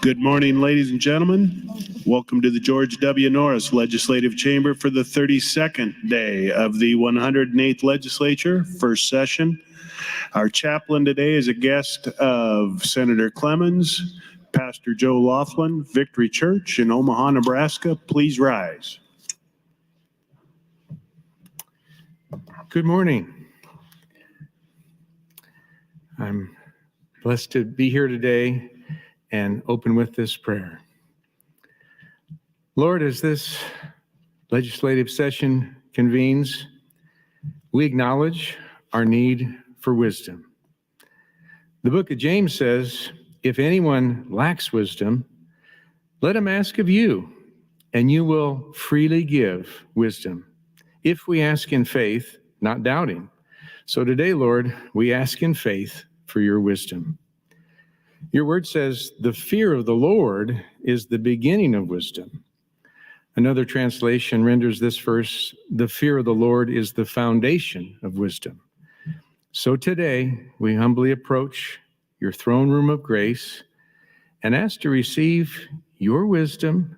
Good morning, ladies and gentlemen. Welcome to the George W. Norris Legislative Chamber for the 32nd day of the 108th Legislature, first session. Our chaplain today is a guest of Senator Clemens, Pastor Joe Laughlin, Victory Church in Omaha, Nebraska. Please rise. Good morning. I'm blessed to be here today and open with this prayer. Lord, as this legislative session convenes, we acknowledge our need for wisdom. The book of James says, if anyone lacks wisdom, let him ask of you, and you will freely give wisdom, if we ask in faith, not doubting. So today, Lord, we ask in faith for your wisdom. Your word says, the fear of the Lord is the beginning of wisdom. Another translation renders this verse, the fear of the Lord is the foundation of wisdom. So today, we humbly approach your throne room of grace and ask to receive your wisdom,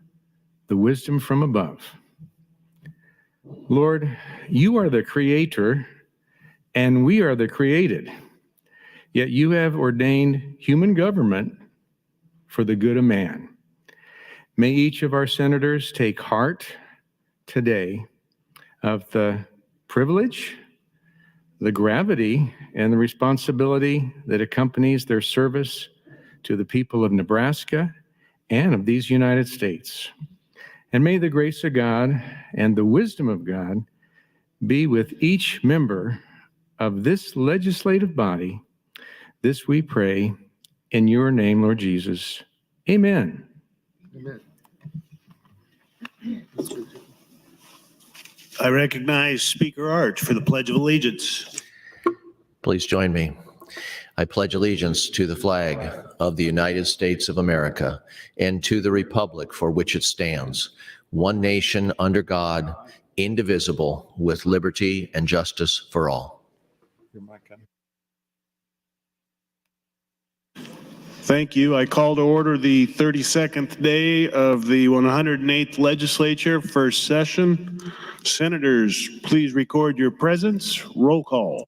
the wisdom from above. Lord, you are the creator, and we are the created. Yet you have ordained human government for the good of man. May each of our senators take heart today of the privilege, the gravity, and the responsibility that accompanies their service to the people of Nebraska and of these United States. And may the grace of God and the wisdom of God be with each member of this legislative body. This we pray in your name, Lord Jesus. Amen. Amen. I recognize Speaker Arch for the Pledge of Allegiance. Please join me. I pledge allegiance to the flag of the United States of America and to the republic for which it stands, one nation under God, indivisible, with liberty and justice for all. Thank you. I call to order the 32nd day of the 108th Legislature, first session. Senators, please record your presence. Roll call.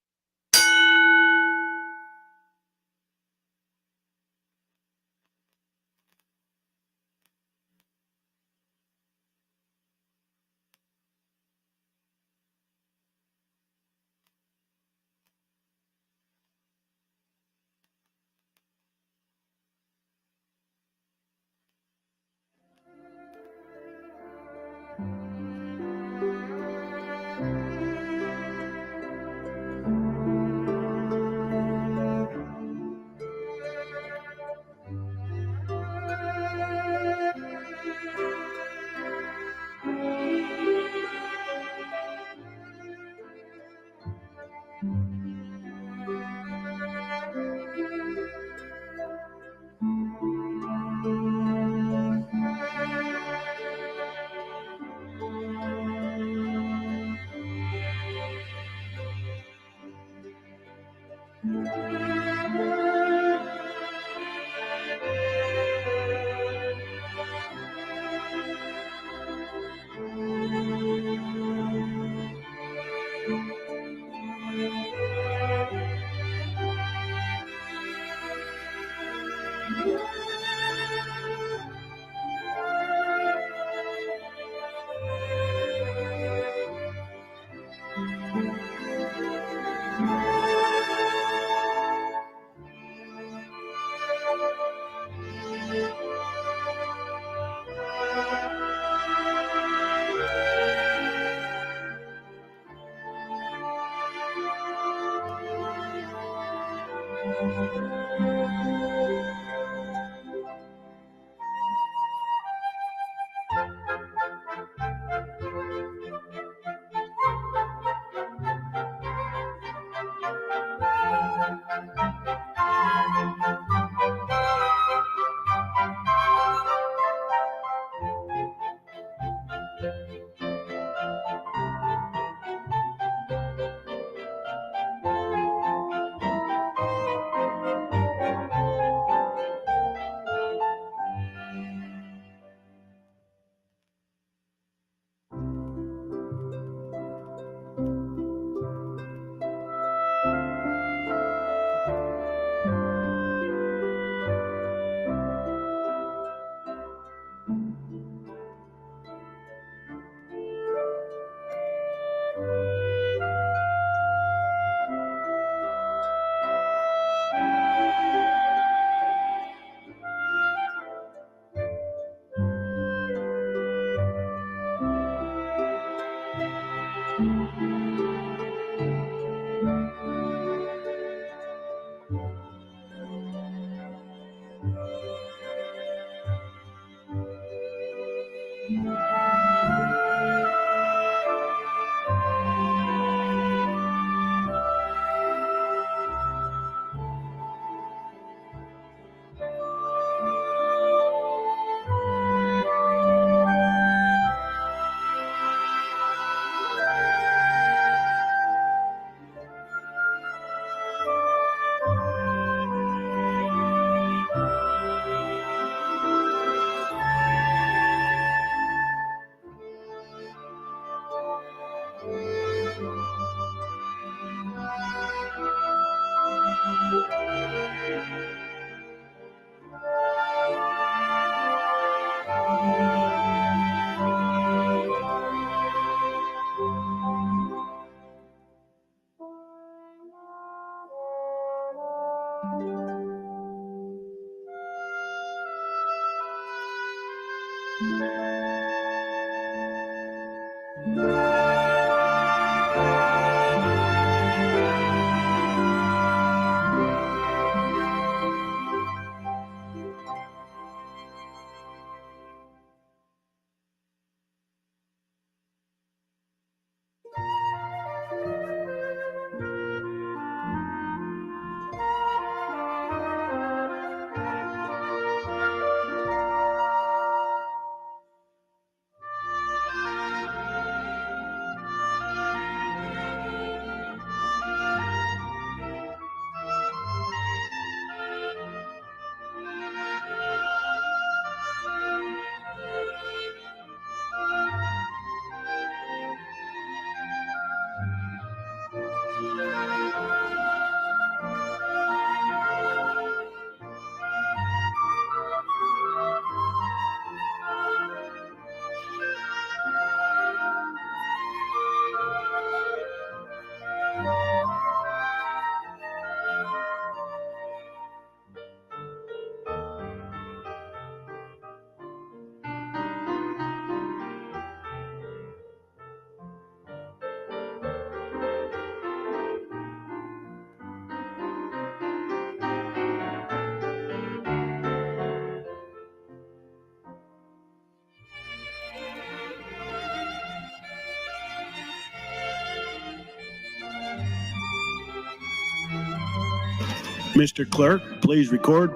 Mr. Clerk, please record.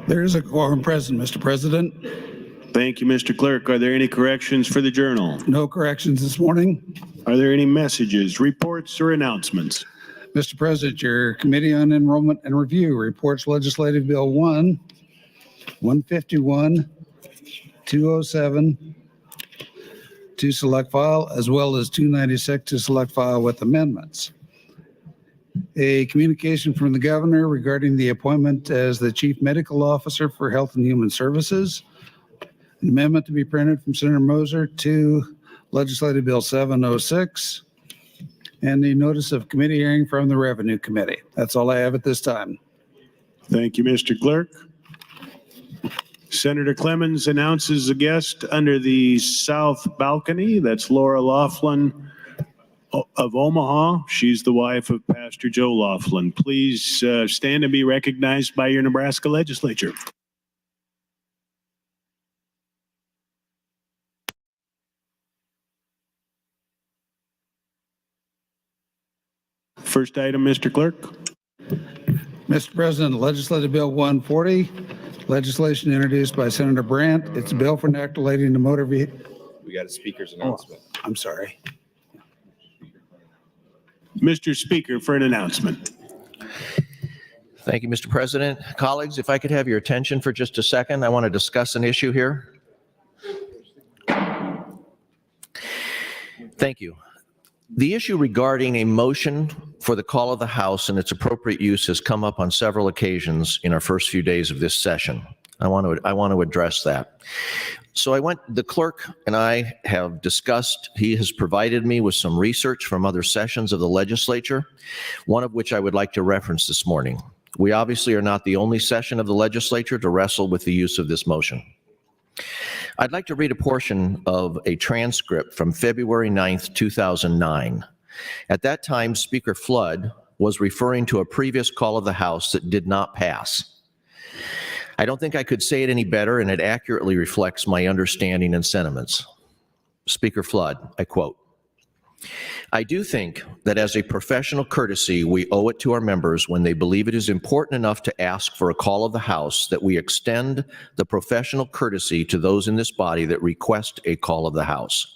There is a quorum present, Mr. President. Thank you, Mr. Clerk. Are there any corrections for the journal? No corrections this morning. Are there any messages, reports, or announcements? Mr. President, your Committee on Enrollment and Review reports Legislative Bill 1, 151, 207 to select file, as well as 296 to select file with amendments. A communication from the governor regarding the appointment as the Chief Medical Officer for Health and Human Services. An amendment to be printed from Senator Moser to Legislative Bill 706. And the notice of committee hearing from the Revenue Committee. That's all I have at this time. Thank you, Mr. Clerk. Senator Clemens announces a guest under the south balcony. That's Laura Laughlin of Omaha. She's the wife of Pastor Joe Laughlin. Please stand and be recognized by your Nebraska Legislature. First item, Mr. Clerk. Mr. President, Legislative Bill 140, legislation introduced by Senator Brandt. It's a bill for inoculating the motor vehicle. We got a speaker's announcement. I'm sorry. Mr. Speaker, for an announcement. Thank you, Mr. President. Colleagues, if I could have your attention for just a second, I want to discuss an issue here. Thank you. The issue regarding a motion for the call of the House and its appropriate use has come up on several occasions in our first few days of this session. I want to address that. So the clerk and I have discussed, he has provided me with some research from other sessions of the legislature, one of which I would like to reference this morning. We obviously are not the only session of the legislature to wrestle with the use of this motion. I'd like to read a portion of a transcript from February 9th, 2009. At that time, Speaker Flood was referring to a previous call of the House that did not pass. I don't think I could say it any better, and it accurately reflects my understanding and sentiments. Speaker Flood, I quote, "I do think that as a professional courtesy, we owe it to our members when they believe it is important enough to ask for a call of the House that we extend the professional courtesy to those in this body that request a call of the House.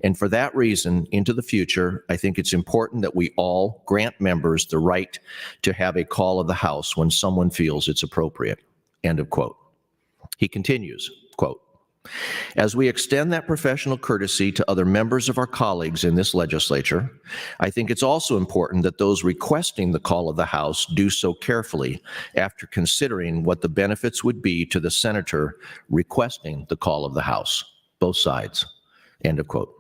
And for that reason, into the future, I think it's important that we all grant members the right to have a call of the House when someone feels it's appropriate." End of quote. He continues, quote, "As we extend that professional courtesy to other members of our colleagues in this legislature, I think it's also important that those requesting the call of the House do so carefully after considering what the benefits would be to the senator requesting the call of the House, both sides." End of quote.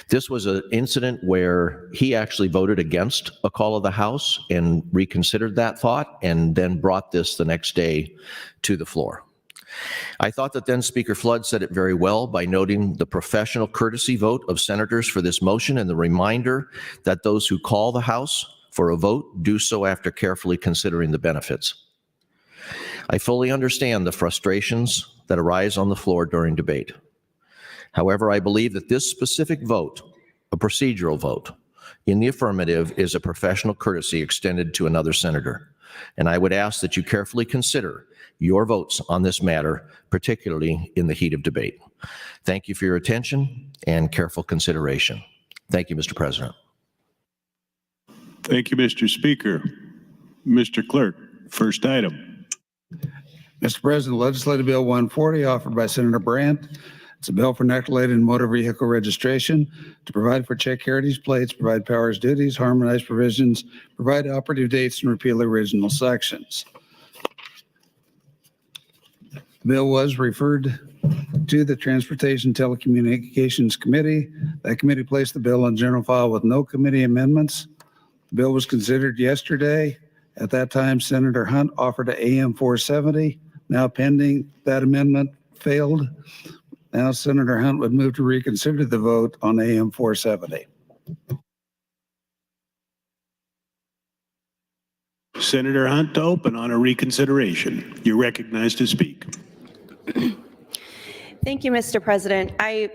This was an incident where he actually voted against a call of the House and reconsidered that thought and then brought this the next day to the floor. I thought that then Speaker Flood said it very well by noting the professional courtesy vote of senators for this motion and the reminder that those who call the House for a vote do so after carefully considering the benefits. I fully understand the frustrations that arise on the floor during debate. However, I believe that this specific vote, a procedural vote, in the affirmative is a professional courtesy extended to another senator. And I would ask that you carefully consider your votes on this matter, particularly in the heat of debate. Thank you for your attention and careful consideration. Thank you, Mr. President. Thank you, Mr. Speaker. Mr. Clerk, first item. Mr. President, Legislative Bill 140, offered by Senator Brandt. It's a bill for inoculating motor vehicle registration to provide for check heritage plates, provide powers, duties, harmonize provisions, provide operative dates, and repeal original sections. The bill was referred to the Transportation Telecommunications Committee. That committee placed the bill on general file with no committee amendments. The bill was considered yesterday. At that time, Senator Hunt offered a AM 470. Now pending, that amendment failed. Now Senator Hunt would move to reconsider the vote on AM 470. Senator Hunt to open on a reconsideration. You're recognized to speak. Thank you, Mr. President. I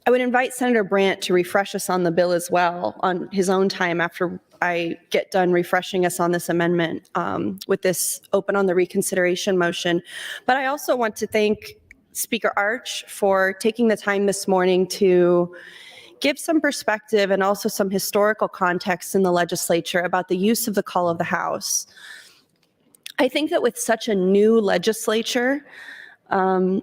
would invite Senator Brandt to refresh us on the bill as well on his own time after I get done refreshing us on this amendment with this open on the reconsideration motion. But I also want to thank Speaker Arch for taking the time this morning to give some perspective and also some historical context in the legislature about the use of the call of the House. I think that with such a new legislature, I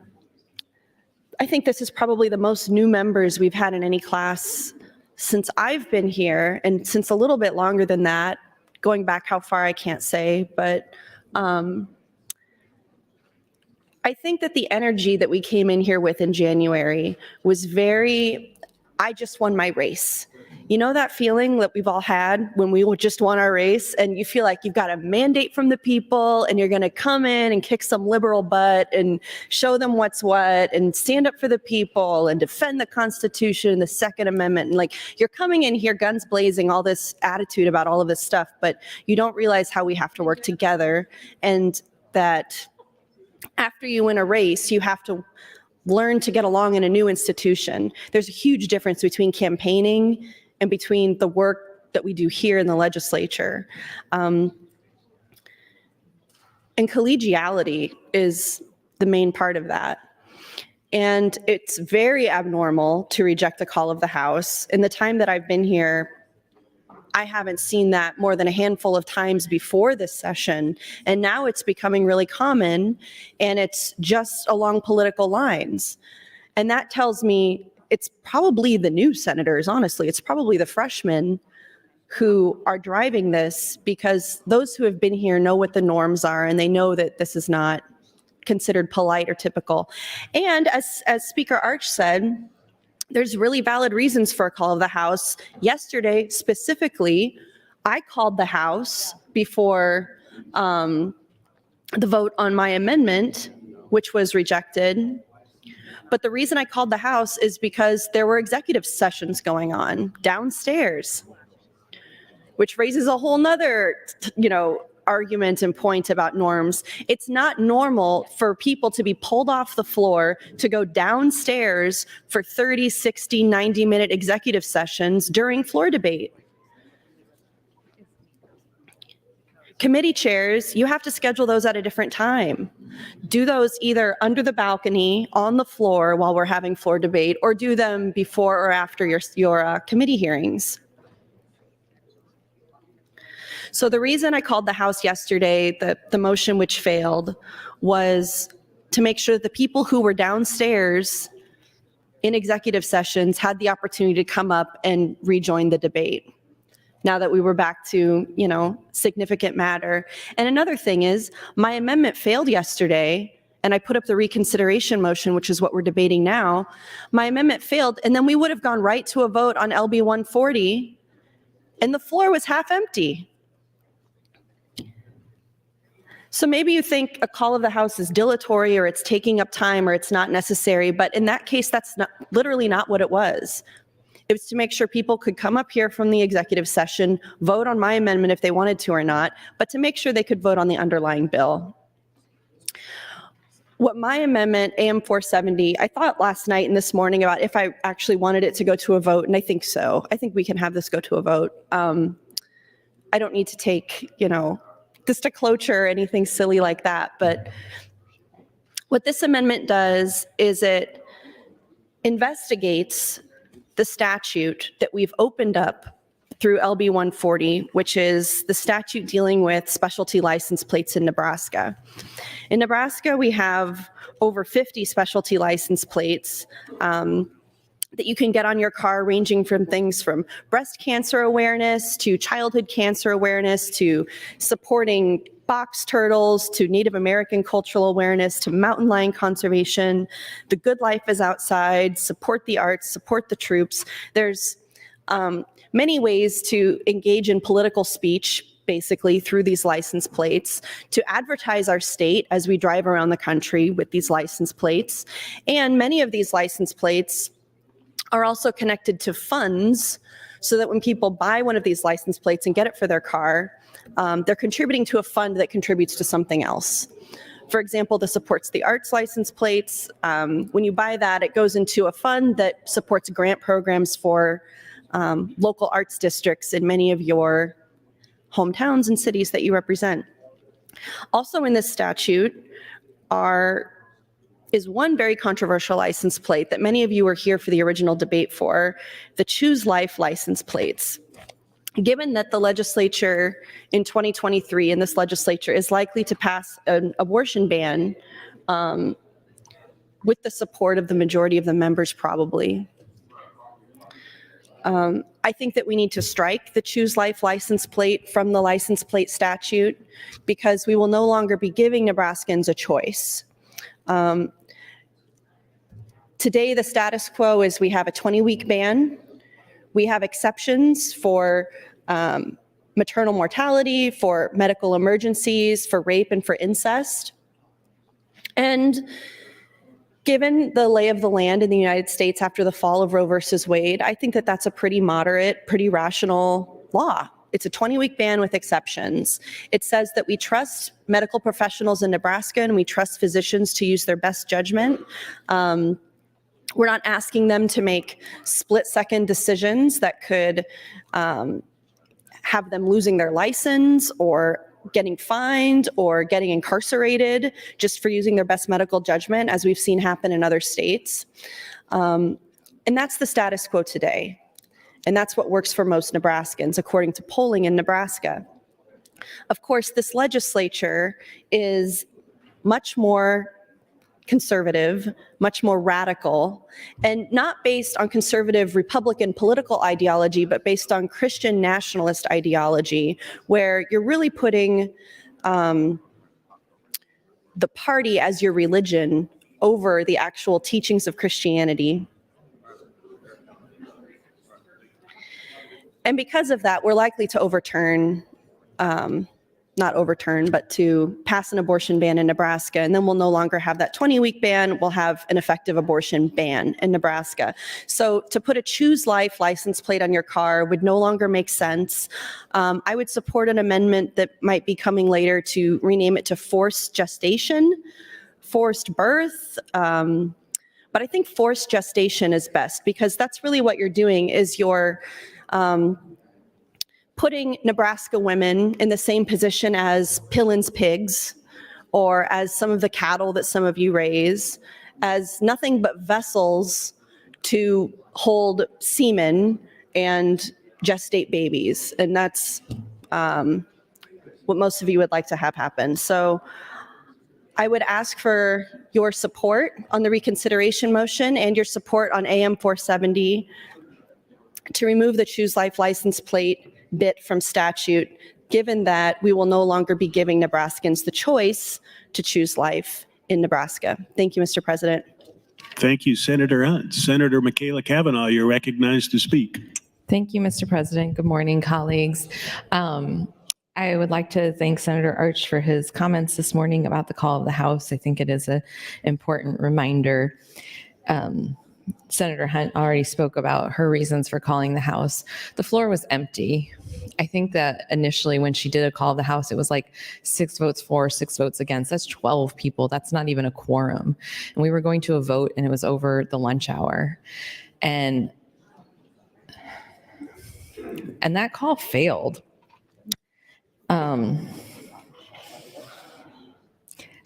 think this is probably the most new members we've had in any class since I've been here, and since a little bit longer than that, going back how far I can't say, but I think that the energy that we came in here with in January was very, I just won my race. You know that feeling that we've all had when we just won our race and you feel like you've got a mandate from the people and you're going to come in and kick some liberal butt and show them what's what and stand up for the people and defend the Constitution and the Second Amendment. And like you're coming in here guns blazing, all this attitude about all of this stuff, but you don't realize how we have to work together, and that after you win a race, you have to learn to get along in a new institution. There's a huge difference between campaigning and between the work that we do here in the legislature. And collegiality is the main part of that. And it's very abnormal to reject the call of the House. In the time that I've been here, I haven't seen that more than a handful of times before this session. And now it's becoming really common, and it's just along political lines. And that tells me it's probably the new senators, honestly. It's probably the freshmen who are driving this, because those who have been here know what the norms are, and they know that this is not considered polite or typical. And as Speaker Arch said, there's really valid reasons for a call of the House. Yesterday, specifically, I called the House before the vote on my amendment, which was rejected. But the reason I called the House is because there were executive sessions going on downstairs, which raises a whole nother, argument and point about norms. It's not normal for people to be pulled off the floor to go downstairs for 30, 60, 90-minute executive sessions during floor debate. Committee chairs, you have to schedule those at a different time. Do those either under the balcony, on the floor while we're having floor debate, or do them before or after your committee hearings. So the reason I called the House yesterday, the motion which failed, was to make sure that the people who were downstairs in executive sessions had the opportunity to come up and rejoin the debate, now that we were back to, significant matter. And another thing is, my amendment failed yesterday, and I put up the reconsideration motion, which is what we're debating now. My amendment failed, and then we would have gone right to a vote on LB 140, and the floor was half empty. So maybe you think a call of the House is dilatory, or it's taking up time, or it's not necessary, but in that case, that's literally not what it was. It was to make sure people could come up here from the executive session, vote on my amendment if they wanted to or not, but to make sure they could vote on the underlying bill. What my amendment, AM 470, I thought last night and this morning about if I actually wanted it to go to a vote, and I think so. I think we can have this go to a vote. I don't need to take, this to cloture or anything silly like that. But what this amendment does is it investigates the statute that we've opened up through LB 140, which is the statute dealing with specialty license plates in Nebraska. In Nebraska, we have over 50 specialty license plates that you can get on your car, ranging from things from breast cancer awareness to childhood cancer awareness to supporting box turtles to Native American cultural awareness to mountain lion conservation. The good life is outside, support the arts, support the troops. There's many ways to engage in political speech, basically through these license plates, to advertise our state as we drive around the country with these license plates. And many of these license plates are also connected to funds, so that when people buy one of these license plates and get it for their car, they're contributing to a fund that contributes to something else. For example, this supports the arts license plates. When you buy that, it goes into a fund that supports grant programs for local arts districts in many of your hometowns and cities that you represent. Also in this statute are is one very controversial license plate that many of you were here for the original debate for, the Choose Life license plates. Given that the legislature in 2023 in this legislature is likely to pass an abortion ban with the support of the majority of the members probably, I think that we need to strike the Choose Life license plate from the license plate statute because we will no longer be giving Nebraskans a choice. Today, the status quo is we have a 20-week ban. We have exceptions for maternal mortality, for medical emergencies, for rape, and for incest. And given the lay of the land in the United States after the fall of Roe versus Wade, I think that that's a pretty moderate, pretty rational law. It's a 20-week ban with exceptions. It says that we trust medical professionals in Nebraska and we trust physicians to use their best judgment. We're not asking them to make split-second decisions that could have them losing their license or getting fined or getting incarcerated just for using their best medical judgment, as we've seen happen in other states. And that's the status quo today. And that's what works for most Nebraskans, according to polling in Nebraska. Of course, this legislature is much more conservative, much more radical, and not based on conservative Republican political ideology, but based on Christian nationalist ideology, where you're really putting the party as your religion over the actual teachings of Christianity. And because of that, we're likely to overturn, not overturn, but to pass an abortion ban in Nebraska. And then we'll no longer have that 20-week ban. We'll have an effective abortion ban in Nebraska. So to put a Choose Life license plate on your car would no longer make sense. I would support an amendment that might be coming later to rename it to forced gestation, forced birth. But I think forced gestation is best because that's really what you're doing is you're putting Nebraska women in the same position as Pillen's pigs or as some of the cattle that some of you raise, as nothing but vessels to hold semen and gestate babies. And that's what most of you would like to have happen. So I would ask for your support on the reconsideration motion and your support on AM 470 to remove the Choose Life license plate bit from statute, given that we will no longer be giving Nebraskans the choice to choose life in Nebraska. Thank you, Mr. President. Thank you, Senator Hunt. Senator Michaela Cavanaugh, you're recognized to speak. Thank you, Mr. President. Good morning, colleagues. I would like to thank Senator Arch for his comments this morning about the call of the House. I think it is an important reminder. Senator Hunt already spoke about her reasons for calling the House. The floor was empty. I think that initially when she did a call of the House, it was like 6 votes for, 6 votes against. That's 12 people. That's not even a quorum. And we were going to a vote and it was over the lunch hour. And that call failed.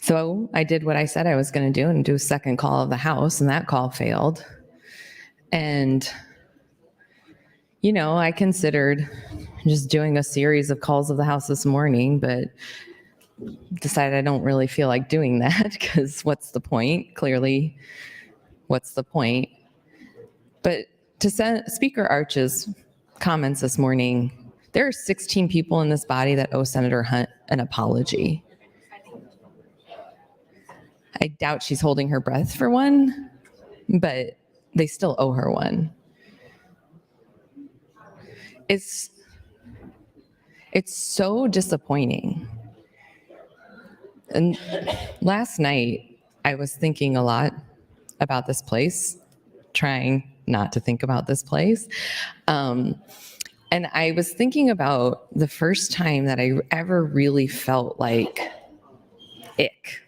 So I did what I said I was going to do and do a second call of the House, and that call failed. And, you know, I considered just doing a series of calls of the House this morning, but decided I don't really feel like doing that because what's the point? Clearly, what's the point? But to Speaker Arch's comments this morning, there are 16 people in this body that owe Senator Hunt an apology. I doubt she's holding her breath for one, but they still owe her one. It's so disappointing. And last night, I was thinking a lot about this place, trying not to think about this place. And I was thinking about the first time that I ever really felt like ick.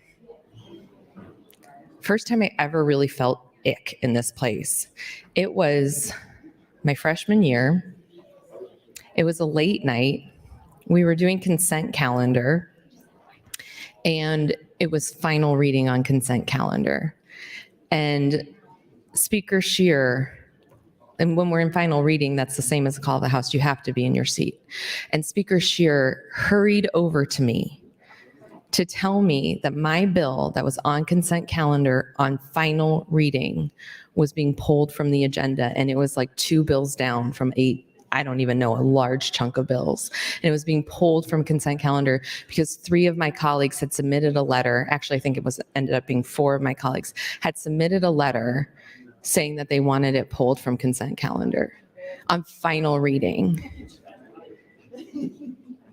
First time I ever really felt ick in this place. It was my freshman year. It was a late night. We were doing consent calendar, and it was final reading on consent calendar. And Speaker Scheer, and when we're in final reading, that's the same as the call of the House. You have to be in your seat. And Speaker Scheer hurried over to me to tell me that my bill that was on consent calendar on final reading was being pulled from the agenda. And it was like 2 bills down from 8, I don't even know, a large chunk of bills. And it was being pulled from consent calendar because 3 of my colleagues had submitted a letter. Actually, I think it was ended up being 4 of my colleagues had submitted a letter saying that they wanted it pulled from consent calendar on final reading,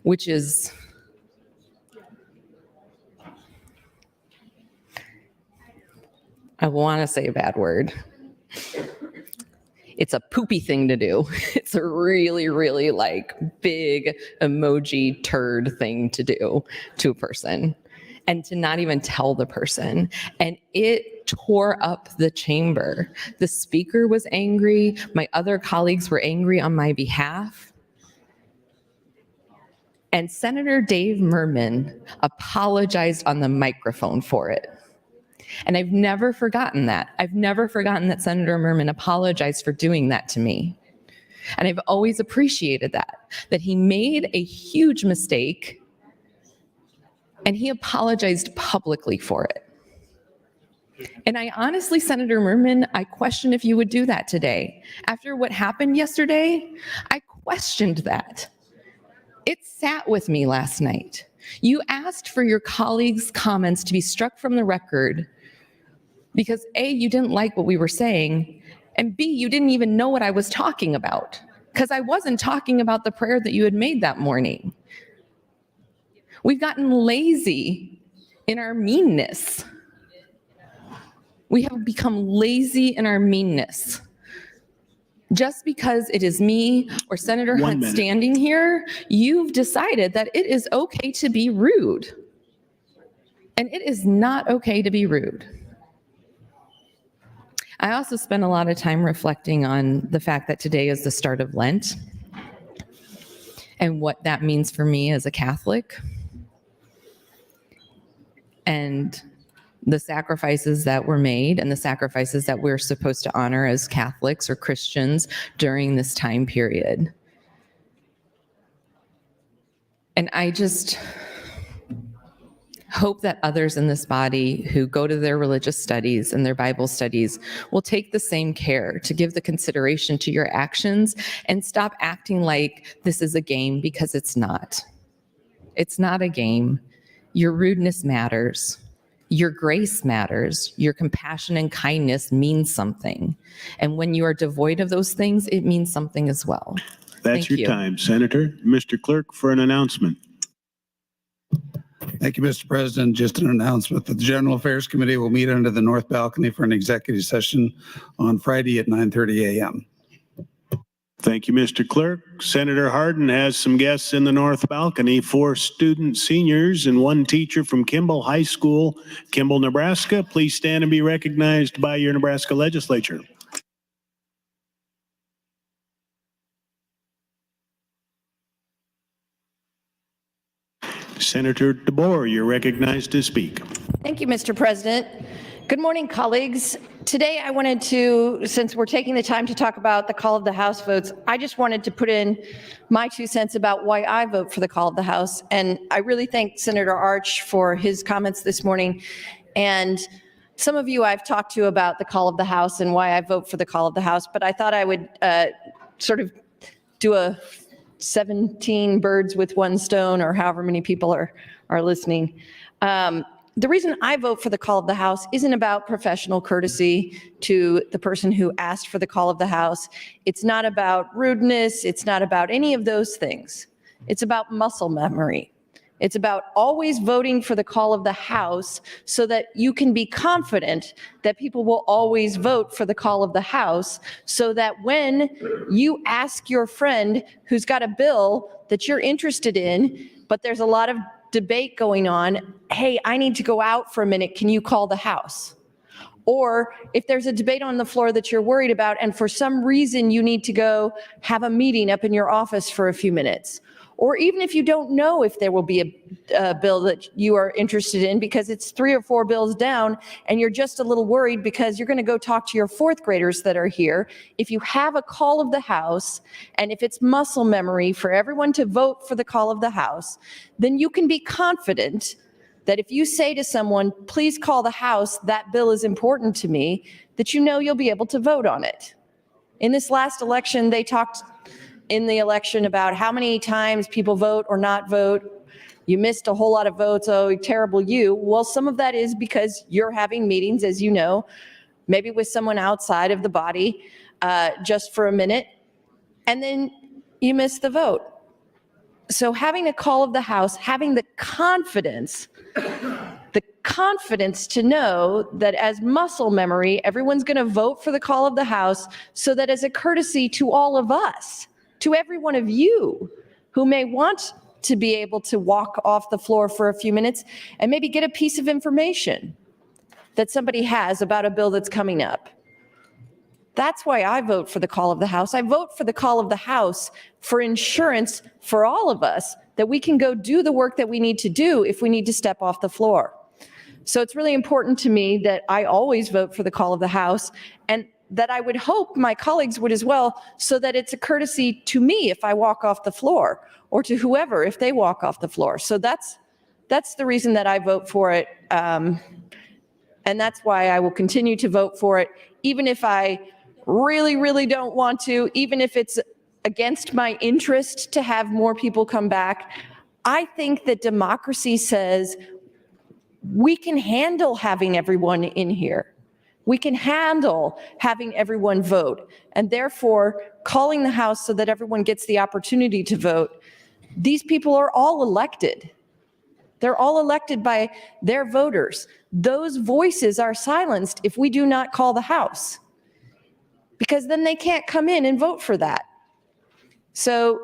which is, I want to say a bad word. It's a poopy thing to do. It's a really, really like big emoji turd thing to do to a person and to not even tell the person. And it tore up the chamber. The speaker was angry. My other colleagues were angry on my behalf. And Senator Dave Merman apologized on the microphone for it. And I've never forgotten that. I've never forgotten that Senator Merman apologized for doing that to me. And I've always appreciated that he made a huge mistake and he apologized publicly for it. And I honestly, Senator Merman, I question if you would do that today. After what happened yesterday, I questioned that. It sat with me last night. You asked for your colleagues' comments to be struck from the record because A, you didn't like what we were saying, and B, you didn't even know what I was talking about because I wasn't talking about the prayer that you had made that morning. We've gotten lazy in our meanness. We have become lazy in our meanness. Just because it is me or Senator Hunt standing here, you've decided that it is okay to be rude. And it is not okay to be rude. I also spent a lot of time reflecting on the fact that today is the start of Lent and what that means for me as a Catholic and the sacrifices that were made and the sacrifices that we're supposed to honor as Catholics or Christians during this time period. And I just hope that others in this body who go to their religious studies and their Bible studies will take the same care to give the consideration to your actions and stop acting like this is a game, because it's not. It's not a game. Your rudeness matters. Your grace matters. Your compassion and kindness means something. And when you are devoid of those things, it means something as well. That's Thank your you. time, Senator. Mr. Clerk, for an announcement. Thank you, Mr. President. Just an announcement that the General Affairs Committee will meet under the north balcony for an executive session on Friday at 9:30 a.m. Thank you, Mr. Clerk. Senator Hardin has some guests in the north balcony, 4 student seniors and 1 teacher from Kimball High School, Kimball, Nebraska. Please stand and be recognized by your Nebraska Legislature. Senator DeBoer, you're recognized to speak. Thank you, Mr. President. Good morning, colleagues. Today I wanted to, since we're taking the time to talk about the call of the House votes, I just wanted to put in my 2 cents about why I vote for the call of the House. And I really thank Senator Arch for his comments this morning. And some of you I've talked to about the call of the House and why I vote for the call of the House, but I thought I would sort of do a 17 birds with one stone, or however many people are listening. The reason I vote for the call of the House isn't about professional courtesy to the person who asked for the call of the House. It's not about rudeness. It's not about any of those things. It's about muscle memory. It's about always voting for the call of the House so that you can be confident that people will always vote for the call of the House, so that when you ask your friend who's got a bill that you're interested in, but there's a lot of debate going on, hey, I need to go out for a minute, can you call the House? Or if there's a debate on the floor that you're worried about and for some reason you need to go have a meeting up in your office for a few minutes, or even if you don't know if there will be a bill that you are interested in because it's 3 or 4 bills down and you're just a little worried because you're going to go talk to your 4th graders that are here, if you have a call of the House, and if it's muscle memory for everyone to vote for the call of the House, then you can be confident that if you say to someone, please call the House, that bill is important to me, that you know you'll be able to vote on it. In this last election, they talked in the election about how many times people vote or not vote. You missed a whole lot of votes. Oh, terrible you. Well, some of that is because you're having meetings, as you know, maybe with someone outside of the body just for a minute, and then you miss the vote. So having a call of the House, having the confidence to know that as muscle memory, everyone's going to vote for the call of the House so that as a courtesy to all of us, to every one of you who may want to be able to walk off the floor for a few minutes and maybe get a piece of information that somebody has about a bill that's coming up. That's why I vote for the call of the House. I vote for the call of the House for insurance for all of us that we can go do the work that we need to do if we need to step off the floor. So it's really important to me that I always vote for the call of the House, and that I would hope my colleagues would as well, so that it's a courtesy to me if I walk off the floor, or to whoever if they walk off the floor. So that's the reason that I vote for it. And that's why I will continue to vote for it, even if I really, really don't want to, even if it's against my interest to have more people come back. I think that democracy says we can handle having everyone in here. We can handle having everyone vote, and therefore calling the House so that everyone gets the opportunity to vote. These people are all elected. They're all elected by their voters. Those voices are silenced if we do not call the House, because then they can't come in and vote for that. So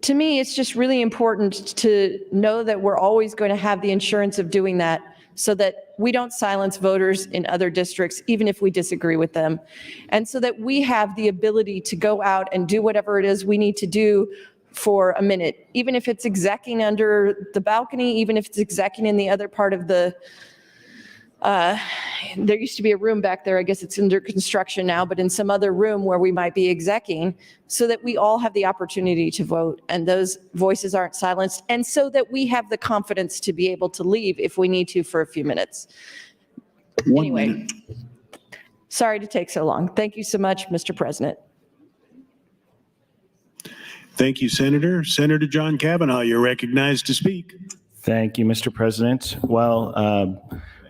to me, it's just really important to know that we're always going to have the insurance of doing that, so that we don't silence voters in other districts, even if we disagree with them. And so that we have the ability to go out and do whatever it is we need to do for a minute, even if it's execing under the balcony, even if it's execing in the other part of the, there used to be a room back there, I guess it's under construction now, but in some other room where we might be execing, so that we all have the opportunity to vote and those voices aren't silenced, and so that we have the confidence to be able to leave if we need to for a few minutes. Anyway, sorry to take so long. Thank you so much, Mr. President. Thank you, Senator. Senator John Kavanaugh, you're recognized to speak. Thank you, Mr. President. Well,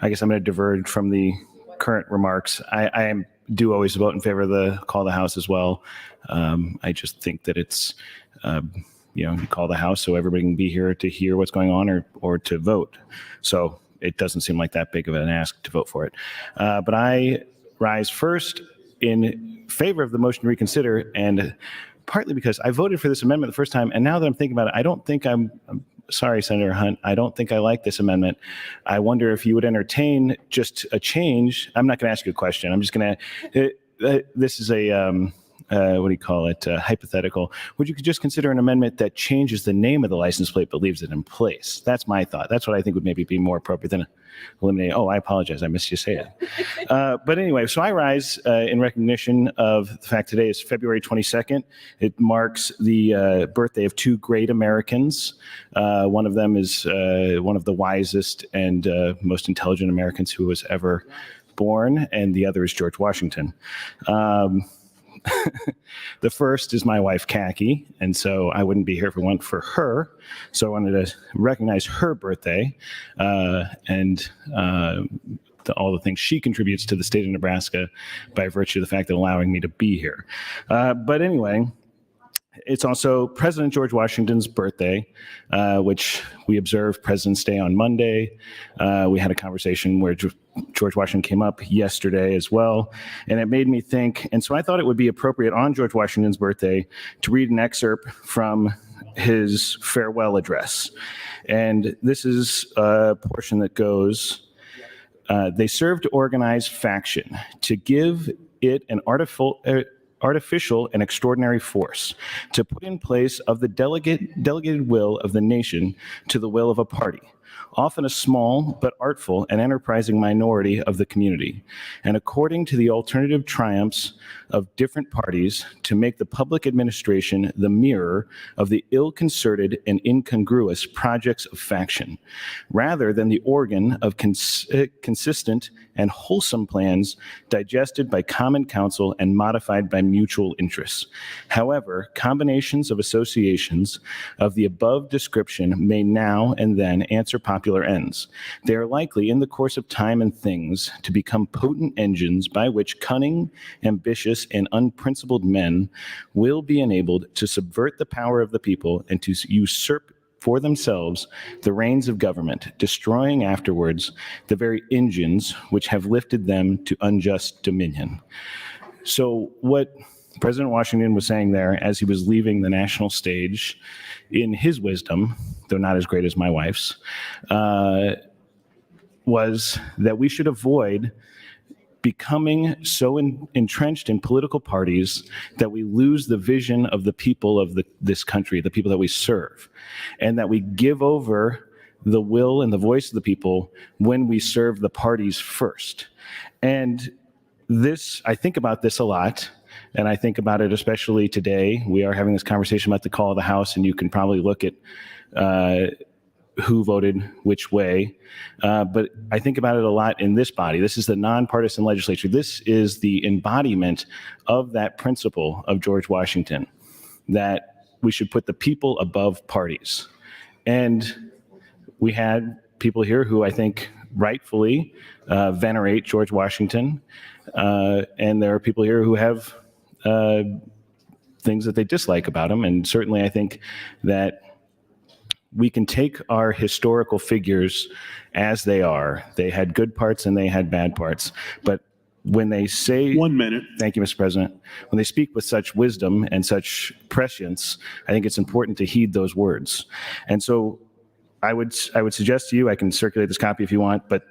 I guess I'm going to diverge from the current remarks. I do always vote in favor of the call of the House as well. I just think that it's, you call the House so everybody can be here to hear what's going on or to vote. So it doesn't seem like that big of an ask to vote for it. But I rise first in favor of the motion to reconsider, and partly because I voted for this amendment the first time, and now that I'm thinking about it, I don't think I'm sorry, Senator Hunt, I don't think I like this amendment. I wonder if you would entertain just a change. I'm not going to ask you a question. I'm just going to, this is a, what do you call it, hypothetical. Would you just consider an amendment that changes the name of the license plate but leaves it in place? That's my thought. That's what I think would maybe be more appropriate than eliminate. Oh, I apologize. I missed you say it. But anyway, so I rise in recognition of the fact today is February 22nd. It marks the birthday of 2 great Americans. One of them is one of the wisest and most intelligent Americans who was ever born, and the other is George Washington. The first is my wife, Khaki, and so I wouldn't be here if it weren't for her. So I wanted to recognize her birthday and all the things she contributes to the state of Nebraska by virtue of the fact that allowing me to be here. But anyway, it's also President George Washington's birthday, which we observe President's Day on Monday. We had a conversation where George Washington came up yesterday as well, and it made me think, and so I thought it would be appropriate on George Washington's birthday to read an excerpt from his farewell address. And this is a portion that goes, they serve to organize faction, to give it an artificial and extraordinary force to put in place of the delegated will of the nation to the will of a party, often a small but artful and enterprising minority of the community, and according to the alternative triumphs of different parties, to make the public administration the mirror of the ill-concerted and incongruous projects of faction, rather than the organ of consistent and wholesome plans digested by common counsel and modified by mutual interests. However, combinations of associations of the above description may now and then answer popular ends. They are likely, in the course of time and things, to become potent engines by which cunning, ambitious, and unprincipled men will be enabled to subvert the power of the people and to usurp for themselves the reins of government, destroying afterwards the very engines which have lifted them to unjust dominion. So what President Washington was saying there as he was leaving the national stage, in his wisdom, though not as great as my wife's, was that we should avoid becoming so entrenched in political parties that we lose the vision of the people of this country, the people that we serve, and that we give over the will and the voice of the people when we serve the parties first. And this, I think about this a lot, and I think about it especially today. We are having this conversation about the call of the House, and you can probably look at who voted which way. But I think about it a lot in this body. This is the nonpartisan legislature. This is the embodiment of that principle of George Washington, that we should put the people above parties. And we had people here who I think rightfully venerate George Washington. And there are people here who have things that they dislike about him. And certainly I think that we can take our historical figures as they are. They had good parts and they had bad parts. But when they say— 1 minute. Thank you, Mr. President. When they speak with such wisdom and such prescience, I think it's important to heed those words. And so I would suggest to you, I can circulate this copy if you want, but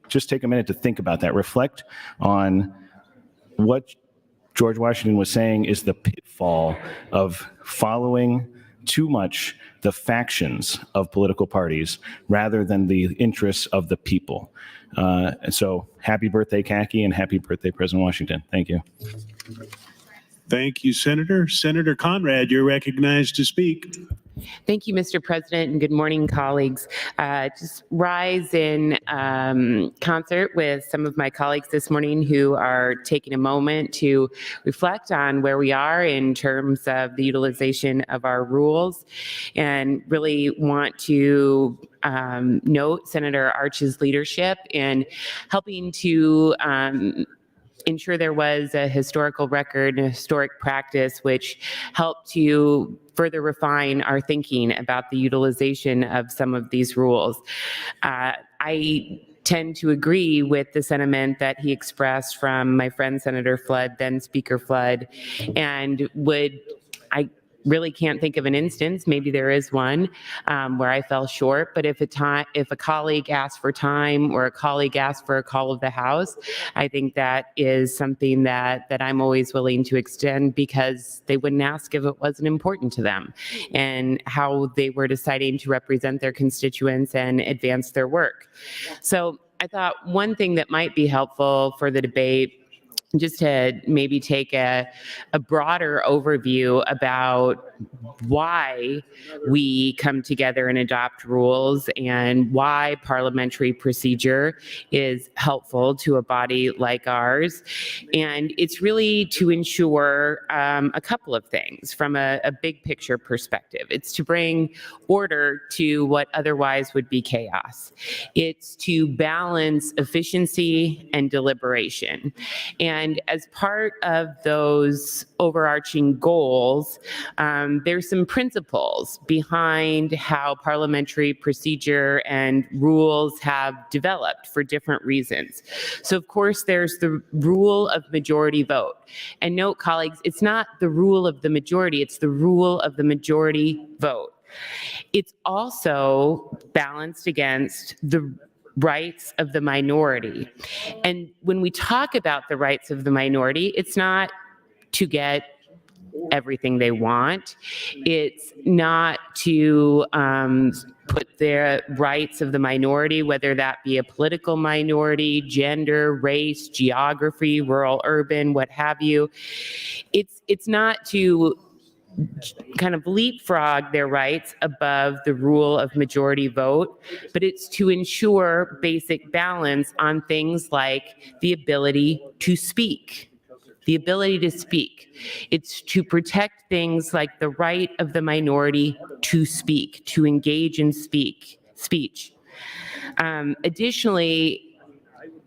just take a minute to think about that. Reflect on what George Washington was saying is the pitfall of following too much the factions of political parties rather than the interests of the people. And so happy birthday, Khaki, and happy birthday, President Washington. Thank you. Thank you, Senator. Senator Conrad, you're recognized to speak. Thank you, Mr. President, and good morning, colleagues. Just rise in concert with some of my colleagues this morning who are taking a moment to reflect on where we are in terms of the utilization of our rules, and really want to note Senator Arch's leadership in helping to ensure there was a historical record and a historic practice which helped to further refine our thinking about the utilization of some of these rules. I tend to agree with the sentiment that he expressed from my friend Senator Flood, then Speaker Flood, and I really can't think of an instance, maybe there is one, where I fell short, but if a colleague asked for time or a colleague asked for a call of the House, I think that is something that I'm always willing to extend, because they wouldn't ask if it wasn't important to them and how they were deciding to represent their constituents and advance their work. So I thought one thing that might be helpful for the debate, just to maybe take a broader overview about why we come together and adopt rules and why parliamentary procedure is helpful to a body like ours. And it's really to ensure a couple of things from a big picture perspective. It's to bring order to what otherwise would be chaos. It's to balance efficiency and deliberation. And as part of those overarching goals, there's some principles behind how parliamentary procedure and rules have developed for different reasons. So of course, there's the rule of majority vote. And note, colleagues, it's not the rule of the majority, it's the rule of the majority vote. It's also balanced against the rights of the minority. And when we talk about the rights of the minority, it's not to get everything they want. It's not to put the rights of the minority, whether that be a political minority, gender, race, geography, rural, urban, what have you. It's not to kind of leapfrog their rights above the rule of majority vote, but it's to ensure basic balance on things like the ability to speak. The ability to speak. It's to protect things like the right of the minority to speak, to engage in speech. Additionally,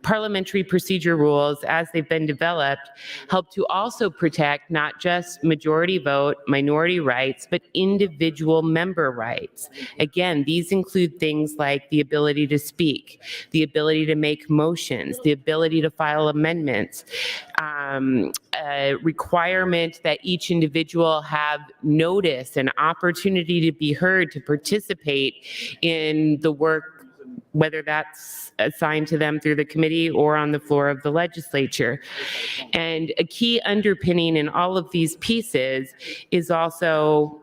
parliamentary procedure rules, as they've been developed, help to also protect not just majority vote, minority rights, but individual member rights. Again, these include things like the ability to speak, the ability to make motions, the ability to file amendments, a requirement that each individual have notice and opportunity to be heard, to participate in the work, whether that's assigned to them through the committee or on the floor of the legislature. And a key underpinning in all of these pieces is also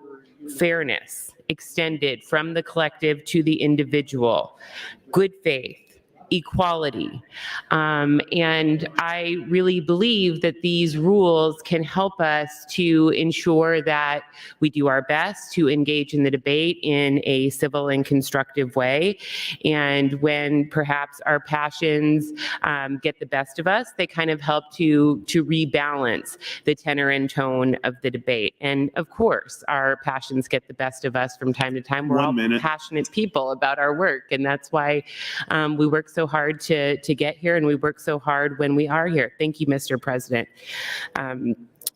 fairness extended from the collective to the individual, good faith, equality. And I really believe that these rules can help us to ensure that we do our best to engage in the debate in a civil and constructive way. And when perhaps our passions get the best of us, they kind of help to rebalance the tenor and tone of the debate. And of course, our passions get the best of us from time to time. We're all passionate people about our work, and that's why we work so hard to get here, and we work so hard when we are here. Thank you, Mr. President.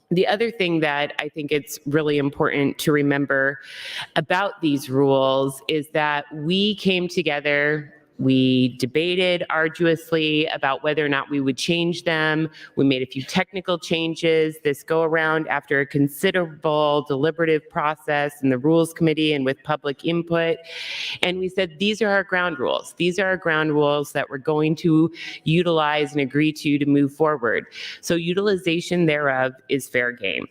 The other thing that I think it's really important to remember about these rules is that we came together. We debated arduously about whether or not we would change them. We made a few technical changes this go around after a considerable deliberative process in the Rules Committee and with public input. And we said, these are our ground rules. These are our ground rules that we're going to utilize and agree to move forward. So utilization thereof is fair game.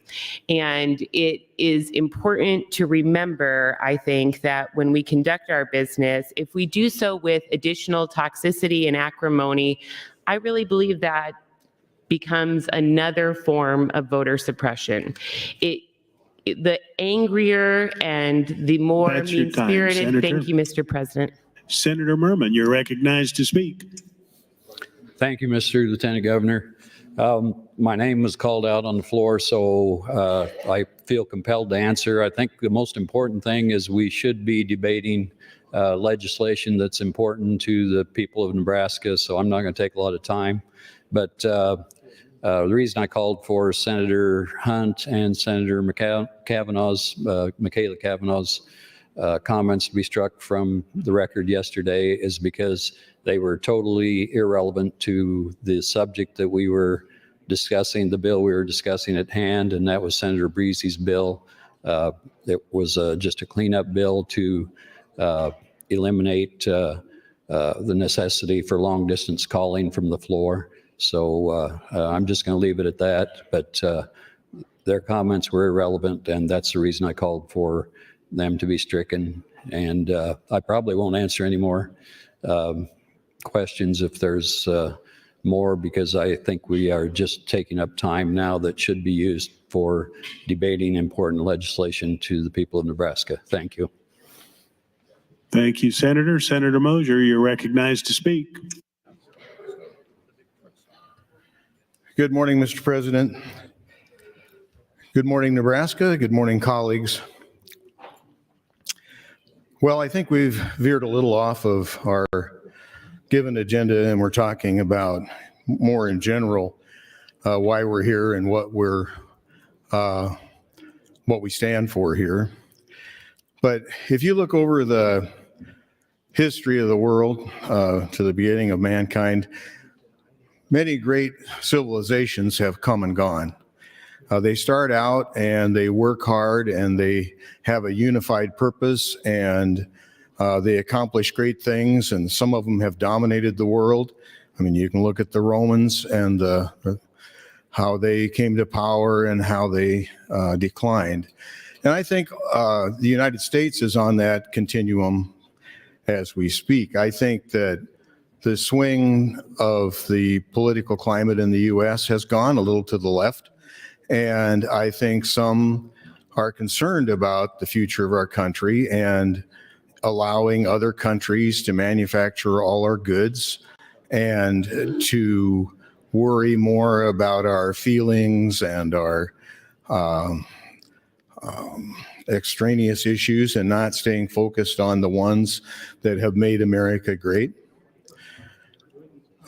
And it is important to remember, I think, that when we conduct our business, if we do so with additional toxicity and acrimony, I really believe that becomes another form of voter suppression. The angrier and the more mean-spirited. Thank you, Mr. President. Senator Merman, you're recognized to speak. Thank you, Mr. Lieutenant Governor. My name was called out on the floor, so I feel compelled to answer. I think the most important thing is we should be debating legislation that's important to the people of Nebraska, so I'm not going to take a lot of time. But the reason I called for Senator Hunt and Senator Michaela Cavanaugh's comments to be struck from the record yesterday is because they were totally irrelevant to the subject that we were discussing, the bill we were discussing at hand, and that was Senator Breezy's bill. It was just a cleanup bill to eliminate the necessity for long distance calling from the floor. So I'm just going to leave it at that. But their comments were irrelevant, and that's the reason I called for them to be stricken. And I probably won't answer any more questions if there's more, because I think we are just taking up time now that should be used for debating important legislation to the people of Nebraska. Thank you. Thank you, Senator. Senator Mosier, you're recognized to speak. Good morning, Mr. President. Good morning, Nebraska. Good morning, colleagues. Well, I think we've veered a little off of our given agenda, and we're talking about more in general why we're here and what we stand for here. But if you look over the history of the world to the beginning of mankind, many great civilizations have come and gone. They start out and they work hard and they have a unified purpose, and they accomplish great things, and some of them have dominated the world. I mean, you can look at the Romans and how they came to power and how they declined. And I think the United States is on that continuum as we speak. I think that the swing of the political climate in the U.S. has gone a little to the left. And I think some are concerned about the future of our country and allowing other countries to manufacture all our goods and to worry more about our feelings and our extraneous issues and not staying focused on the ones that have made America great.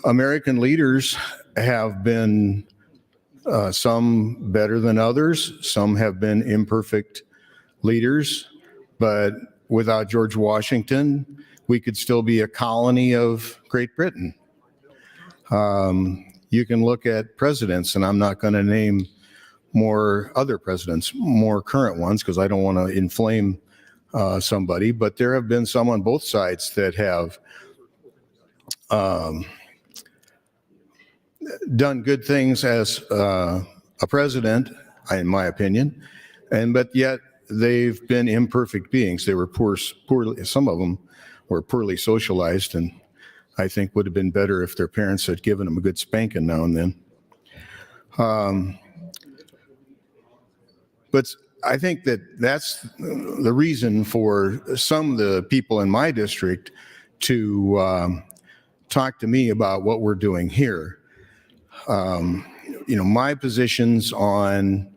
American leaders have been some better than others. Some have been imperfect leaders, but without George Washington, we could still be a colony of Great Britain. You can look at presidents, and I'm not going to name more other presidents, more current ones, because I don't want to inflame somebody, but there have been some on both sides that have done good things as a president, in my opinion, but yet they've been imperfect beings. They were poorly, some of them were poorly socialized, and I think would have been better if their parents had given them a good spanking now and then. But I think that's the reason for some of the people in my district to talk to me about what we're doing here. My positions on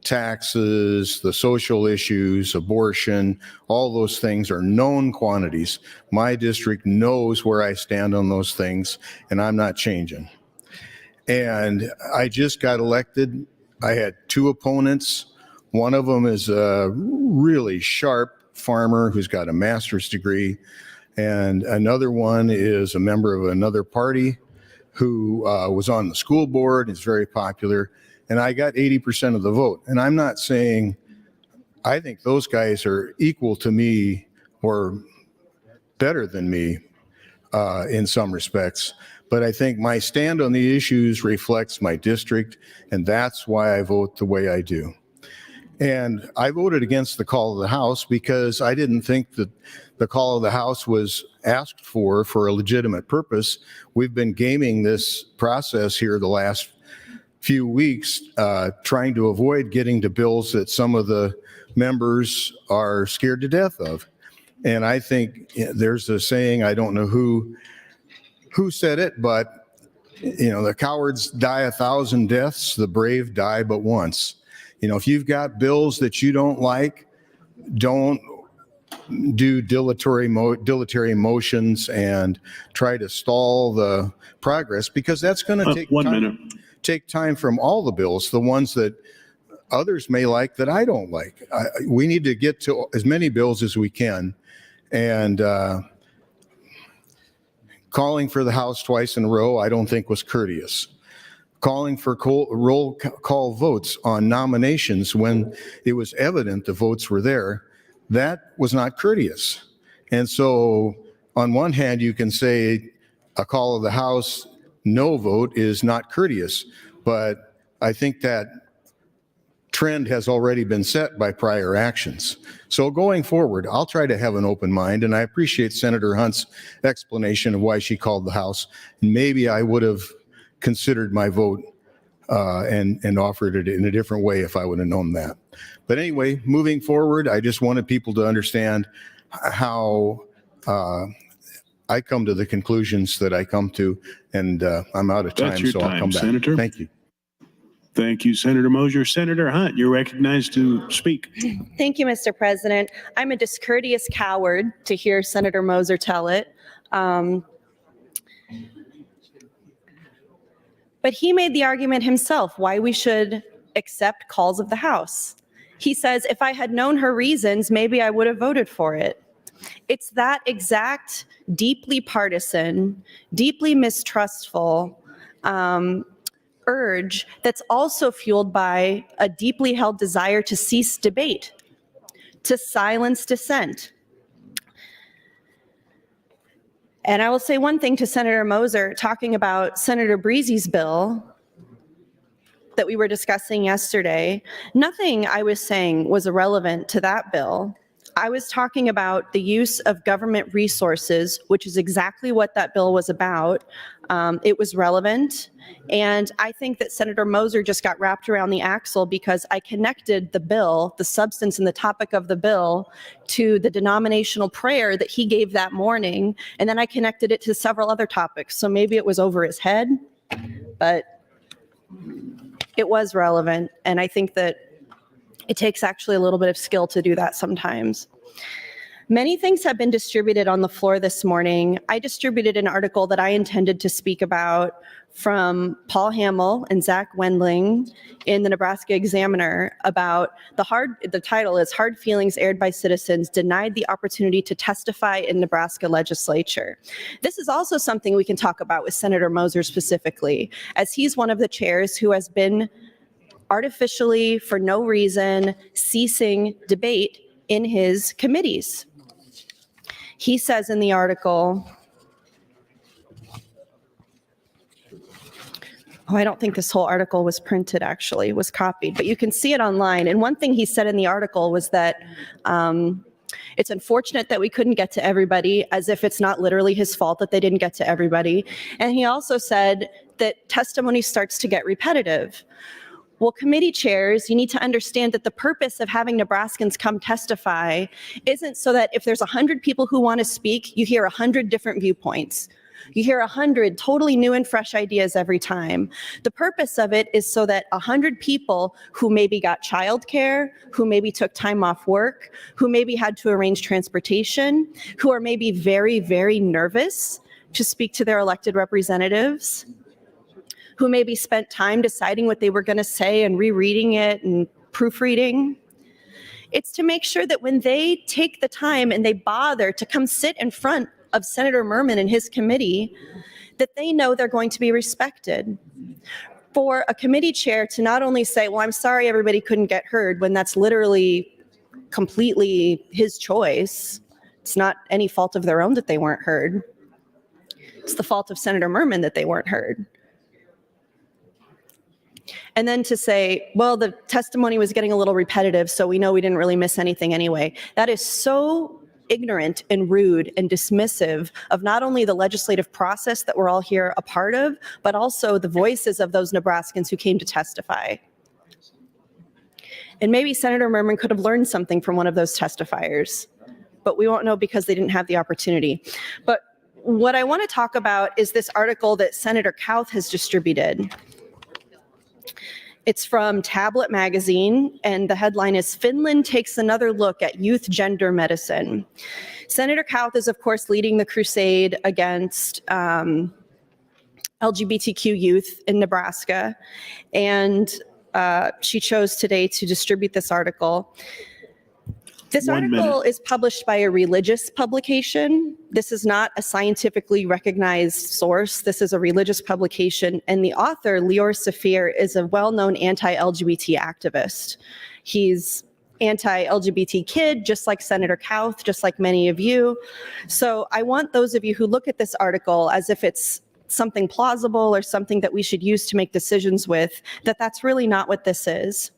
taxes, the social issues, abortion, all those things are known quantities. My district knows where I stand on those things, and I'm not changing. And I just got elected. I had two opponents. One of them is a really sharp farmer who's got a master's degree, and another one is a member of another party who was on the school board, is very popular, and I got 80% of the vote. And I'm not saying, I think those guys are equal to me or better than me in some respects, but I think my stand on the issues reflects my district, and that's why I vote the way I do. And I voted against the call of the House because I didn't think that the call of the House was asked for a legitimate purpose. We've been gaming this process here the last few weeks, trying to avoid getting to bills that some of the members are scared to death of. And I think there's a saying, I don't know who said it, but the cowards die 1,000 deaths, the brave die but once. If you've got bills that you don't like, don't do dilatory motions and try to stall the progress, because that's going to take time from all the bills, the ones that others may like that I don't like. We need to get to as many bills as we can. And calling for the House twice in a row, I don't think was courteous. Calling for roll call votes on nominations when it was evident the votes were there, that was not courteous. And so on one hand, you can say a call of the House no vote is not courteous, but I think that trend has already been set by prior actions. So going forward, I'll try to have an open mind, and I appreciate Senator Hunt's explanation of why she called the House. Maybe I would have considered my vote and offered it in a different way if I would have known that. But anyway, moving forward, I just wanted people to understand how I come to the conclusions that I come to, and I'm out of time, That's your so I'll time, come back. Senator. Thank you. Thank you, Senator Mosier. Senator Hunt, you're recognized to speak. Thank you, Mr. President. I'm a discourteous coward to hear Senator Moser tell it. But he made the argument himself why we should accept calls of the House. He says, if I had known her reasons, maybe I would have voted for it. It's that exact deeply partisan, deeply mistrustful urge that's also fueled by a deeply held desire to cease debate, to silence dissent. And I will say one thing to Senator Moser, talking about Senator Breezy's bill. that we were discussing yesterday, nothing I was saying was irrelevant to that bill. I was talking about the use of government resources, which is exactly what that bill was about. It was relevant. And I think that Senator Moser just got wrapped around the axle because I connected the bill, the substance and the topic of the bill, to the denominational prayer that he gave that morning. And then I connected it to several other topics. So maybe it was over his head, but it was relevant. And I think that it takes actually a little bit of skill to do that sometimes. Many things have been distributed on the floor this morning. I distributed an article that I intended to speak about from Paul Hamill and Zach Wendling in the Nebraska Examiner about the title is Hard Feelings Aired by Citizens Denied the Opportunity to Testify in Nebraska Legislature. This is also something we can talk about with Senator Moser specifically, as he's one of the chairs who has been artificially, for no reason, ceasing debate in his committees. He says in the article, I don't think this whole article was printed, actually, it was copied, but you can see it online. And one thing he said in the article was that it's unfortunate that we couldn't get to everybody, as if it's not literally his fault that they didn't get to everybody. And he also said that testimony starts to get repetitive. Well, committee chairs, you need to understand that the purpose of having Nebraskans come testify isn't so that if there's 100 people who want to speak, you hear 100 different viewpoints. You hear 100 totally new and fresh ideas every time. The purpose of it is so that 100 people who maybe got childcare, who maybe took time off work, who maybe had to arrange transportation, who are maybe very, very nervous to speak to their elected representatives, who maybe spent time deciding what they were going to say and rereading it and proofreading. It's to make sure that when they take the time and they bother to come sit in front of Senator Merman and his committee, that they know they're going to be respected. For a committee chair to not only say, well, I'm sorry everybody couldn't get heard, when that's literally completely his choice. It's not any fault of their own that they weren't heard. It's the fault of Senator Merman that they weren't heard. And then to say, well, the testimony was getting a little repetitive, so we know we didn't really miss anything anyway. That is so ignorant and rude and dismissive of not only the legislative process that we're all here a part of, but also the voices of those Nebraskans who came to testify. And maybe Senator Merman could have learned something from one of those testifiers, but we won't know because they didn't have the opportunity. But what I want to talk about is this article that Senator Kauth has distributed. It's from Tablet Magazine, and the headline is Finland Takes Another Look at Youth Gender Medicine. Senator Kauth is, of course, leading the crusade against LGBTQ youth in Nebraska, and she chose today to distribute this article. This article is published by a religious publication. This is not a scientifically recognized source. This is a religious publication, and the author, Lior Safir, is a well-known anti-LGBT activist. He's anti-LGBT kid, just like Senator Kauth, just like many of you. So I want those of you who look at this article as if it's something plausible or something that we should use to make decisions with, that's really not what this is.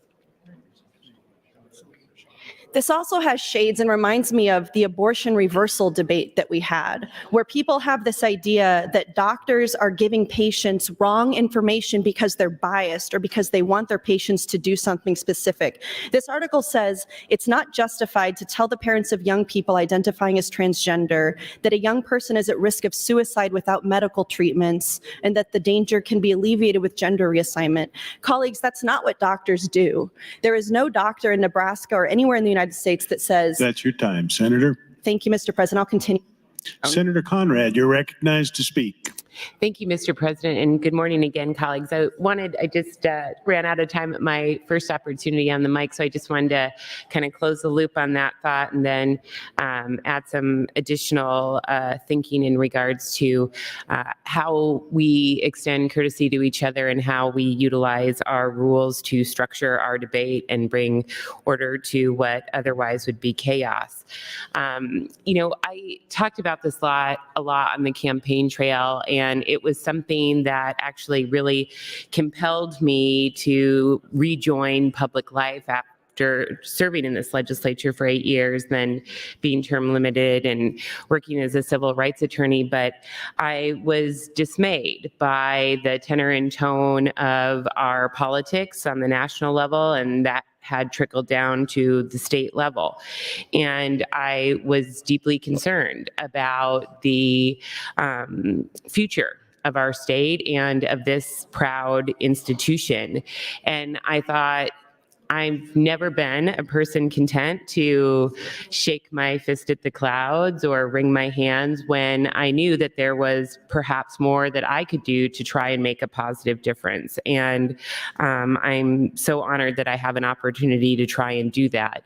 This also has shades and reminds me of the abortion reversal debate that we had, where people have this idea that doctors are giving patients wrong information because they're biased or because they want their patients to do something specific. This article says it's not justified to tell the parents of young people identifying as transgender that a young person is at risk of suicide without medical treatments and that the danger can be alleviated with gender reassignment. Colleagues, that's not what doctors do. There is no doctor in Nebraska or anywhere in the United States that says. That's your time, Senator. Thank you, Mr. President. I'll continue. Senator Conrad, you're recognized to speak. Thank you, Mr. President, and good morning again, colleagues. I just ran out of time at my first opportunity on the mic, so I just wanted to kind of close the loop on that thought and then add some additional thinking in regards to how we extend courtesy to each other and how we utilize our rules to structure our debate and bring order to what otherwise would be chaos. I talked about this a lot on the campaign trail, and And it was something that actually really compelled me to rejoin public life after serving in this legislature for 8 years, then being term limited and working as a civil rights attorney. But I was dismayed by the tenor and tone of our politics on the national level, and that had trickled down to the state level. And I was deeply concerned about the future of our state and of this proud institution. And I thought, I've never been a person content to shake my fist at the clouds or wring my hands when I knew that there was perhaps more that I could do to try and make a positive difference. And I'm so honored that I have an opportunity to try and do that,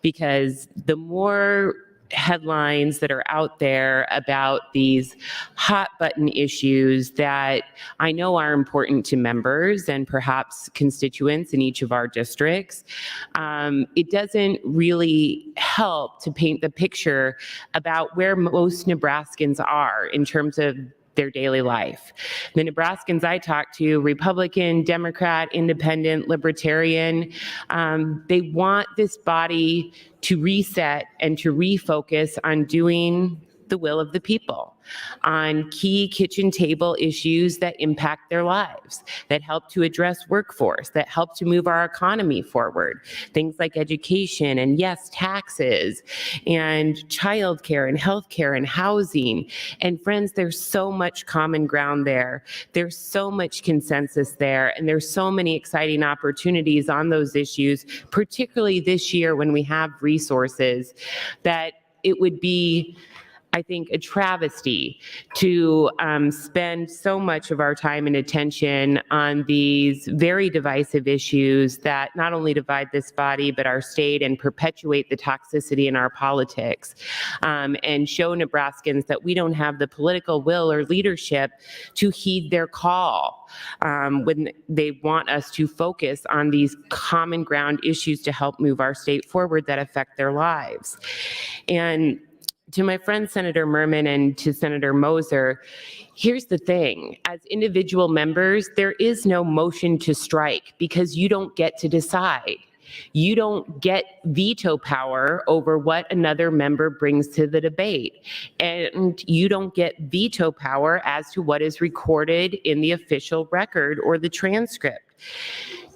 because the more headlines that are out there about these hot button issues that I know are important to members and perhaps constituents in each of our districts, it doesn't really help to paint the picture about where most Nebraskans are in terms of their daily life. The Nebraskans I talk to, Republican, Democrat, Independent, Libertarian, they want this body to reset and to refocus on doing the will of the people, on key kitchen table issues that impact their lives, that help to address workforce, that help to move our economy forward. Things like education and, yes, taxes and childcare and healthcare and housing. And friends, there's so much common ground there. There's so much consensus there. And there's so many exciting opportunities on those issues, particularly this year when we have resources, that it would be, I think, a travesty to spend so much of our time and attention on these very divisive issues that not only divide this body, but our state, and perpetuate the toxicity in our politics, and show Nebraskans that we don't have the political will or leadership to heed their call when they want us to focus on these common ground issues to help move our state forward that affect their lives. And to my friend Senator Merman and to Senator Moser, here's the thing. As individual members, there is no motion to strike because you don't get to decide. You don't get veto power over what another member brings to the debate. And you don't get veto power as to what is recorded in the official record or the transcript.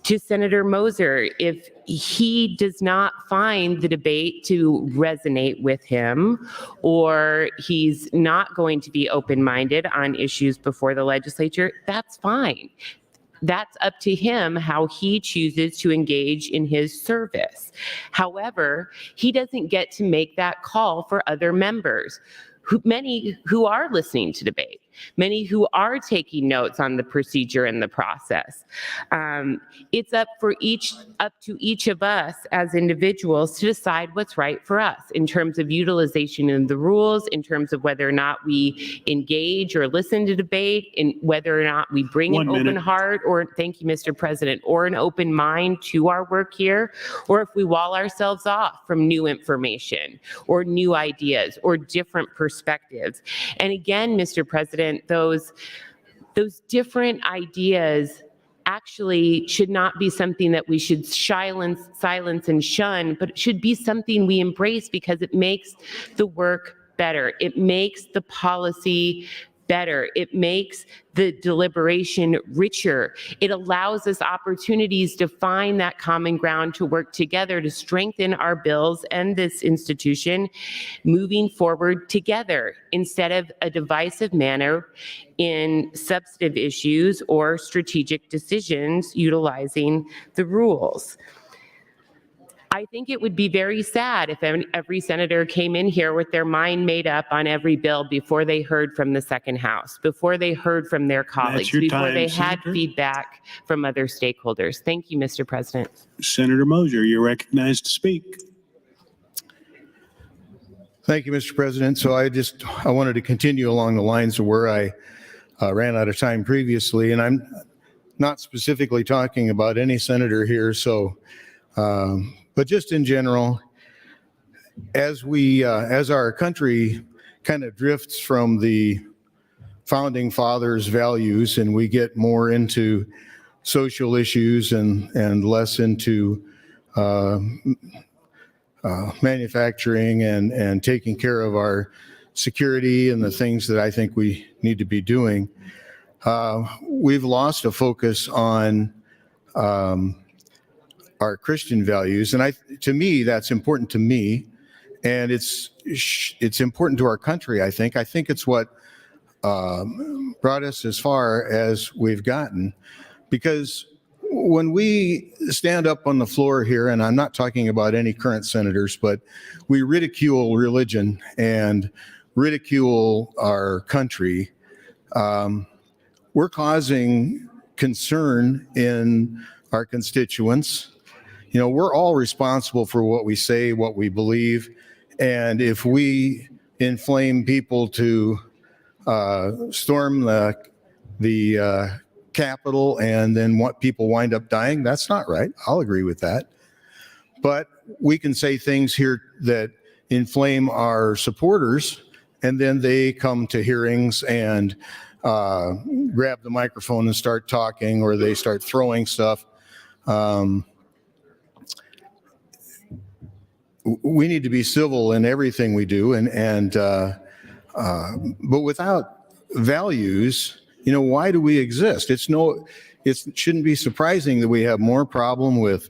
To Senator Moser, if he does not find the debate to resonate with him, or he's not going to be open-minded on issues before the legislature, that's fine. That's up to him how he chooses to engage in his service. However, he doesn't get to make that call for other members, many who are listening to debate, many who are taking notes on the procedure and the process. It's up to each of us as individuals to decide what's right for us in terms of utilization of the rules, in terms of whether or not we engage or listen to debate, in whether or not we bring an open heart, or, thank you, Mr. President, or an open mind to our work here, or if we wall ourselves off from new information or new ideas or different perspectives. And again, Mr. President, those different ideas actually should not be something that we should silence and shun, but it should be something we embrace because it makes the work better. It makes the policy better. It makes the deliberation richer. It allows us opportunities to find that common ground, to work together to strengthen our bills and this institution moving forward together instead of a divisive manner in substantive issues or strategic decisions utilizing the rules. I think it would be very sad if every senator came in here with their mind made up on every bill before they heard from the second house, before they heard from their colleagues, before they had feedback from other stakeholders. Thank you, Mr. President. Senator Moser, you're recognized to speak. Thank you, Mr. President. So I wanted to continue along the lines of where I ran out of time previously, and I'm not specifically talking about any senator here. So, but just in general, as our country kind of drifts from the founding fathers' values, and we get more into social issues and less into manufacturing and taking care of our security and the things that I think we need to be doing, we've lost a focus on our Christian values. And to me, that's important to me. And it's important to our country, I think. I think it's what brought us as far as we've gotten. Because when we stand up on the floor here, and I'm not talking about any current senators, but we ridicule religion and ridicule our country, we're causing concern in our constituents. You know, we're all responsible for what we say, what we believe. And if we inflame people to storm the Capitol and then what people wind up dying, that's not right. I'll agree with that. But we can say things here that inflame our supporters, and then they come to hearings and grab the microphone and start talking, or they start throwing stuff. We need to be civil in everything we do, but without values, you know, why do we exist? It shouldn't be surprising that we have more problem with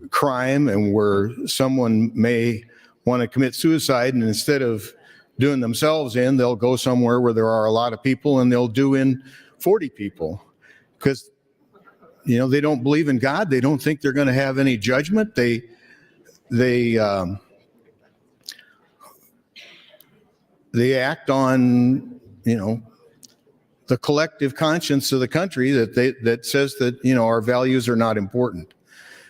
crime, and where someone may want to commit suicide, and instead of doing themselves in, they'll go somewhere where there are a lot of people and they'll do in 40 people because, you know, they don't believe in God. They don't think they're going to have any judgment. They act on, you know, the collective conscience of the country that says that, you know, our values are not important.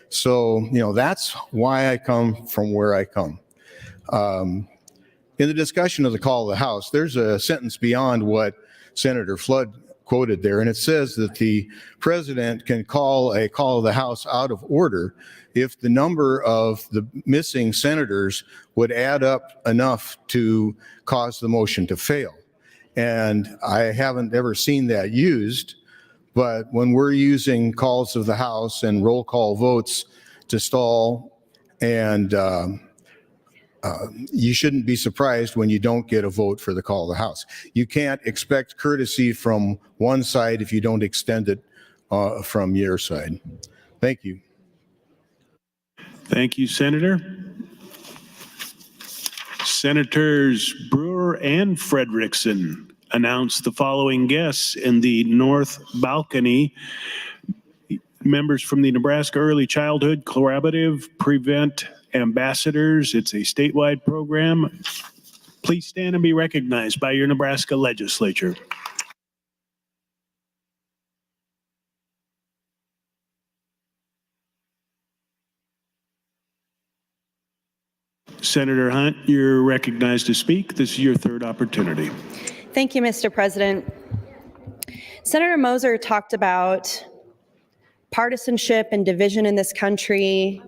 So, you know, that's why I come from where I come. In the discussion of the call of the House, there's a sentence beyond what Senator Flood quoted there, and it says that the president can call a call of the House out of order if the number of the missing senators would add up enough to cause the motion to fail. And I haven't ever seen that used, but when we're using calls of the House and roll call votes to stall, and you shouldn't be surprised when you don't get a vote for the call of the House. You can't expect courtesy from one side if you don't extend it from your side. Thank you. Thank you, Senator. Senators Brewer and Frederickson announced the following guests in the North Balcony. Members from the Nebraska Early Childhood Collaborative Prevent Ambassadors. It's a statewide program. Please stand and be recognized by your Nebraska Legislature. Senator Hunt, you're recognized to speak. This is your third opportunity. Thank you, Mr. President. Senator Moser talked about partisanship and division in this country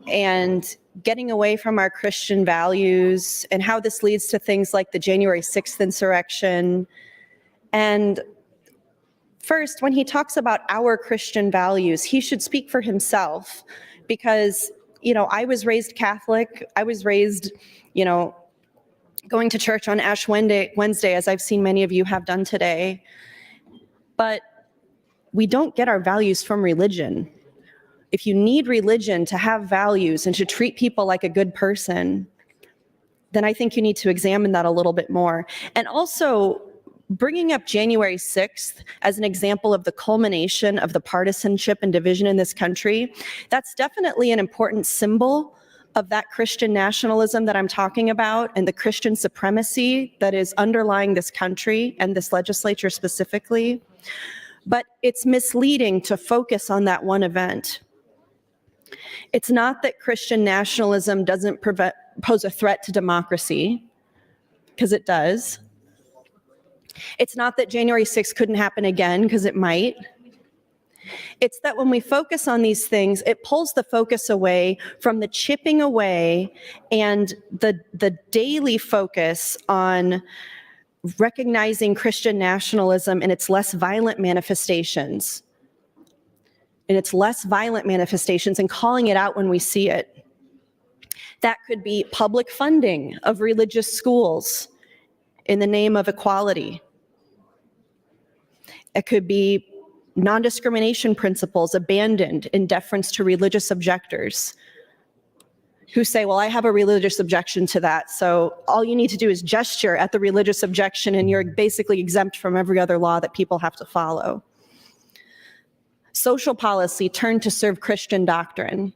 and getting away from our Christian values and how this leads to things like the January 6th insurrection. And first, when he talks about our Christian values, he should speak for himself because, you know, I was raised Catholic. I was raised, you know, going to church on Ash Wednesday, as I've seen many of you have done today. But we don't get our values from religion. If you need religion to have values and to treat people like a good person, then I think you need to examine that a little bit more. And also, bringing up January 6th as an example of the culmination of the partisanship and division in this country, that's definitely an important symbol of that Christian nationalism that I'm talking about and the Christian supremacy that is underlying this country and this legislature specifically. But it's misleading to focus on that one event. It's not that Christian nationalism doesn't pose a threat to democracy, because it does. It's not that January 6th couldn't happen again, because it might. It's that when we focus on these things, it pulls the focus away from the chipping away and the daily focus on recognizing Christian nationalism in its less violent manifestations, and calling it out when we see it. That could be public funding of religious schools in the name of equality. It could be non-discrimination principles abandoned in deference to religious objectors who say, well, I have a religious objection to that, so all you need to do is gesture at the religious objection and you're basically exempt from every other law that people have to follow. Social policy turned to serve Christian doctrine.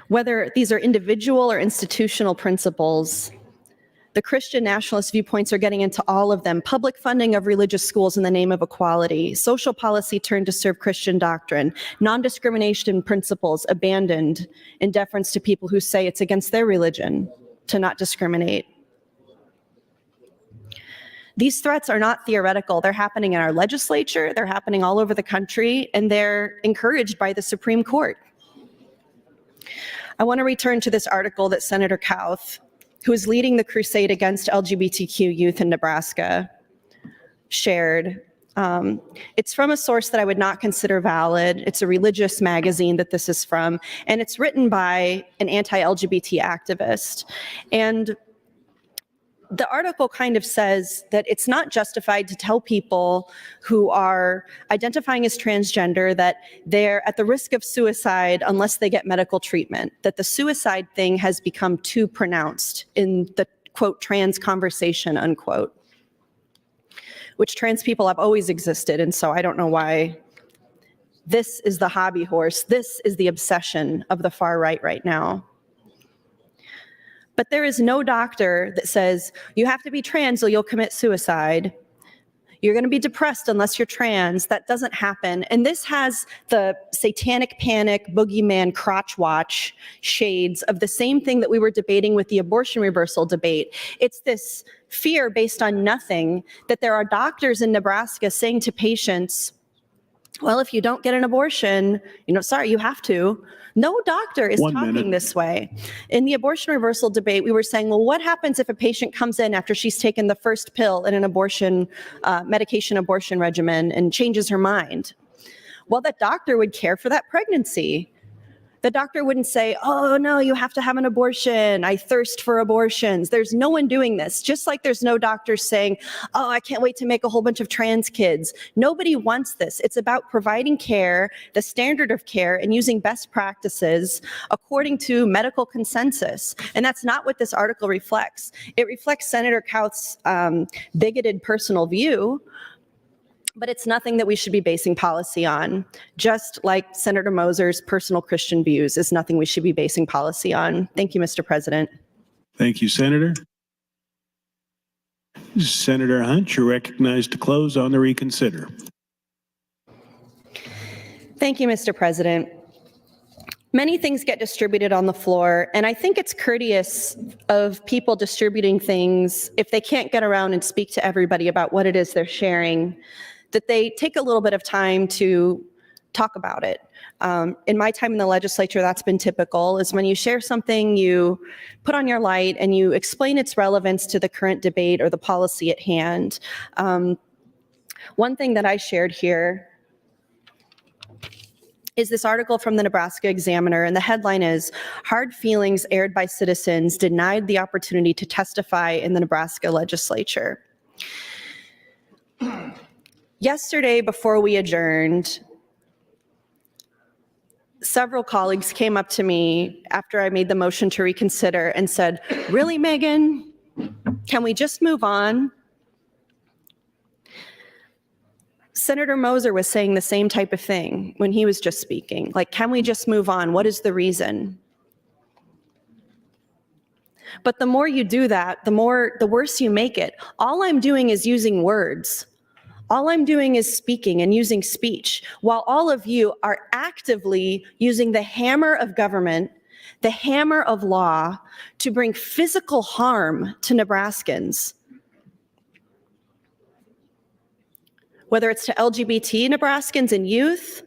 Whether these are individual or institutional principles, the Christian nationalist viewpoints are getting into all of them. Public funding of religious schools in the name of equality, social policy turned to serve Christian doctrine, non-discrimination principles abandoned in deference to people who say it's against their religion to not discriminate. These threats are not theoretical. They're happening in our legislature, they're happening all over the country, and they're encouraged by the Supreme Court. I want to return to this article that Senator Kauth, who is leading the crusade against LGBTQ youth in Nebraska, shared. It's from a source that I would not consider valid. It's a religious magazine that this is from, and it's written by an anti-LGBT activist. And the article kind of says that it's not justified to tell people who are identifying as transgender that they're at the risk of suicide unless they get medical treatment, that the suicide thing has become too pronounced in the, quote, trans conversation, unquote, which trans people have always existed. And so I don't know why this is the hobby horse. This is the obsession of the far right now. But there is no doctor that says, you have to be trans or you'll commit suicide. You're going to be depressed unless you're trans. That doesn't happen. And this has the satanic panic, boogeyman, crotch watch shades of the same thing that we were debating with the abortion reversal debate. It's this fear based on nothing that there are doctors in Nebraska saying to patients, well, if you don't get an abortion, sorry, you have to. No doctor is talking this way. In the abortion reversal debate, we were saying, well, what happens if a patient comes in after she's taken the first pill in an abortion, medication abortion regimen and changes her mind? Well, that doctor would care for that pregnancy. The doctor wouldn't say, oh, no, you have to have an abortion. I thirst for abortions. There's no one doing this. Just like there's no doctors saying, oh, I can't wait to make a whole bunch of trans kids. Nobody wants this. It's about providing care, the standard of care, and using best practices according to medical consensus. And that's not what this article reflects. It reflects Senator Kauth's bigoted personal view, but it's nothing that we should be basing policy on. Just like Senator Moser's personal Christian views is nothing we should be basing policy on. Thank you, Mr. President. Thank you, Senator. Senator Hunt, you're recognized to close on the reconsider. Thank you, Mr. President. Many things get distributed on the floor, and I think it's courteous of people distributing things, if they can't get around and speak to everybody about what it is they're sharing, that they take a little bit of time to talk about it. In my time in the legislature, that's been typical, is when you share something, you put on your light and you explain its relevance to the current debate or the policy at hand. One thing that I shared here is this article from the Nebraska Examiner, and the headline is, Hard Feelings Aired by Citizens Denied the Opportunity to Testify in the Nebraska Legislature. Yesterday, before we adjourned, several colleagues came up to me after I made the motion to reconsider and said, really, Megan, can we just move on? Senator Moser was saying the same type of thing when he was just speaking. Like, can we just move on? What is the reason? But the more you do that, the worse you make it. All I'm doing is using words. All I'm doing is speaking and using speech, while all of you are actively using the hammer of government, the hammer of law, to bring physical harm to Nebraskans. Whether it's to LGBT Nebraskans and youth,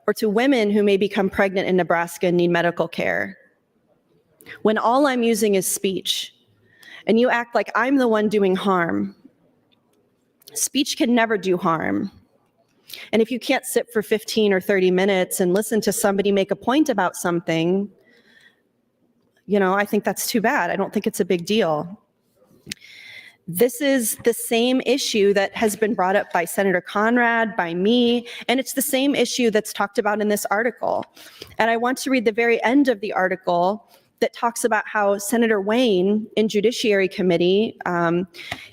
or to women who may become pregnant in Nebraska and need medical care. When all I'm using is speech, and you act like I'm the one doing harm. Speech can never do harm. And if you can't sit for 15 or 30 minutes and listen to somebody make a point about something, I think that's too bad. I don't think it's a big deal. This is the same issue that has been brought up by Senator Conrad, by me, and it's the same issue that's talked about in this article. And I want to read the very end of the article that talks about how Senator Wayne in Judiciary Committee,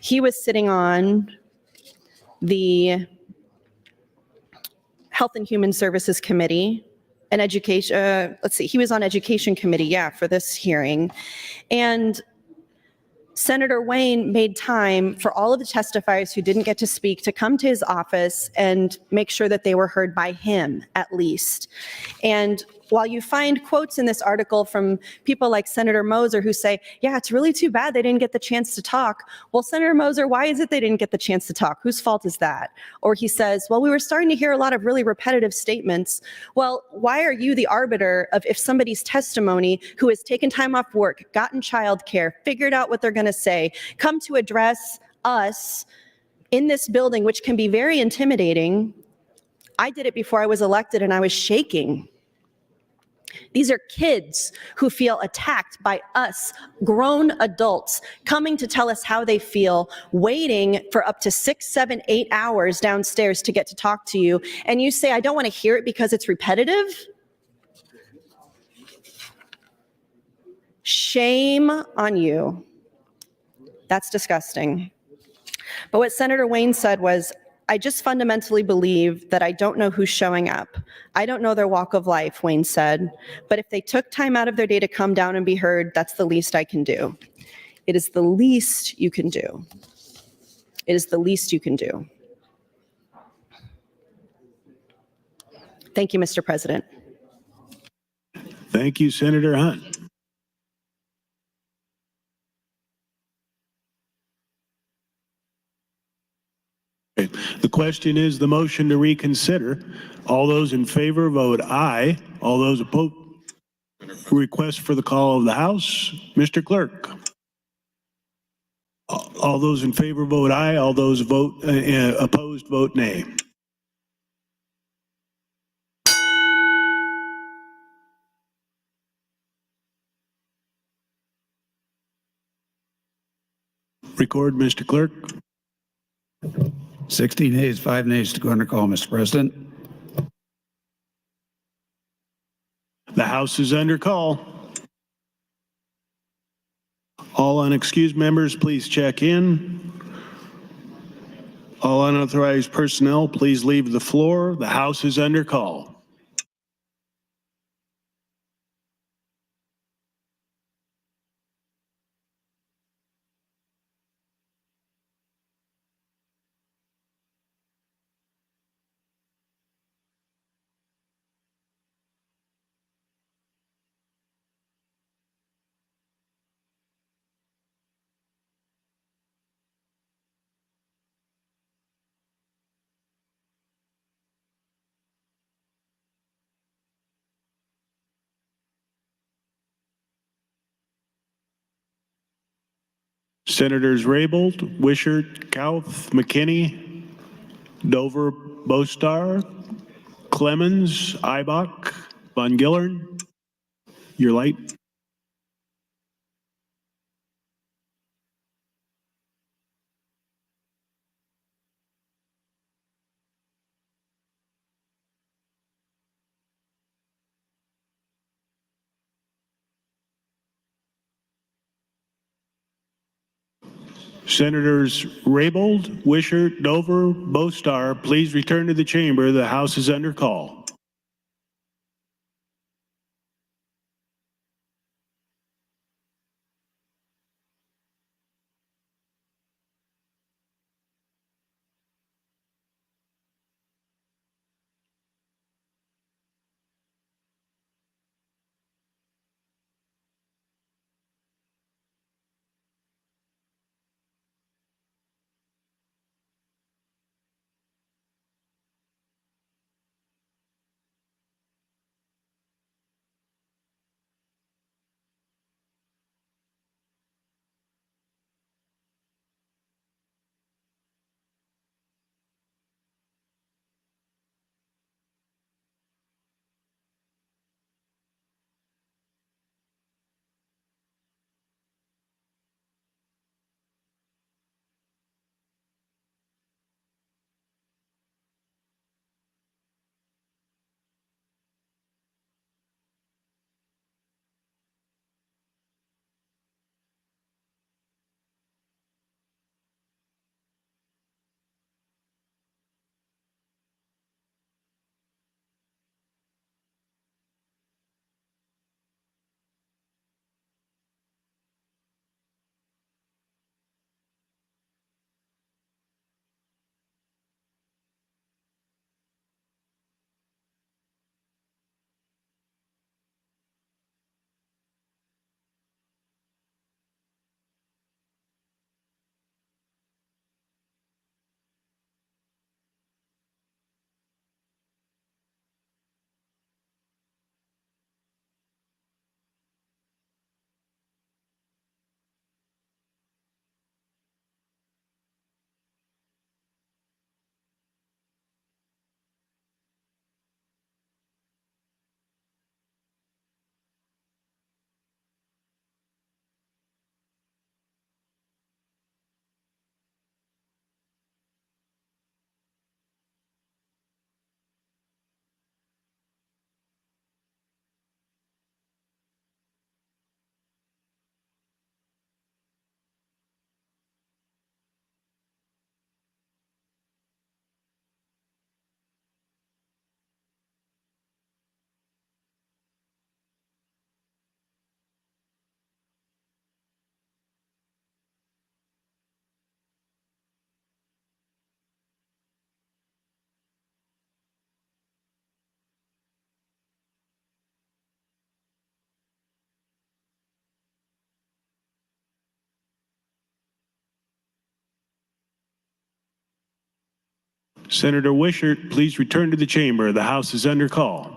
he was sitting on the Health and Human Services Committee and Education, he was on Education Committee, for this hearing. And Senator Wayne made time for all of the testifiers who didn't get to speak to come to his office and make sure that they were heard by him, at least. And while you find quotes in this article from people like Senator Moser who say, yeah, it's really too bad they didn't get the chance to talk. Well, Senator Moser, why is it they didn't get the chance to talk? Whose fault is that? Or he says, well, we were starting to hear a lot of really repetitive statements. Well, why are you the arbiter of if somebody's testimony who has taken time off work, gotten childcare, figured out what they're going to say, come to address us in this building, which can be very intimidating? I did it before I was elected and I was shaking. These are kids who feel attacked by us, grown adults, coming to tell us how they feel, waiting for up to 6, 7, 8 hours downstairs to get to talk to you. And you say, I don't want to hear it because it's repetitive? Shame on you. That's disgusting. But what Senator Wayne said was, I just fundamentally believe that I don't know who's showing up. I don't know their walk of life, Wayne said. But if they took time out of their day to come down and be heard, that's the least I can do. It is the least you can do. It is the least you can do. Thank you, Mr. President. Thank you, Senator Hunt. The question is the motion to reconsider. All those in favor vote aye. All those opposed, request for the call of the House. Mr. Clerk. All those in favor vote aye. All those opposed vote nay. Record, Mr. Clerk. 16 nays, 5 nays to go under call, Mr. President. The House is under call. All unexcused members, please check in. All unauthorized personnel, please leave the floor. The House is under call. Senators Raybold, Wishart, Kauth, McKinney, Dover, Bostar, Clemens, Ibach, Von Gillern. Your light. Senators Raybold, Wishart, Dover, Bostar, please return to the chamber. The House is under call. Senator Wishart, please return to the chamber. The House is under call.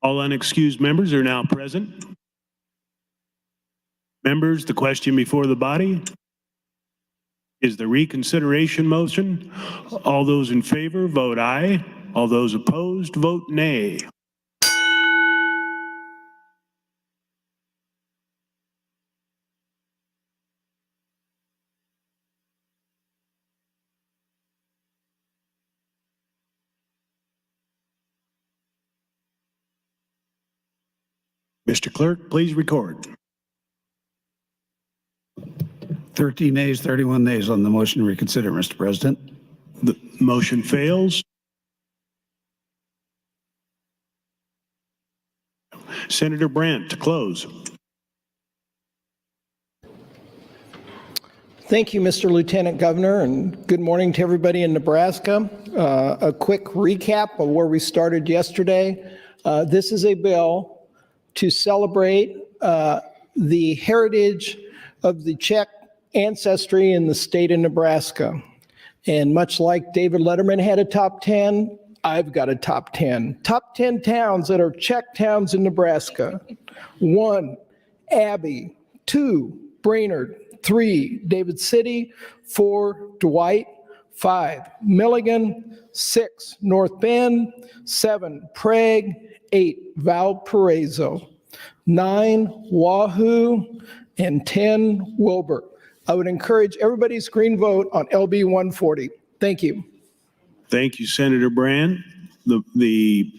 All unexcused members are now present. Members, the question before the body is the reconsideration motion. All those in favor, vote aye. All those opposed, vote nay. Mr. Clerk, please record. 13 ayes, 31 nays on the motion to reconsider, Mr. President. The motion fails. Senator Brandt to close. Thank you, Mr. Lieutenant Governor, and good morning to everybody in Nebraska. A quick recap of where we started yesterday. This is a bill to celebrate the heritage of the Czech ancestry in the state of Nebraska. And much like David Letterman had a top 10, I've got a top 10. Top 10 towns that are Czech towns in Nebraska. 1, Abbey. 2, Brainerd. 3, David City. 4, Dwight. 5, Milligan. 6, North Bend. 7, Prague. 8, Valparaiso. 9, Wahoo. And 10, Wilbur. I would encourage everybody's green vote on LB 140. Thank you. Thank you, Senator Brandt. The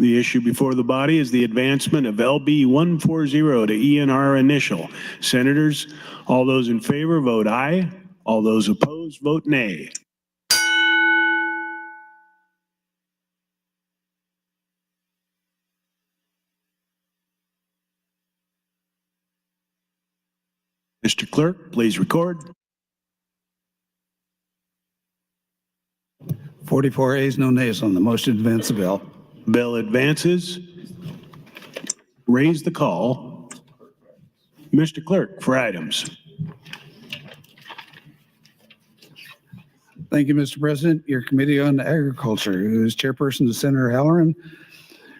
issue before the body is the advancement of LB 140 to ENR initial. Senators, all those in favor, vote aye. All those opposed, vote nay. Mr. Clerk, please record. 44 ayes, no nays on the motion to advance the bill. Bill advances. Raise the call. Mr. Clerk, for items. Thank you, Mr. President. Your Committee on Agriculture, whose chairperson is Senator Halloran,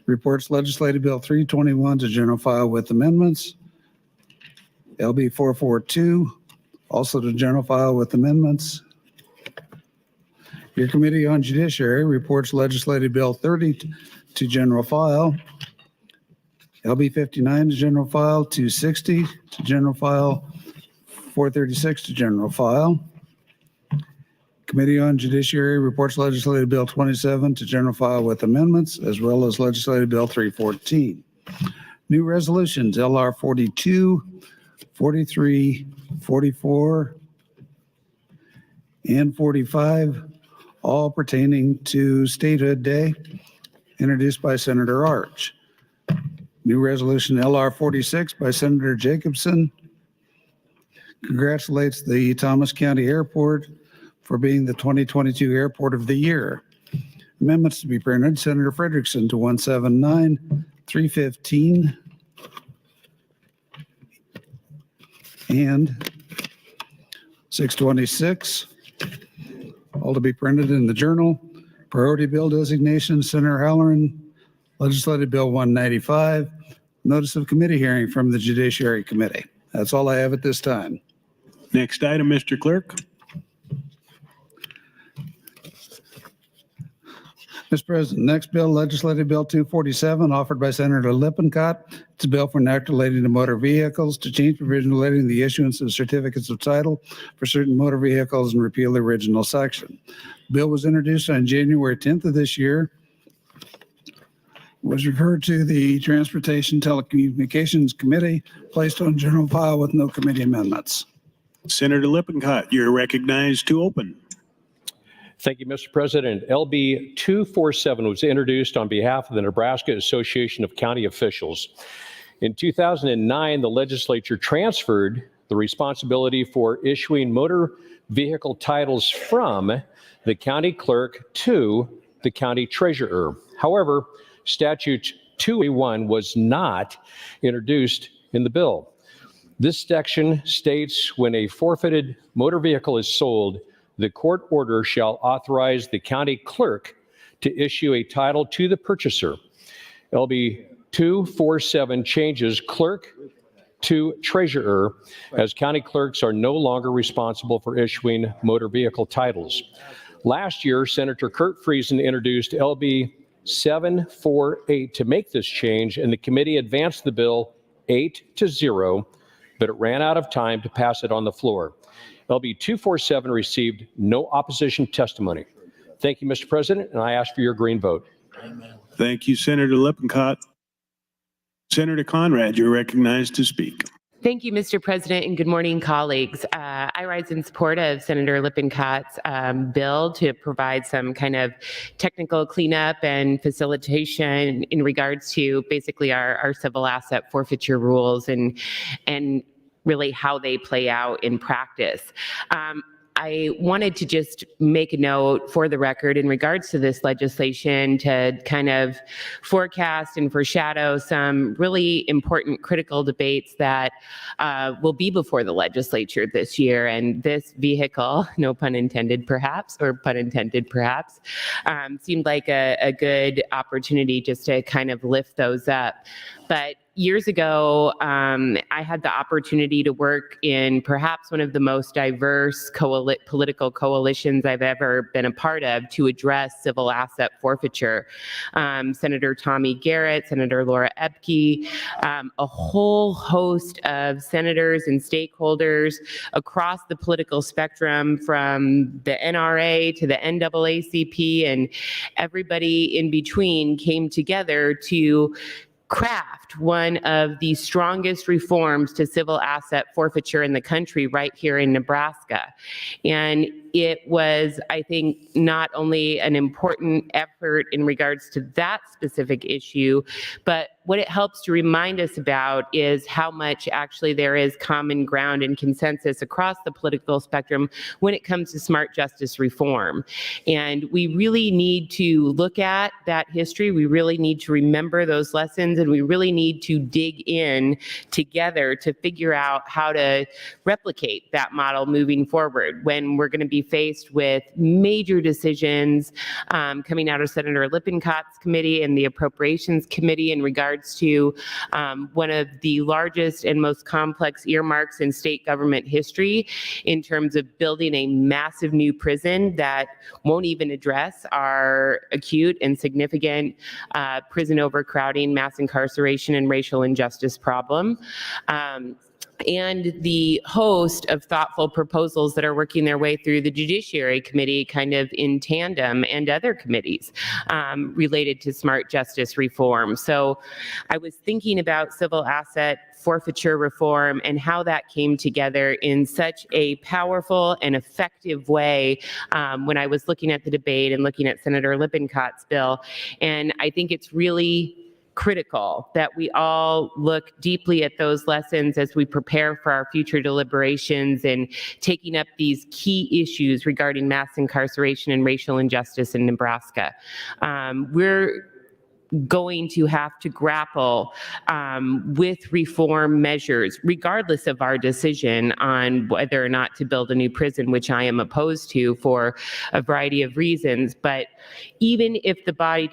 reports Legislative Bill 321 to general file with amendments. LB 442, also to general file with amendments. Your Committee on Judiciary reports Legislative Bill 30 to general file. LB 59 to general file, 260 to general file, 436 to general file. Committee on Judiciary reports Legislative Bill 27 to general file with amendments, as well as Legislative Bill 314. New resolutions, LR 42, 43, 44, and 45, all pertaining to Statehood Day, introduced by Senator Arch. New resolution LR 46 by Senator Jacobson congratulates the Thomas County Airport for being the 2022 Airport of the Year. Amendments to be printed, Senator Frederickson to 179, 315, and 626, all to be printed in the Journal. Priority Bill designation, Senator Halloran. Legislative Bill 195, notice of committee hearing from the Judiciary Committee. That's all I have at this time. Next item, Mr. Clerk. Mr. President, next bill, Legislative Bill 247, offered by Senator Lippincott. It's a bill for an act relating to motor vehicles to change provision relating to the issuance of certificates of title for certain motor vehicles and repeal the original section. Bill was introduced on January 10th of this year. Was referred to the Transportation Telecommunications Committee, placed on general file with no committee amendments. Senator Lippincott, you're recognized to open. Thank you, Mr. President. LB 247 was introduced on behalf of the Nebraska Association of County Officials. In 2009, the legislature transferred the responsibility for issuing motor vehicle titles from the county clerk to the county treasurer. However, Statute 281 was not introduced in the bill. This section states when a forfeited motor vehicle is sold, the court order shall authorize the county clerk to issue a title to the purchaser. LB 247 changes clerk to treasurer, as county clerks are no longer responsible for issuing motor vehicle titles. Last year, Senator Kurt Friesen introduced LB 748 to make this change, and the committee advanced the bill 8-0, but it ran out of time to pass it on the floor. LB 247 received no opposition testimony. Thank you, Mr. President, and I ask for your green vote. Thank you, Senator Lippincott. Senator Conrad, you're recognized to speak. Thank you, Mr. President, and good morning, colleagues. I rise in support of Senator Lippincott's bill to provide some kind of technical cleanup and facilitation in regards to basically our civil asset forfeiture rules and really how they play out in practice. I wanted to just make a note for the record in regards to this legislation to kind of forecast and foreshadow some really important critical debates that will be before the legislature this year. And this vehicle, no pun intended perhaps, or pun intended perhaps, seemed like a good opportunity just to kind of lift those up. But years ago, I had the opportunity to work in perhaps one of the most diverse political coalitions I've ever been a part of to address civil asset forfeiture. Senator Tommy Garrett, Senator Laura Epke, a whole host of senators and stakeholders across the political spectrum, from the NRA to the NAACP and everybody in between, came together to craft one of the strongest reforms to civil asset forfeiture in the country right here in Nebraska. And it was, I think, not only an important effort in regards to that specific issue, but what it helps to remind us about is how much actually there is common ground and consensus across the political spectrum when it comes to smart justice reform. And we really need to look at that history. We really need to remember those lessons, and we really need to dig in together to figure out how to replicate that model moving forward when we're going to be faced with major decisions coming out of Senator Lippincott's committee and the Appropriations Committee in regards to one of the largest and most complex earmarks in state government history in terms of building a massive new prison that won't even address our acute and significant prison overcrowding, mass incarceration, and racial injustice problem. And the host of thoughtful proposals that are working their way through the Judiciary Committee kind of in tandem, and other committees related to smart justice reform. So I was thinking about civil asset forfeiture reform and how that came together in such a powerful and effective way when I was looking at the debate and looking at Senator Lippincott's bill. And I think it's really critical that we all look deeply at those lessons as we prepare for our future deliberations and taking up these key issues regarding mass incarceration and racial injustice in Nebraska. We're going to have to grapple with reform measures, regardless of our decision on whether or not to build a new prison, which I am opposed to for a variety of reasons. But even if the body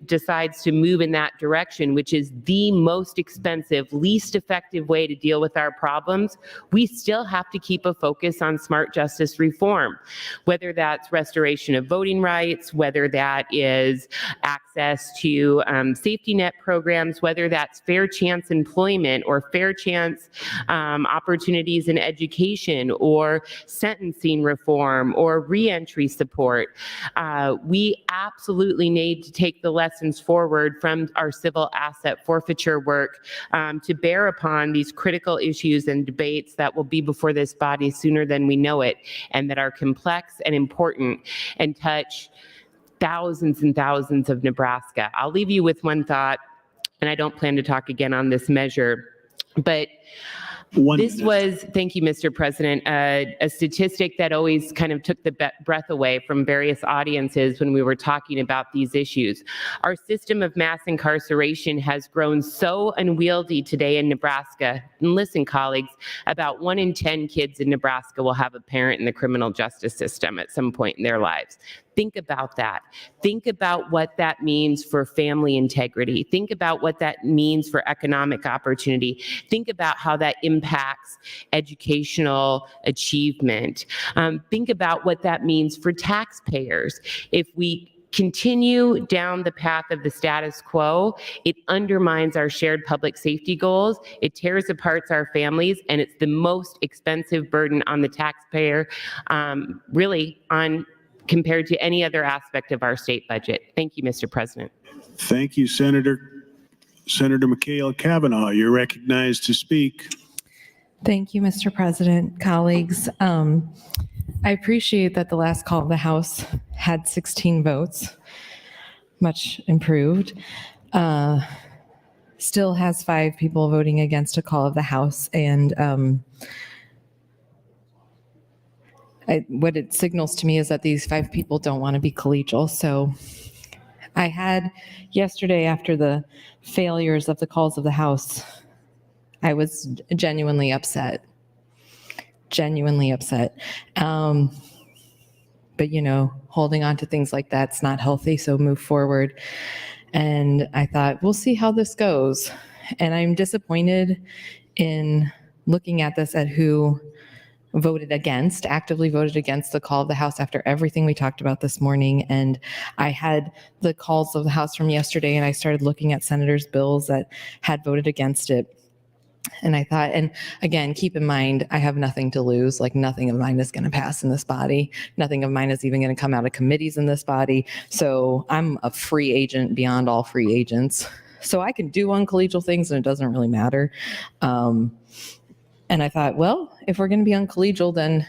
decides to move in that direction, which is the most expensive, least effective way to deal with our problems, we still have to keep a focus on smart justice reform, whether that's restoration of voting rights, whether that is access to safety net programs, whether that's fair chance employment or fair chance opportunities in education or sentencing reform or reentry support. We absolutely need to take the lessons forward from our civil asset forfeiture work to bear upon these critical issues and debates that will be before this body sooner than we know it, and that are complex and important and touch thousands and thousands of Nebraska. I'll leave you with one thought, and I don't plan to talk again on this measure, but this was, thank you, Mr. President, a statistic that always kind of took the breath away from various audiences when we were talking about these issues. Our system of mass incarceration has grown so unwieldy today in Nebraska. And listen, colleagues, about 1 in 10 kids in Nebraska will have a parent in the criminal justice system at some point in their lives. Think about that. Think about what that means for family integrity. Think about what that means for economic opportunity. Think about how that impacts educational achievement. Think about what that means for taxpayers. If we continue down the path of the status quo, it undermines our shared public safety goals, it tears apart our families, and it's the most expensive burden on the taxpayer, really on compared to any other aspect of our state budget. Thank you, Mr. President. Thank you, Senator. Senator Michaela Cavanaugh, you're recognized to speak. Thank you, Mr. President, colleagues. I appreciate that the last call of the House had 16 votes, much improved. Still has 5 people voting against a call of the House, and what it signals to me is that these 5 people don't want to be collegial. So I had yesterday, after the failures of the calls of the House, I was genuinely upset. But, you know, holding on to things like that's not healthy, so move forward. And I thought, we'll see how this goes. And I'm disappointed in looking at this at who actively voted against the call of the House after everything we talked about this morning. And I had the calls of the House from yesterday, and I started looking at senators' bills that had voted against it. And I thought, and again, keep in mind, I have nothing to lose. Like, nothing of mine is going to pass in this body. Nothing of mine is even going to come out of committees in this body. So I'm a free agent beyond all free agents. So I can do uncollegial things, and it doesn't really matter. And I thought, well, if we're going to be uncollegial, then,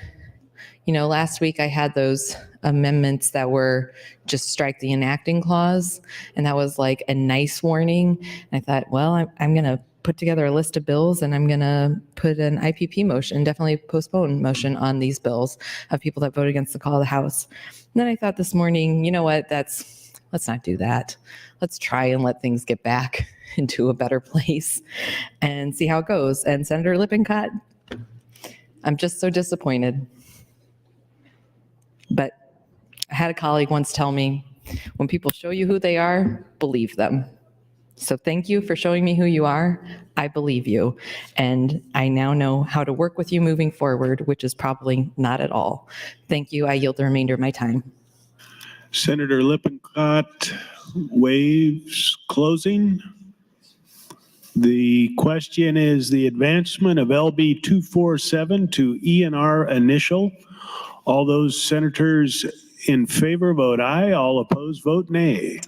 you know, last week I had those amendments that were just strike the enacting clause. And that was like a nice warning. And I thought, well, I'm going to put together a list of bills, and I'm going to put an IPP motion, definitely postpone motion on these bills of people that vote against the call of the House. And then I thought this morning, you know what, let's not do that. Let's try and let things get back into a better place and see how it goes. And Senator Lippincott, I'm just so disappointed. But I had a colleague once tell me, when people show you who they are, believe them. So thank you for showing me who you are. I believe you. And I now know how to work with you moving forward, which is probably not at all. Thank you. I yield the remainder of my time. Senator Lippincott waives closing. The question is the advancement of LB 247 to ENR initial. All those senators in favor vote aye. All opposed vote nay.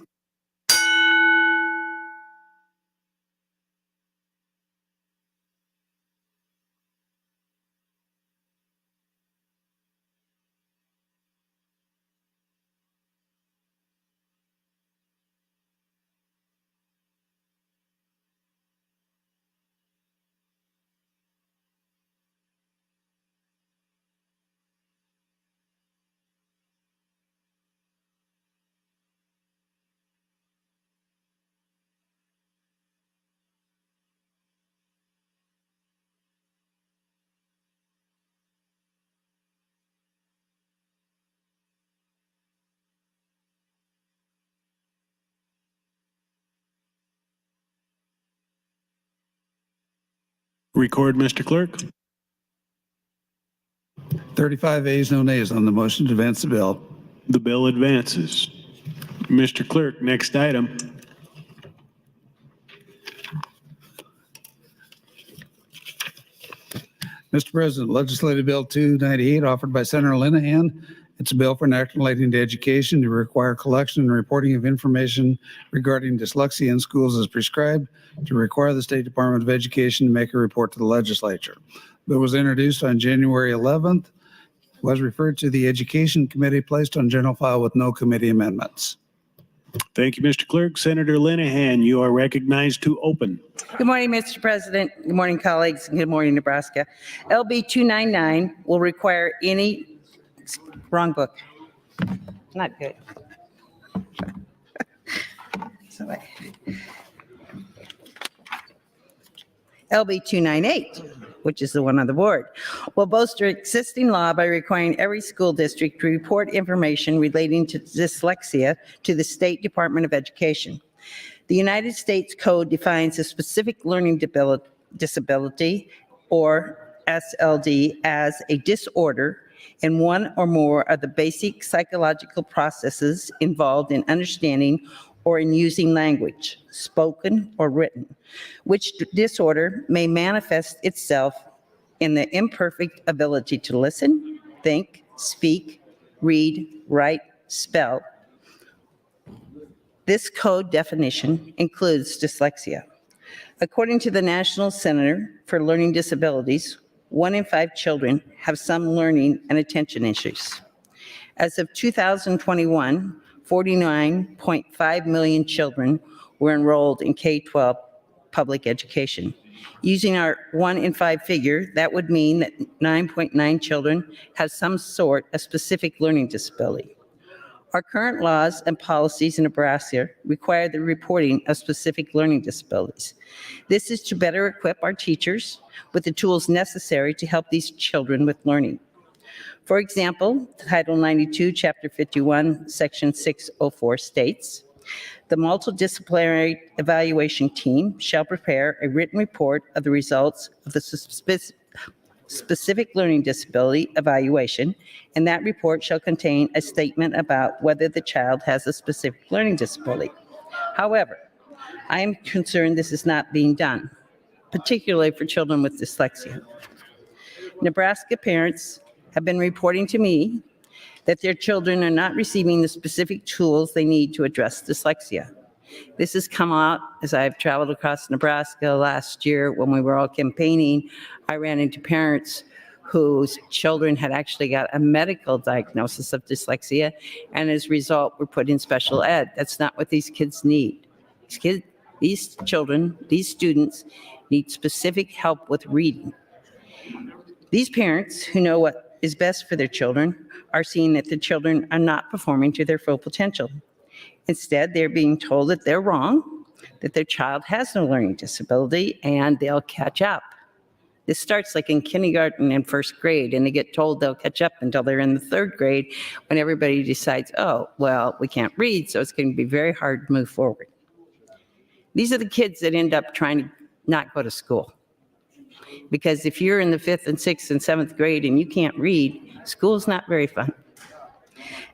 Record, Mr. Clerk. 35 ayes, no nays on the motion to advance the bill. The bill advances. Mr. Clerk, next item. Mr. President, Legislative Bill 298 offered by Senator Linehan. It's a bill for enactment relating to education to require collection and reporting of information regarding dyslexia in schools as prescribed, to require the State Department of Education to make a report to the legislature. The bill was introduced on January 11th, was referred to the Education Committee, placed on general file with no committee amendments. Thank you, Mr. Clerk. Senator Linehan, you are recognized to open. Good morning, Mr. President. Good morning, colleagues. And good morning, Nebraska. LB 299 will require any, wrong book. Not good. LB 298, which is the one on the board, will bolster existing law by requiring every school district to report information relating to dyslexia to the State Department of Education. The United States Code defines a specific learning disability, or SLD, as a disorder in one or more of the basic psychological processes involved in understanding or in using language, spoken or written, which disorder may manifest itself in the imperfect ability to listen, think, speak, read, write, spell. This code definition includes dyslexia. According to the National Center for Learning Disabilities, 1 in 5 children have some learning and attention issues. As of 2021, 49.5 million children were enrolled in K-12 public education. Using our 1 in 5 figure, that would mean that 9.9 children have some sort of specific learning disability. Our current laws and policies in Nebraska require the reporting of specific learning disabilities. This is to better equip our teachers with the tools necessary to help these children with learning. For example, Title 92, Chapter 51, Section 604 states, the multidisciplinary evaluation team shall prepare a written report of the results of the specific learning disability evaluation, and that report shall contain a statement about whether the child has a specific learning disability. However, I am concerned this is not being done, particularly for children with dyslexia. Nebraska parents have been reporting to me that their children are not receiving the specific tools they need to address dyslexia. This has come out as I've traveled across Nebraska last year when we were all campaigning. I ran into parents whose children had actually got a medical diagnosis of dyslexia, and as a result were put in special ed. That's not what these kids need. These children, these students need specific help with reading. These parents who know what is best for their children are seeing that the children are not performing to their full potential. Instead, they're being told that they're wrong, that their child has no learning disability, and they'll catch up. This starts like in kindergarten and first grade, and they get told they'll catch up until they're in the 3rd grade when everybody decides, oh, well, we can't read, so it's going to be very hard to move forward. These are the kids that end up trying to not go to school. Because if you're in the 5th and 6th and 7th grade and you can't read, school's not very fun.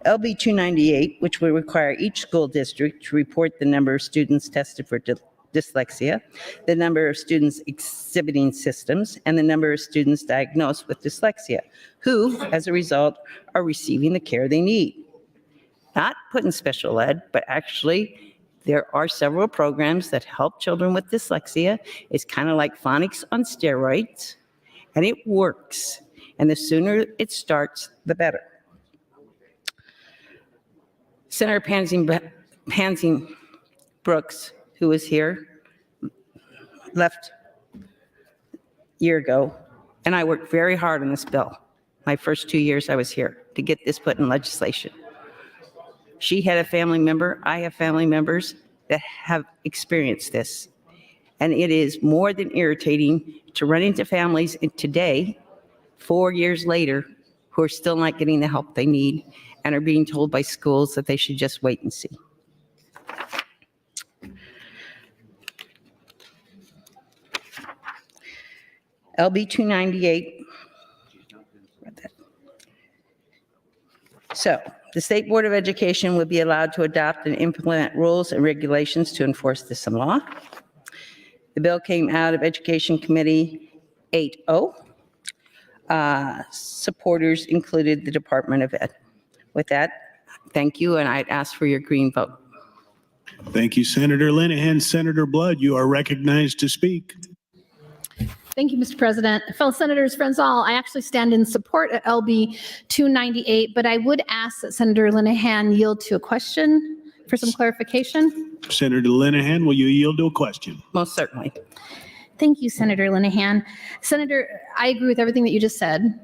LB 298, which will require each school district to report the number of students tested for dyslexia, the number of students exhibiting symptoms, and the number of students diagnosed with dyslexia, who, as a result, are receiving the care they need. Not put in special ed, but actually there are several programs that help children with dyslexia. It's kind of like phonics on steroids, and it works. And the sooner it starts, the better. Senator Pansy Brooks, who was here, left a year ago, and I worked very hard on this bill. My first 2 years I was here to get this put in legislation. She had a family member, I have family members that have experienced this. And it is more than irritating to run into families today, 4 years later, who are still not getting the help they need and are being told by schools that they should just wait and see. LB 298. So the State Board of Education would be allowed to adopt and implement rules and regulations to enforce this in law. The bill came out of Education Committee 8-0. Supporters included the Department of Ed. With that, thank you, and I'd ask for your green vote. Thank you, Senator Linehan. Senator Blood, you are recognized to speak. Thank you, Mr. President. Fellow Senators, friends all, I actually stand in support of LB 298, but I would ask that Senator Linehan yield to a question for some clarification. Senator Linehan, will you yield to a question? Most certainly. Thank you, Senator Linehan. Senator, I agree with everything that you just said.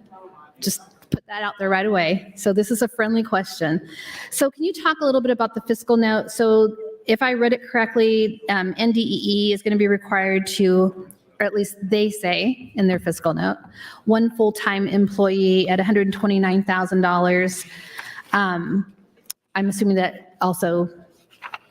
Just put that out there right away. So this is a friendly question. So can you talk a little bit about the fiscal note? So if I read it correctly, NDEE is going to be required to, or at least they say in their fiscal note, one full-time employee at $129,000. I'm assuming that also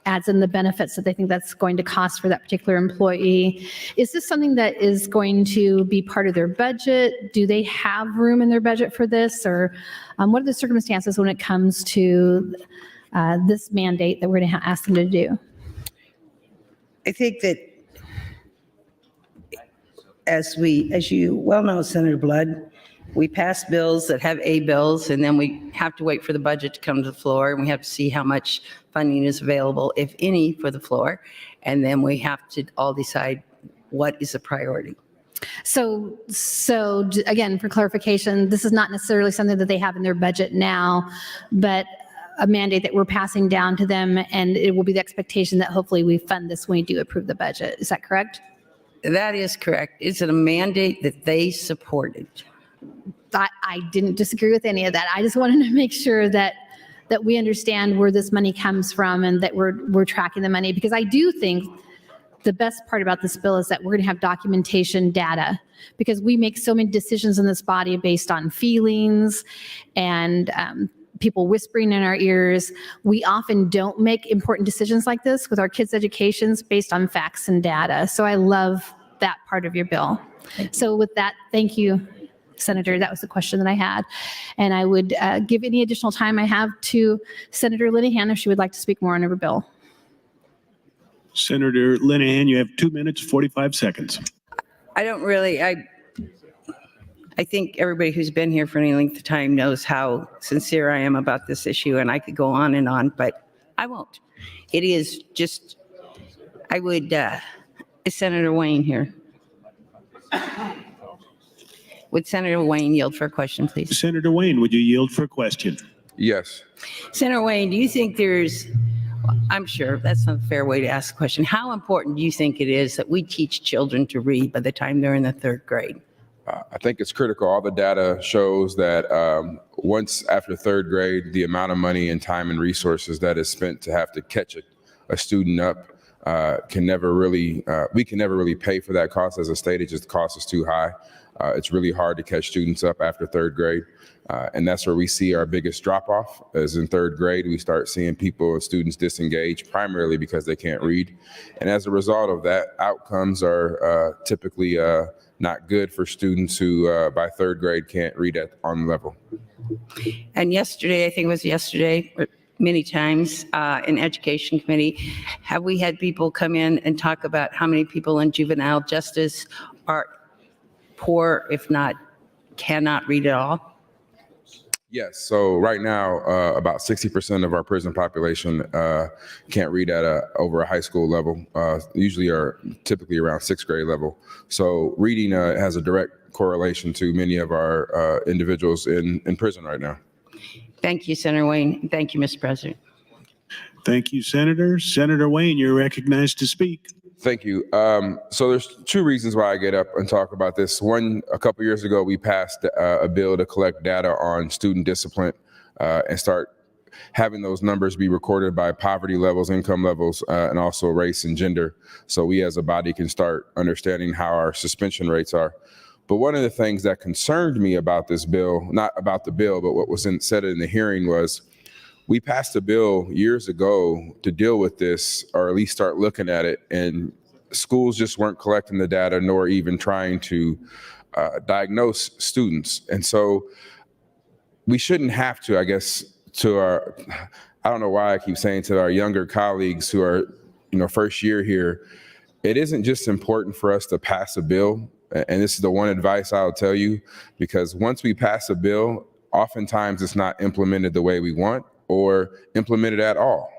adds in the benefits that they think that's going to cost for that particular employee. Is this something that is going to be part of their budget? Do they have room in their budget for this? Or what are the circumstances when it comes to this mandate that we're going to ask them to do? I think that as you well know, Senator Blood, we pass bills that have A bills, and then we have to wait for the budget to come to the floor, and we have to see how much funding is available, if any, for the floor. And then we have to all decide what is a priority. So again, for clarification, this is not necessarily something that they have in their budget now, but a mandate that we're passing down to them, and it will be the expectation that hopefully we fund this when we do approve the budget. Is that correct? That is correct. Is it a mandate that they supported? I didn't disagree with any of that. I just wanted to make sure that we understand where this money comes from and that we're tracking the money, because I do think the best part about this bill is that we're going to have documentation data, because we make so many decisions in this body based on feelings and people whispering in our ears. We often don't make important decisions like this with our kids' educations based on facts and data. So I love that part of your bill. So with that, thank you, Senator. That was the question that I had. And I would give any additional time I have to Senator Linehan if she would like to speak more on her bill. Senator Linehan, you have 2 minutes, 45 seconds. I think everybody who's been here for any length of time knows how sincere I am about this issue, and I could go on, but I won't. It is just, is Senator Wayne here? Would Senator Wayne yield for a question, please? Senator Wayne, would you yield for a question? Yes. Senator Wayne, do you think I'm sure that's not a fair way to ask a question. How important do you think it is that we teach children to read by the time they're in the third grade? I think it's critical. All the data shows that once after third grade, the amount of money and time and resources that is spent to have to catch a student up we can never really pay for that cost as a state. It just costs us too high. It's really hard to catch students up after third grade. And that's where we see our biggest drop off, is in third grade. We start seeing students disengage primarily because they can't read. And as a result of that, outcomes are typically not good for students who by third grade can't read on level. And yesterday, I think it was yesterday, many times in Education Committee, have we had people come in and talk about how many people in juvenile justice are poor, if not cannot read at all? Yes. So right now, about 60% of our prison population can't read at over a high school level. Usually are typically around sixth grade level. So reading has a direct correlation to many of our individuals in prison right now. Thank you, Senator Wayne. Thank you, Mr. President. Thank you, Senator. Senator Wayne, you're recognized to speak. Thank you. So there's two reasons why I get up and talk about this. One, a couple years ago, we passed a bill to collect data on student discipline and start having those numbers be recorded by poverty levels, income levels, and also race and gender. So we as a body can start understanding how our suspension rates are. But one of the things that concerned me about this bill, not about the bill, but what was said in the hearing was, we passed a bill years ago to deal with this, or at least start looking at it, and schools just weren't collecting the data nor even trying to diagnose students. And so we shouldn't have to, I guess, I don't know why I keep saying to our younger colleagues who are, first year here, it isn't just important for us to pass a bill. And this is the one advice I'll tell you, because once we pass a bill, oftentimes it's not implemented the way we want or implemented at all.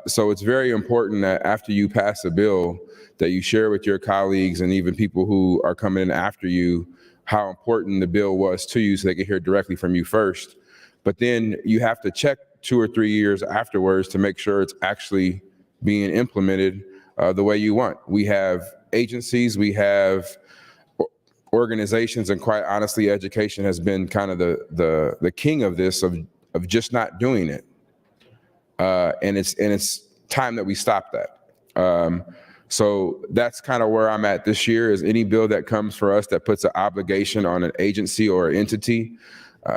So it's very important that after you pass a bill, that you share with your colleagues and even people who are coming in after you how important the bill was to you, so they can hear directly from you first. But then you have to check 2 or 3 years afterwards to make sure it's actually being implemented the way you want. We have agencies, we have organizations, and quite honestly, education has been kind of the king of this, of just not doing it. And it's time that we stop that. So that's kind of where I'm at this year, is any bill that comes for us that puts an obligation on an agency or entity,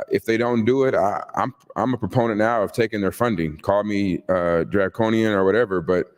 if they don't do it, I'm a proponent now of taking their funding. Call me draconian or whatever, but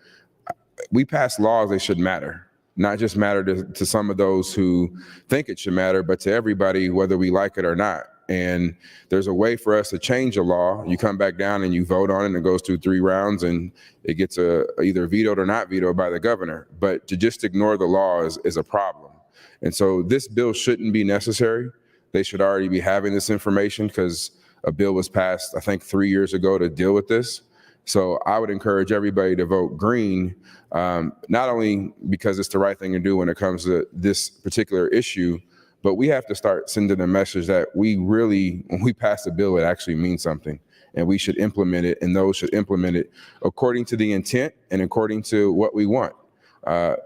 we pass laws, they should matter. Not just matter to some of those who think it should matter, but to everybody, whether we like it or not. And there's a way for us to change a law. You come back down and you vote on it, and it goes through 3 rounds, and it gets either vetoed or not vetoed by the governor. But to just ignore the law is a problem. And so this bill shouldn't be necessary. They should already be having this information, because a bill was passed, I think, 3 years ago to deal with this. So I would encourage everybody to vote green, not only because it's the right thing to do when it comes to this particular issue, but we have to start sending a message that we really, when we pass a bill, it actually means something, and we should implement it, and those should implement it according to the intent and according to what we want.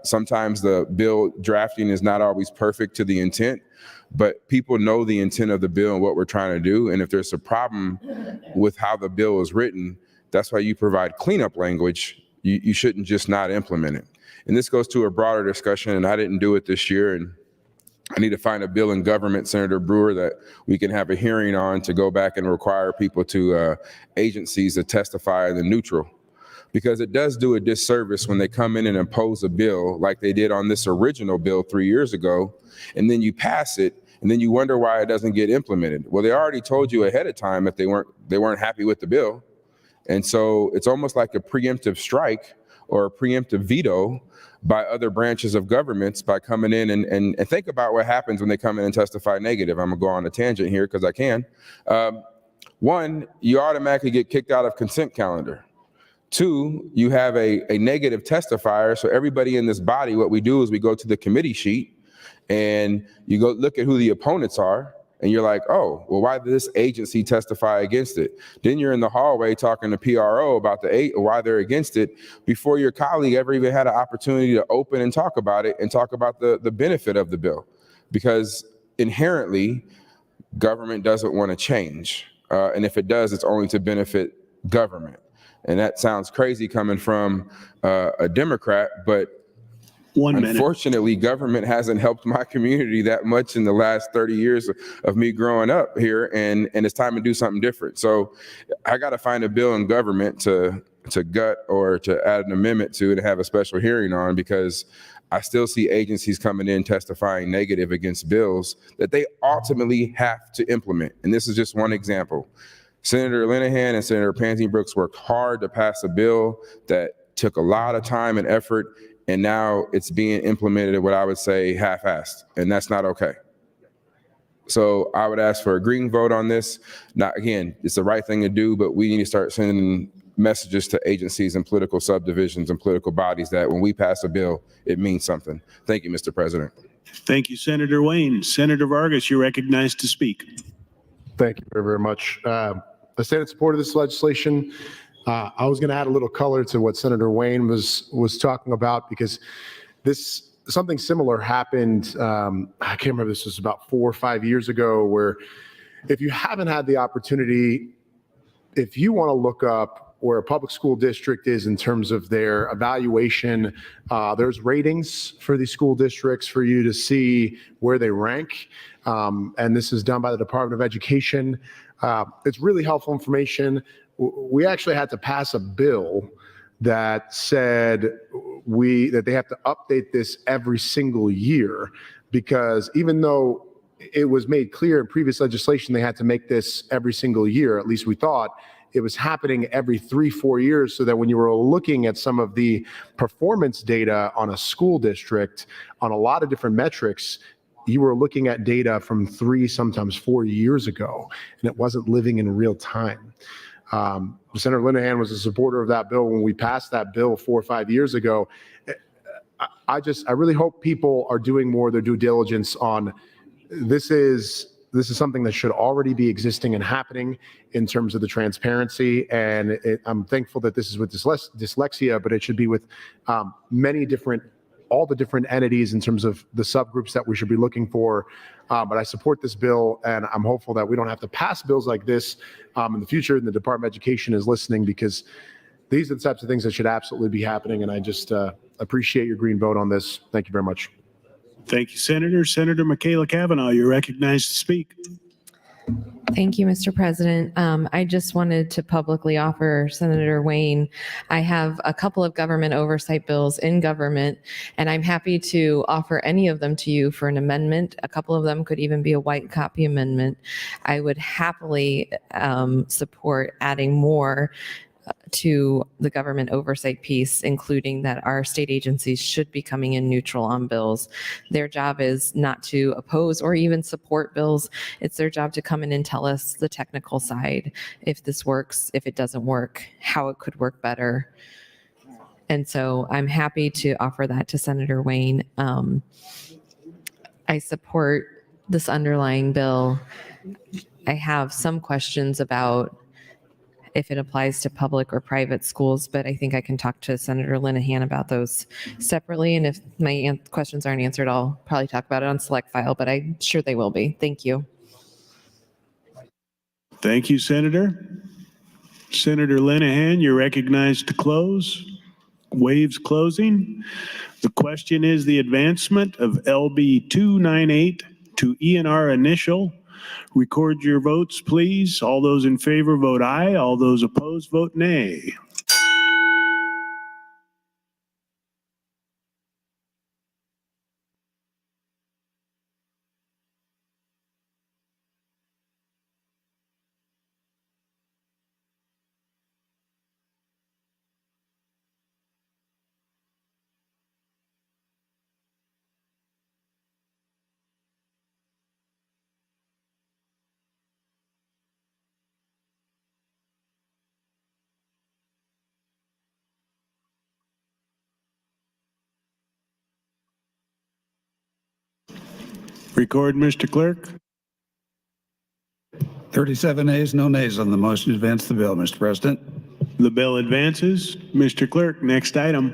Sometimes the bill drafting is not always perfect to the intent, but people know the intent of the bill and what we're trying to do. And if there's a problem with how the bill is written, that's why you provide cleanup language. You shouldn't just not implement it. And this goes to a broader discussion, and I didn't do it this year, and I need to find a bill in government, Senator Brewer, that we can have a hearing on to go back and require people agencies to testify in the neutral. Because it does do a disservice when they come in and impose a bill like they did on this original bill 3 years ago, and then you pass it, and then you wonder why it doesn't get implemented. Well, they already told you ahead of time that they weren't happy with the bill. And so it's almost like a preemptive strike or a preemptive veto by other branches of governments by coming in and think about what happens when they come in and testify negative. I'm gonna go on a tangent here because I can. One, you automatically get kicked out of consent calendar. 2, you have a negative testifier. So everybody in this body, what we do is we go to the committee sheet and you go look at who the opponents are. And you're like, oh, well, why did this agency testify against it? Then you're in the hallway talking to PRO about why they're against it before your colleague ever even had an opportunity to open and talk about it and talk about the benefit of the bill. Because inherently, government doesn't want to change. And if it does, it's only to benefit government. And that sounds crazy coming from a Democrat, but unfortunately, government hasn't helped my community that much in the last 30 years of me growing up here, and it's time to do something different. So I got to find a bill in government to gut or to add an amendment to have a special hearing on, because I still see agencies coming in testifying negative against bills that they ultimately have to implement. And this is just one example. Senator Linehan and Senator Pansy Brooks worked hard to pass a bill that took a lot of time and effort, and now it's being implemented at what I would say half-assed, and that's not okay. So I would ask for a green vote on this. Now, again, it's the right thing to do, but we need to start sending messages to agencies and political subdivisions and political bodies that when we pass a bill, it means something. Thank you, Mr. President. Thank you, Senator Wayne. Senator Vargas, you're recognized to speak. Thank you very, very much. I stand in support of this legislation. I was going to add a little color to what Senator Wayne was talking about, because something similar happened. I can't remember, this was about 4 or 5 years ago, where if you haven't had the opportunity, if you want to look up where a public school district is in terms of their evaluation, there's ratings for these school districts for you to see where they rank. And this is done by the Department of Education. It's really helpful information. We actually had to pass a bill that said that they have to update this every single year. because even though it was made clear in previous legislation they had to make this every single year, at least we thought, it was happening every 3-4 years, so that when you were looking at some of the performance data on a school district on a lot of different metrics, you were looking at data from 3, sometimes 4 years ago, and it wasn't living in real time. Senator Linehan was a supporter of that bill when we passed that bill 4 or 5 years ago. I really hope people are doing more of their due diligence on this is something that should already be existing and happening in terms of the transparency. And I'm thankful that this is with dyslexia, but it should be with all the different entities in terms of the subgroups that we should be looking for. But I support this bill, and I'm hopeful that we don't have to pass bills like this in the future, and the Department of Education is listening, because these are the types of things that should absolutely be happening. And I just appreciate your green vote on this. Thank you very much. Thank you, Senator. Senator Michaela Cavanaugh, you're recognized to speak. Thank you, Mr. President. I just wanted to publicly offer Senator Wayne, I have a couple of government oversight bills in government, and I'm happy to offer any of them to you for an amendment. A couple of them could even be a white copy amendment. I would happily support adding more to the government oversight piece, including that our state agencies should be coming in neutral on bills. Their job is not to oppose or even support bills. It's their job to come in and tell us the technical side, if this works, if it doesn't work, how it could work better. And so I'm happy to offer that to Senator Wayne. I support this underlying bill. I have some questions about if it applies to public or private schools, but I think I can talk to Senator Linehan about those separately. And if my questions aren't answered, I'll probably talk about it on select file, but I'm sure they will be. Thank you. Thank you, Senator. Senator Linehan, you're recognized to close. Waves closing. The question is the advancement of LB 298 to ENR initial. Record your votes, please. All those in favor vote aye. All those opposed vote nay. Record, Mr. Clerk. 37 ayes, no nays on the motion to advance the bill, Mr. President. The bill advances. Mr. Clerk, next item.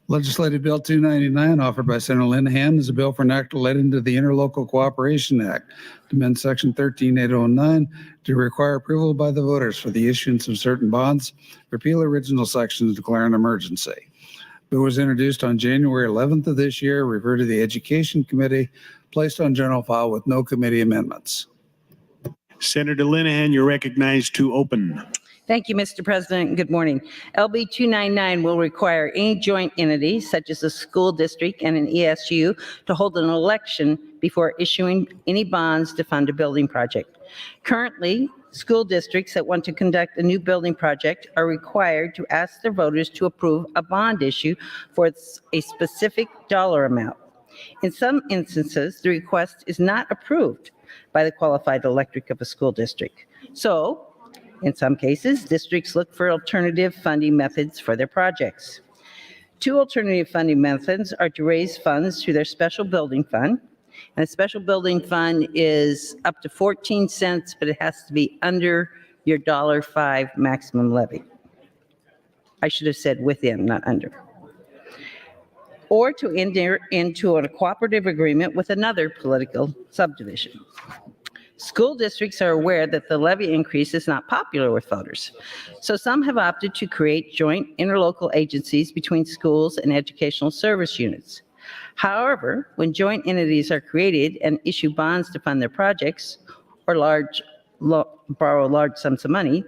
Legislative Bill 299, offered by Senator Linehan, is a bill for an act relating to the Interlocal Cooperation Act to amend Section 13809 to require approval by the voters for the issuance of certain bonds, repeal original sections, declare an emergency. Bill was introduced on January 11th of this year, referred to the Education Committee, placed on general file with no committee amendments. Senator Linehan, you're recognized to open. Thank you, Mr. President. Good morning. LB 299 will require any joint entity, such as a school district and an ESU, to hold an election before issuing any bonds to fund a building project. Currently, school districts that want to conduct a new building project are required to ask their voters to approve a bond issue for a specific dollar amount. In some instances, the request is not approved by the qualified electorate of a school district. So, in some cases, districts look for alternative funding methods for their projects. Two alternative funding methods are to raise funds through their special building fund. And a special building fund is up to 14 cents, but it has to be under your $5 maximum levy. I should have said within, not under. Or to enter into a cooperative agreement with another political subdivision. School districts are aware that the levy increase is not popular with voters. So some have opted to create joint interlocal agencies between schools and educational service units. However, when joint entities are created and issue bonds to fund their projects or borrow large sums of money,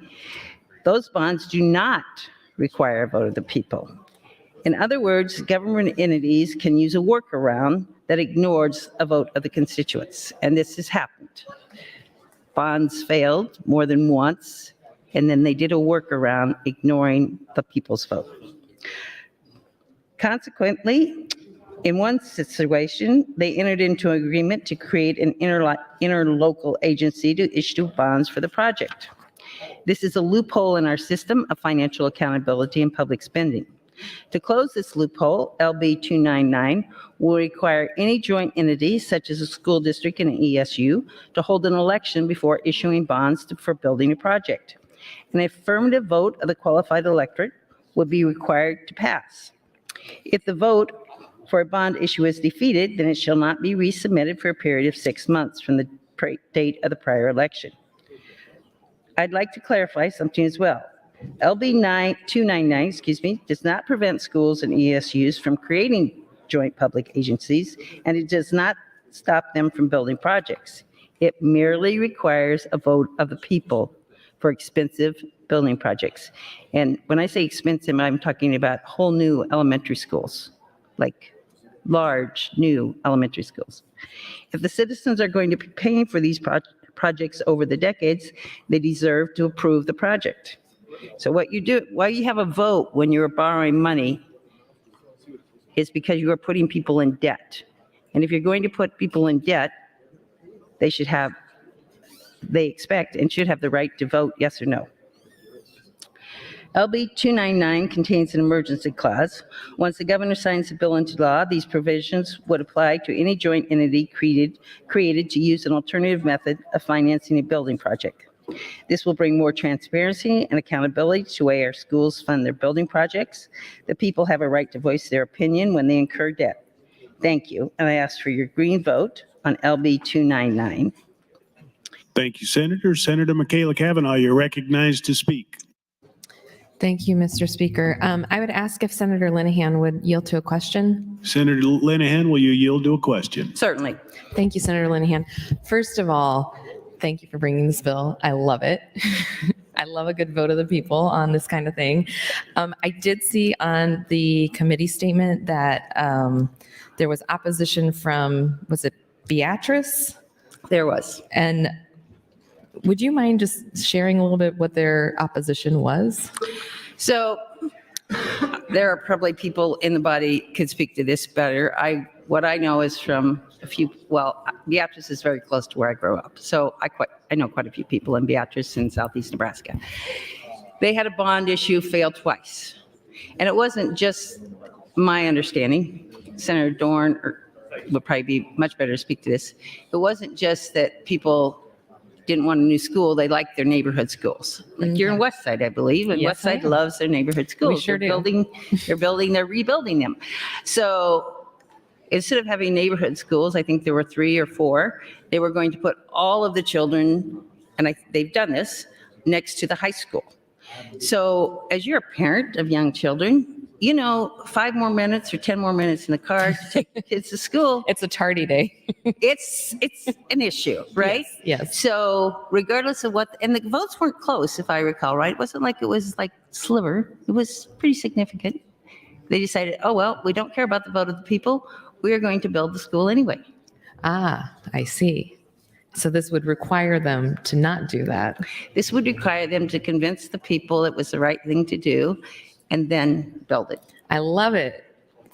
those bonds do not require a vote of the people. In other words, government entities can use a workaround that ignores a vote of the constituents, and this has happened. Bonds failed more than once, and then they did a workaround ignoring the people's vote. Consequently, in one situation, they entered into an agreement to create an interlocal agency to issue bonds for the project. This is a loophole in our system of financial accountability and public spending. To close this loophole, LB 299 will require any joint entity, such as a school district and an ESU, to hold an election before issuing bonds for building a project. An affirmative vote of the qualified electorate would be required to pass. If the vote for a bond issue is defeated, then it shall not be resubmitted for a period of 6 months from the date of the prior election. I'd like to clarify something as well. LB 299, does not prevent schools and ESUs from creating joint public agencies, and it does not stop them from building projects. It merely requires a vote of the people for expensive building projects. And when I say expensive, I'm talking about whole new elementary schools, like large new elementary schools. If the citizens are going to be paying for these projects over the decades, they deserve to approve the project. So what you do, why you have a vote when you're borrowing money is because you are putting people in debt. And if you're going to put people in debt, they expect and should have the right to vote yes or no. LB 299 contains an emergency clause. Once the governor signs the bill into law, these provisions would apply to any joint entity created to use an alternative method of financing a building project. This will bring more transparency and accountability to the way our schools fund their building projects. The people have a right to voice their opinion when they incur debt. Thank you, and I ask for your green vote on LB 299. Thank you, Senator. Senator Michaela Cavanaugh, you're recognized to speak. Thank you, Mr. Speaker. I would ask if Senator Linehan would yield to a question. Senator Linehan, will you yield to a question? Certainly. Thank you, Senator Linehan. First of all, thank you for bringing this bill. I love it. I love a good vote of the people on this kind of thing. I did see on the committee statement that there was opposition from, was it Beatrice? There was. And would you mind just sharing a little bit what their opposition was? So there are probably people in the body could speak to this better. What I know is from a few, well, Beatrice is very close to where I grew up. So I know quite a few people in Beatrice in southeast Nebraska. They had a bond issue fail twice. And it wasn't just my understanding. Senator Dorn would probably be much better to speak to this. It wasn't just that people didn't want a new school, they liked their neighborhood schools. Like you're in Westside, I believe, and Yes, I Westside am. loves their neighborhood schools. We sure do. They're rebuilding them. So instead of having neighborhood schools, I think there were 3 or 4, they were going to put all of the children, and they've done this, next to the high school. So as you're a parent of young children, 5 more minutes or 10 more minutes in the car to take the kids to school. It's a tardy day. It's an issue, right? Yes. So regardless of what, and the votes weren't close, if I recall, right? It wasn't like it was like sliver. It was pretty significant. They decided, oh, well, we don't care about the vote of the people. We are going to build the school anyway. Ah, I see. So this would require them to not do that. This would require them to convince the people it was the right thing to do and then build it. I love it.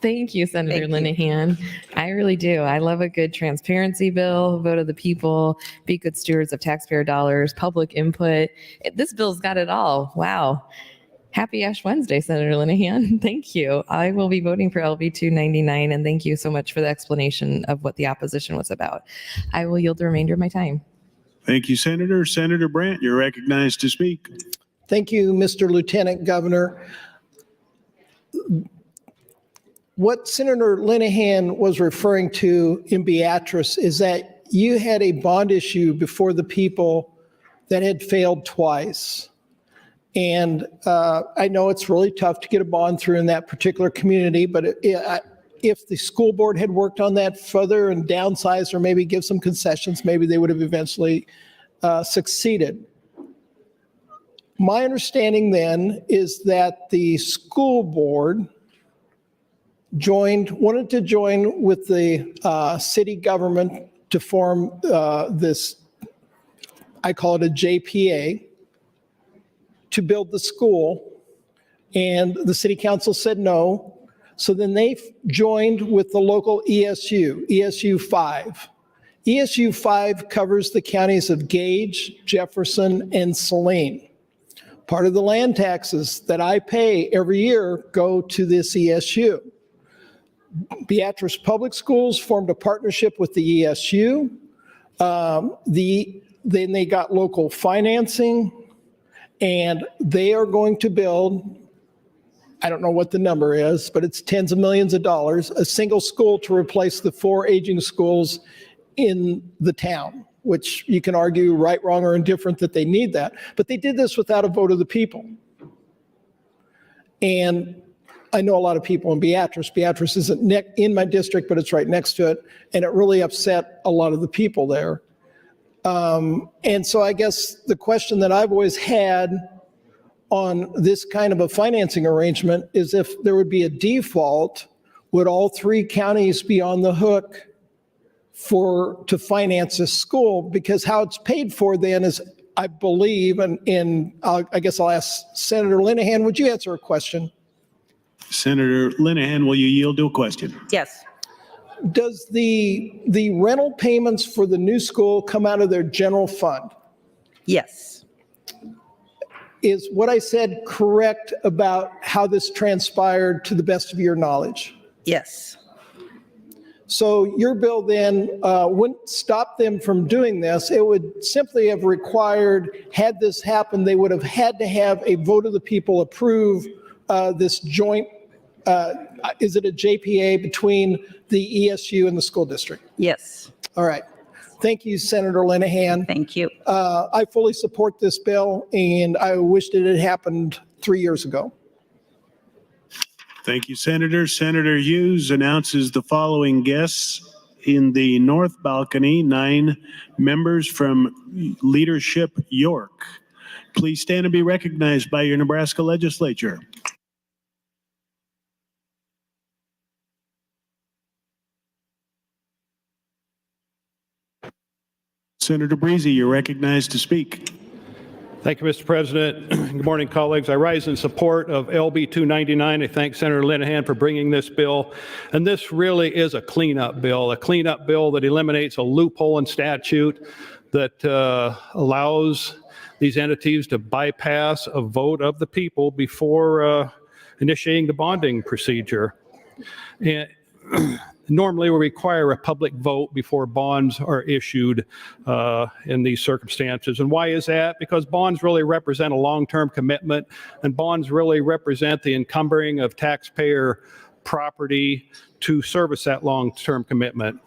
Thank you, Senator Linehan. I really do. I love a good transparency bill, vote of the people, be good stewards of taxpayer dollars, public input. This bill's got it all. Wow. Happy Ash Wednesday, Senator Linehan. Thank you. I will be voting for LB 299, and thank you so much for the explanation of what the opposition was about. I will yield the remainder of my time. Thank you, Senator. Senator Brandt, you're recognized to speak. Thank you, Mr. Lieutenant Governor. What Senator Linehan was referring to in Beatrice is that you had a bond issue before the people that had failed twice. And I know it's really tough to get a bond through in that particular community, but if the school board had worked on that further and downsized or maybe give some concessions, maybe they would have eventually succeeded. My understanding then is that the school board wanted to join with the city government to form this, I call it a JPA, to build the school. And the city council said no. So then they joined with the local ESU 5. ESU 5 covers the counties of Gage, Jefferson, and Saline. Part of the land taxes that I pay every year go to this ESU. Beatrice Public Schools formed a partnership with the ESU. Then they got local financing, and they are going to build, I don't know what the number is, but it's tens of millions of dollars, a single school to replace the 4 aging schools in the town, which you can argue right, wrong, or indifferent that they need that. But they did this without a vote of the people. And I know a lot of people in Beatrice. Beatrice isn't in my district, but it's right next to it. And it really upset a lot of the people there. And so I guess the question that I've always had on this kind of a financing arrangement is if there would be a default, would all 3 counties be on the hook to finance this school? Because how it's paid for then is, I believe, and I guess I'll ask Senator Linehan, would you answer a question? Senator Linehan, will you yield to a question? Yes. Does the rental payments for the new school come out of their general fund? Yes. Is what I said correct about how this transpired to the best of your knowledge? Yes. So your bill then wouldn't stop them from doing this. It would simply have required, had this happened, they would have had to have a vote of the people approve this joint, is it a JPA between the ESU and the school district? Yes. All right. Thank you, Senator Linehan. Thank you. I fully support this bill, and I wish that it happened 3 years ago. Thank you, Senator. Senator Hughes announces the following guests in the north balcony, 9 members from Leadership York. Please stand and be recognized by your Nebraska Legislature. Senator Breezy, you're recognized to speak. Thank you, Mr. President. Good morning, colleagues. I rise in support of LB 299. I thank Senator Linehan for bringing this bill. And this really is a cleanup bill that eliminates a loophole in statute that allows these entities to bypass a vote of the people before initiating the bonding procedure. And normally, we require a public vote before bonds are issued in these circumstances. And why is that? Because bonds really represent a long-term commitment, and bonds really represent the encumbering of taxpayer property to service that long-term commitment.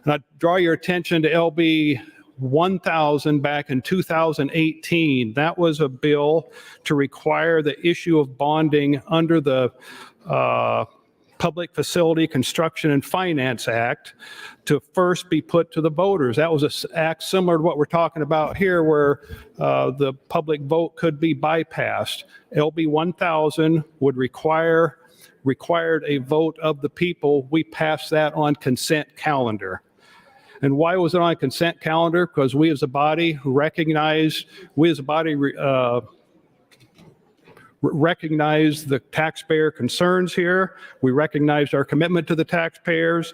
And I draw your attention to LB 1000 back in 2018. That was a bill to require the issue of bonding under the Public Facility Construction and Finance Act to first be put to the voters. That was an act similar to what we're talking about here, where the public vote could be bypassed. LB 1000 would required a vote of the people. We passed that on consent calendar. And why was it on a consent calendar? Because we as a body recognized the taxpayer concerns here. We recognized our commitment to the taxpayers,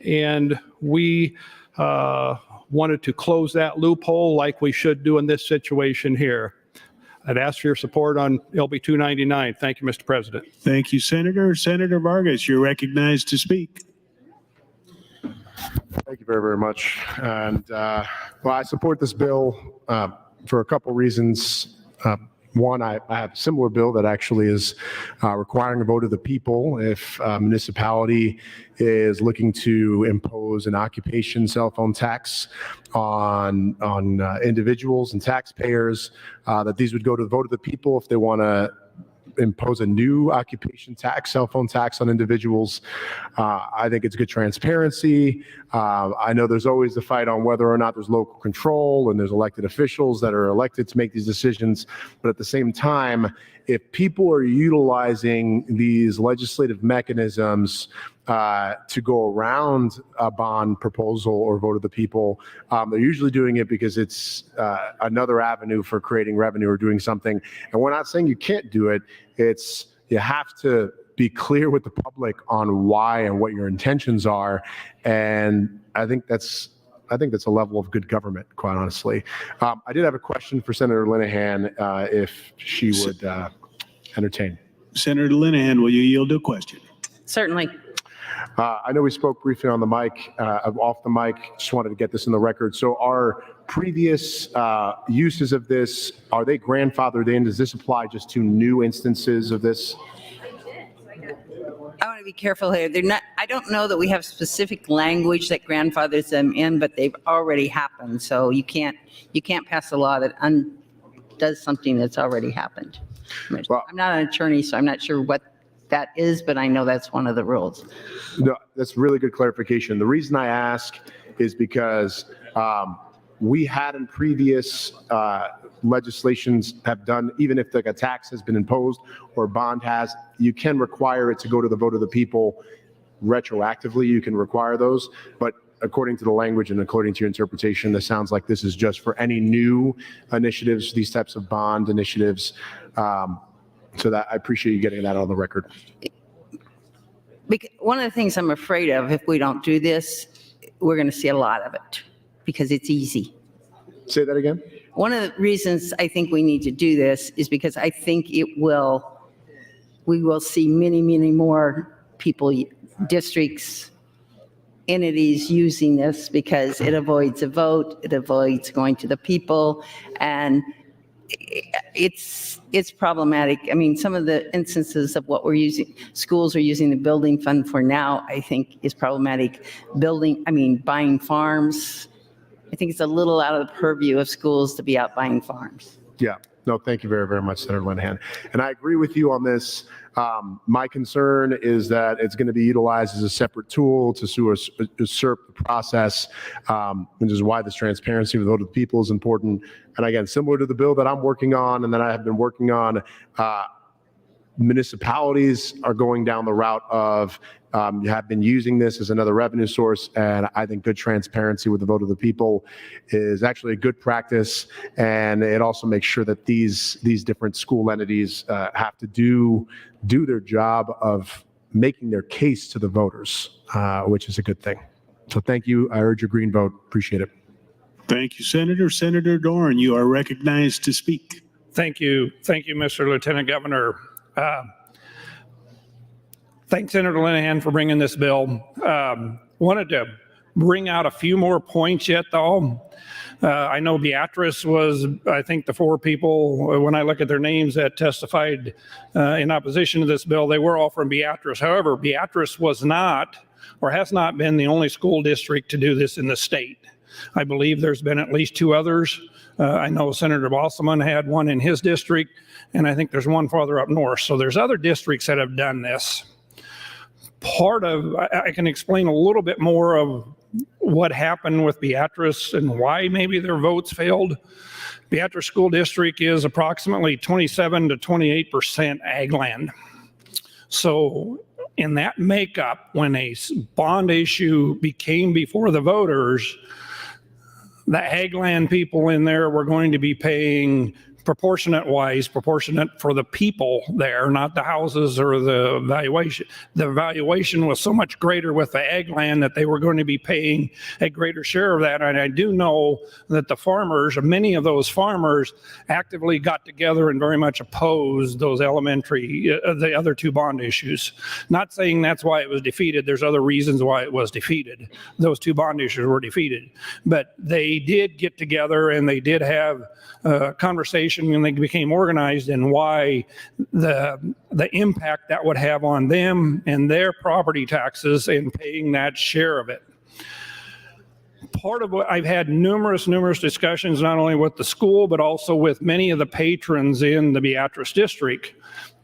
and we wanted to close that loophole like we should do in this situation here. I'd ask for your support on LB 299. Thank you, Mr. President. Thank you, Senator. Senator Vargas, you're recognized to speak. Thank you very, very much. And well, I support this bill for a couple reasons. One, I have a similar bill that actually is requiring a vote of the people if a municipality is looking to impose an occupation cell phone tax on individuals and taxpayers, that these would go to the vote of the people if they want to impose a new occupation tax, cell phone tax on individuals. I think it's good transparency. I know there's always the fight on whether or not there's local control and there's elected officials that are elected to make these decisions. But at the same time, if people are utilizing these legislative mechanisms to go around a bond proposal or vote of the people, they're usually doing it because it's another avenue for creating revenue or doing something. And we're not saying you can't do it. It's you have to be clear with the public on why and what your intentions are. And I think that's a level of good government, quite honestly. I did have a question for Senator Linehan, if she would entertain. Senator Linehan, will you yield to a question? Certainly. I know we spoke briefly on the mic, off the mic. Just wanted to get this in the record. So our previous uses of this, are they grandfathered in? Does this apply just to new instances of this? I want to be careful here. They're not, I don't know that we have specific language that grandfathers them in, but they've already happened. So you can't pass a law that undoes something that's already happened. I'm not an attorney, so I'm not sure what that is, but I know that's one of the rules. No, that's really good clarification. The reason I ask is because we had in previous legislations have done, even if like a tax has been imposed or a bond has, you can require it to go to the vote of the people retroactively. You can require those, but according to the language and according to your interpretation, this sounds like this is just for any new initiatives, these types of bond initiatives. So that I appreciate you getting that on the record. One of the things I'm afraid of, if we don't do this, we're going to see a lot of it because it's easy. Say that again. One of the reasons I think we need to do this is because I think we will see many, many more people, districts, entities using this because it avoids a vote, it avoids going to the people, and it's problematic. I mean, some of the instances of what schools are using the building fund for now, I think is problematic. Buying farms. I think it's a little out of the purview of schools to be out buying farms. Yeah. No, thank you very, very much, Senator Linehan. And I agree with you on this. My concern is that it's going to be utilized as a separate tool to usurp the process, which is why this transparency with the vote of the people is important. And again, similar to the bill that I'm working on and that I have been working on, municipalities are going down the route of you have been using this as another revenue source, and I think good transparency with the vote of the people is actually a good practice, and it also makes sure that these different school entities have to do their job of making their case to the voters, which is a good thing. So thank you. I urge your green vote. Appreciate it. Thank you, Senator. Senator Doran, you are recognized to speak. Thank you. Thank you, Mr. Lieutenant Governor. Thanks, Senator Linehan, for bringing this bill. Wanted to bring out a few more points yet, though. I know Beatrice was, I think, the four people, when I look at their names that testified in opposition to this bill, they were all from Beatrice. However, Beatrice was not, or has not been, the only school district to do this in the state. I believe there's been at least two others. I know Senator Bosselman had one in his district, and I think there's one farther up north. So there's other districts that have done this. I can explain a little bit more of what happened with Beatrice and why maybe their votes failed. Beatrice School District is approximately 27 to 28% ag land. So in that makeup, when a bond issue became before the voters, the ag land people in there were going to be paying proportionate for the people there, not the houses or the valuation. The valuation was so much greater with the ag land that they were going to be paying a greater share of that. And I do know that the farmers, many of those farmers, actively got together and very much opposed those the other two bond issues. Not saying that's why it was defeated. There's other reasons why it was defeated. Those two bond issues were defeated. But they did get together and they did have a conversation when they became organized, and why the impact that would have on them and their property taxes and paying that share of it. Part of what I've had numerous discussions, not only with the school, but also with many of the patrons in the Beatrice district.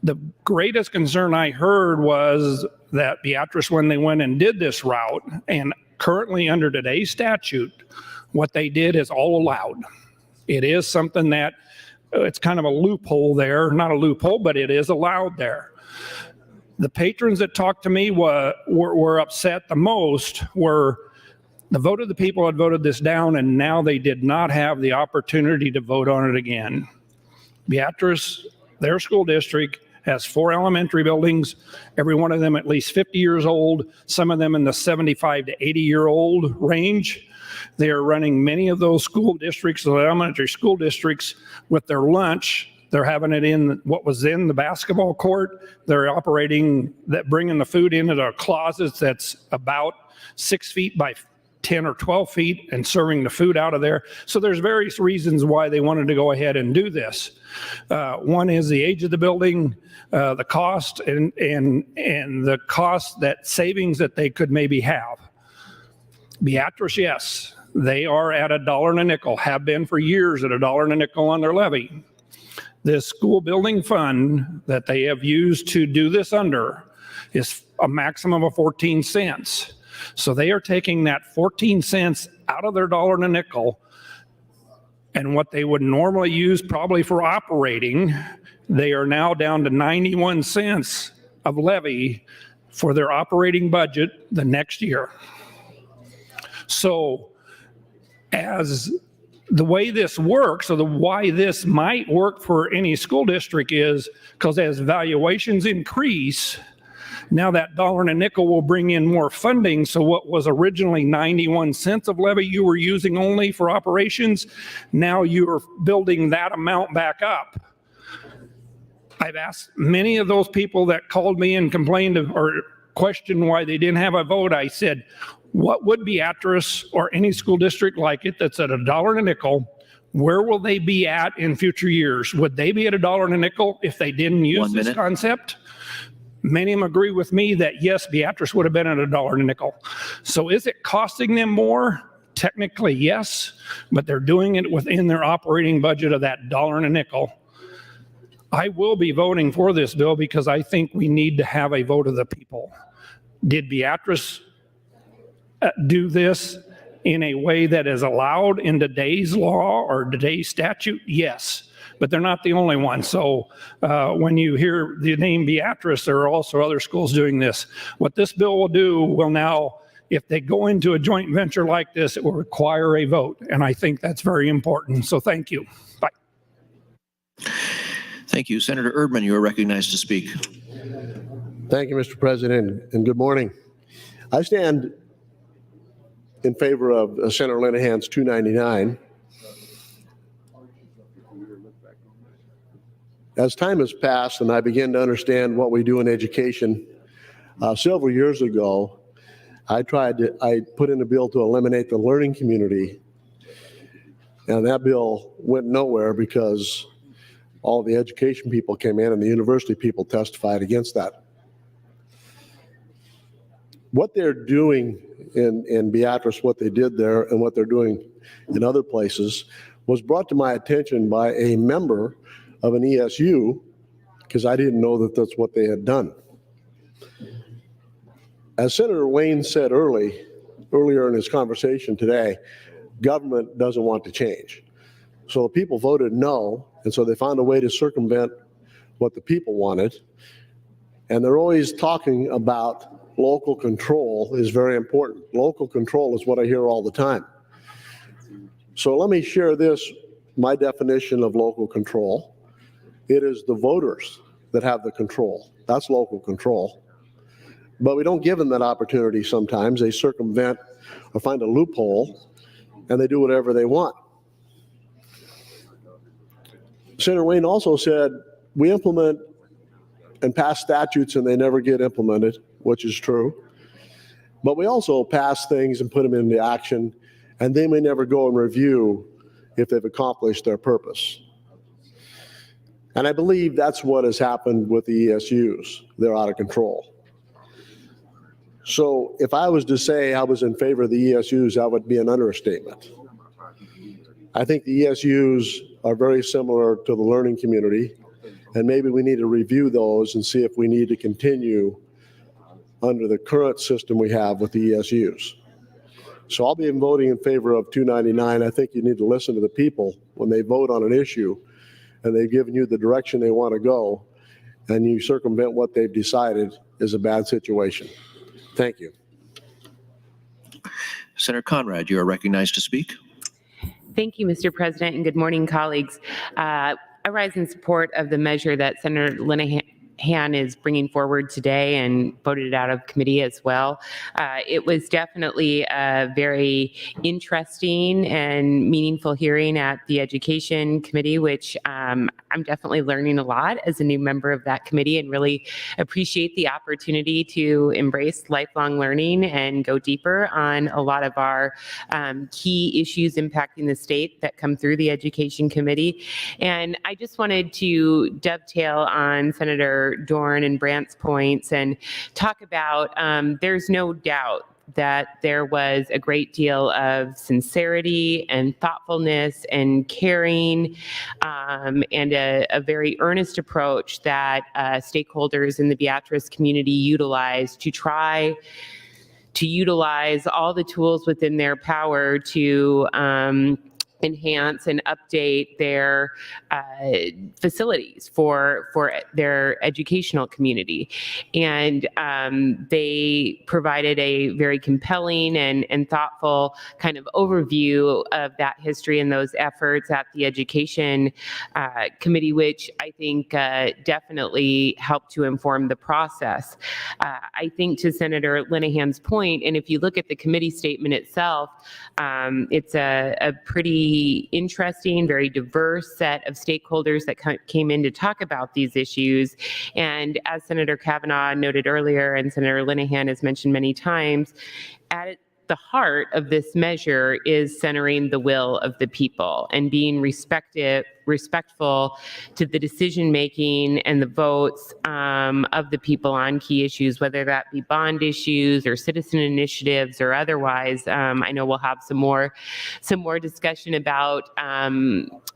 The greatest concern I heard was that Beatrice, when they went and did this route, and currently under today's statute, what they did is all allowed. It is something that it's kind of a loophole there, not a loophole, but it is allowed there. The patrons that talked to me were upset the most were the vote of the people had voted this down, and now they did not have the opportunity to vote on it again. Beatrice, their school district, has 4 elementary buildings, every one of them at least 50 years old, some of them in the 75 to 80-year-old range. They are running many of those school districts, the elementary school districts, with their lunch. They're having it in what was in the basketball court. They're operating that, bringing the food into the closets that's about 6 feet by 10 or 12 feet and serving the food out of there. So there's various reasons why they wanted to go ahead and do this. One is the age of the building, the cost, and the cost that savings that they could maybe have. Beatrice, yes, they are at $1 and a nickel, have been for years at $1 and a nickel on their levy. This school building fund that they have used to do this under is a maximum of 14 cents. So they are taking that 14 cents out of their $1 and a nickel, and what they would normally use probably for operating, they are now down to 91 cents of levy for their operating budget the next year. So as the way this works, or why this might work for any school district, is because as valuations increase, now that $1 and a nickel will bring in more funding. So what was originally 91 cents of levy you were using only for operations, now you are building that amount back up. I've asked many of those people that called me and complained or questioned why they didn't have a vote. I said, what would Beatrice or any school district like it that's at $1 and a nickel, where will they be at in future years? Would they be at $1 and a nickel if they didn't use this concept? Many of them agree with me that yes, Beatrice would have been at $1 and a nickel. So is it costing them more? Technically, yes, but they're doing it within their operating budget of that $1 and a nickel. I will be voting for this bill because I think we need to have a vote of the people. Did Beatrice do this in a way that is allowed in today's law or today's statute? Yes. But they're not the only one. So when you hear the name Beatrice, there are also other schools doing this. What this bill will do will now, if they go into a joint venture like this, it will require a vote. And I think that's very important. So thank you. Bye. Thank you. Senator Erdman, you are recognized to speak. Thank you, Mr. President, and good morning. I stand in favor of Senator Linehan's 299. As time has passed and I begin to understand what we do in education, several years ago, I put in a bill to eliminate the learning community. And that bill went nowhere because all the education people came in and the university people testified against that. What they're doing in Beatrice, what they did there and what they're doing in other places was brought to my attention by a member of an ESU, because I didn't know that that's what they had done. As Senator Wayne said earlier in his conversation today, government doesn't want to change. So the people voted no, and so they found a way to circumvent what the people wanted. And they're always talking about local control is very important. Local control is what I hear all the time. So let me share this, my definition of local control. It is the voters that have the control. That's local control. But we don't give them that opportunity sometimes. They circumvent or find a loophole, and they do whatever they want. Senator Wayne also said, we implement and pass statutes and they never get implemented, which is true. But we also pass things and put them into action, and they may never go and review if they've accomplished their purpose. And I believe that's what has happened with the ESUs. They're out of control. So if I was to say I was in favor of the ESUs, that would be an understatement. I think the ESUs are very similar to the learning community. And maybe we need to review those and see if we need to continue under the current system we have with the ESUs. So I'll be voting in favor of 299. I think you need to listen to the people when they vote on an issue and they've given you the direction they want to go, and you circumvent what they've decided is a bad situation. Thank you. Senator Conrad, you are recognized to speak. Thank you, Mr. President, and good morning, colleagues. I rise in support of the measure that Senator Linehan is bringing forward today and voted it out of committee as well. It was definitely a very interesting and meaningful hearing at the Education Committee, which I'm definitely learning a lot as a new member of that committee, and really appreciate the opportunity to embrace lifelong learning and go deeper on a lot of our key issues impacting the state that come through the Education Committee. And I just wanted to dovetail on Senator Dorn and Brandt's points and talk about there's no doubt that there was a great deal of sincerity and thoughtfulness and caring and a very earnest approach that stakeholders in the Beatrice community utilized to try to utilize all the tools within their power to enhance and update their facilities for their educational community. And they provided a very compelling and thoughtful kind of overview of that history and those efforts at the Education Committee, which I think definitely helped to inform the process. I think to Senator Linehan's point, and if you look at the committee statement itself, it's a pretty interesting, very diverse set of stakeholders that came in to talk about these issues. And as Senator Kavanaugh noted earlier, and Senator Linehan has mentioned many times, at the heart of this measure is centering the will of the people and being respectful to the decision-making and the votes of the people on key issues, whether that be bond issues or citizen initiatives or otherwise. I know we'll have some more discussion about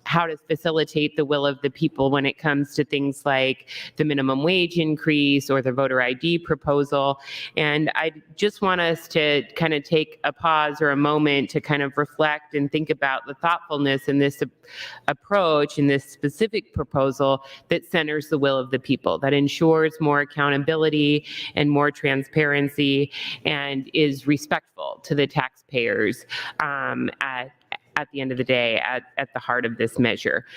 how to facilitate the will of the people when it comes to things like the minimum wage increase or the voter ID proposal. And I just want us to kind of take a pause or a moment to kind of reflect and think about the thoughtfulness in this approach in this specific proposal that centers the will of the people, that ensures more accountability and more transparency and is respectful to the taxpayers at the end of the day, at the heart of this measure.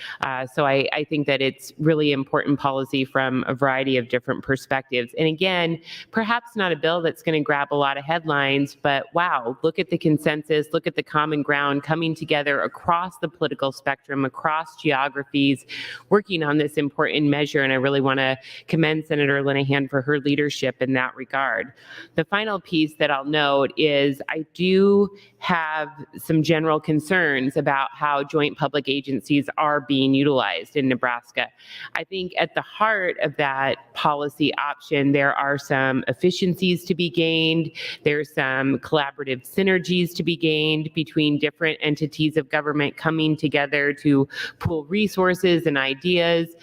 So I think that it's really important policy from a variety of different perspectives. And again, perhaps not a bill that's going to grab a lot of headlines, but wow, look at the consensus, look at the common ground coming together across the political spectrum, across geographies, working on this important measure. And I really want to commend Senator Linehan for her leadership in that regard. The final piece that I'll note is I do have some general concerns about how joint public agencies are being utilized in Nebraska. I think at the heart of that policy option, there are some efficiencies to be gained. There's some collaborative synergies to be gained between different entities of government coming together to pool resources and ideas.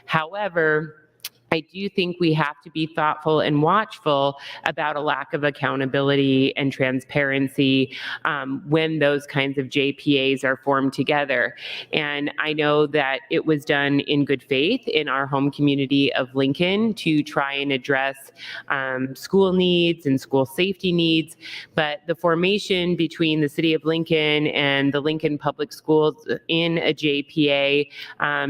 However, I do think we have to be thoughtful and watchful about a lack of accountability and transparency when those kinds of JPAs are formed together. And I know that it was done in good faith in our home community of Lincoln to try and address school needs and school safety needs. But the formation between the city of Lincoln and the Lincoln Public Schools in a JPA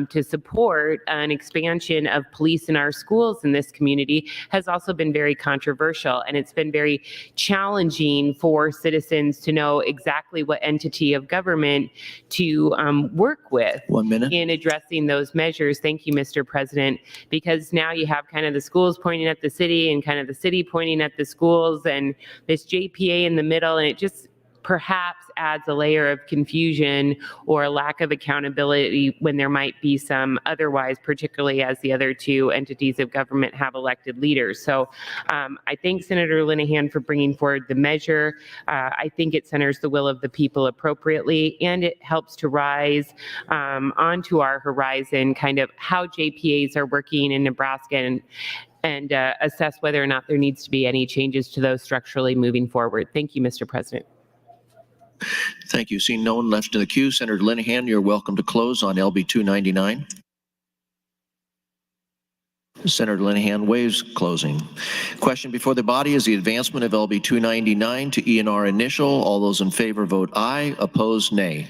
to support an expansion of police in our schools in this community has also been very controversial, and it's been very challenging for citizens to know exactly what entity of government to work with 1 minute. in addressing those measures. Thank you, Mr. President, because now you have kind of the schools pointing at the city and kind of the city pointing at the schools and this JPA in the middle, and it just perhaps adds a layer of confusion or a lack of accountability when there might be some otherwise, particularly as the other two entities of government have elected leaders. So I thank Senator Linehan for bringing forward the measure. I think it centers the will of the people appropriately, and it helps to rise onto our horizon kind of how JPAs are working in Nebraska and assess whether or not there needs to be any changes to those structurally moving forward. Thank you, Mr. President. Thank you. Seeing no one left in the queue, Senator Linehan, you're welcome to close on LB 299. Senator Linehan waives closing. Question before the body is the advancement of LB 299 to ENR initial. All those in favor vote aye. Opposed, nay.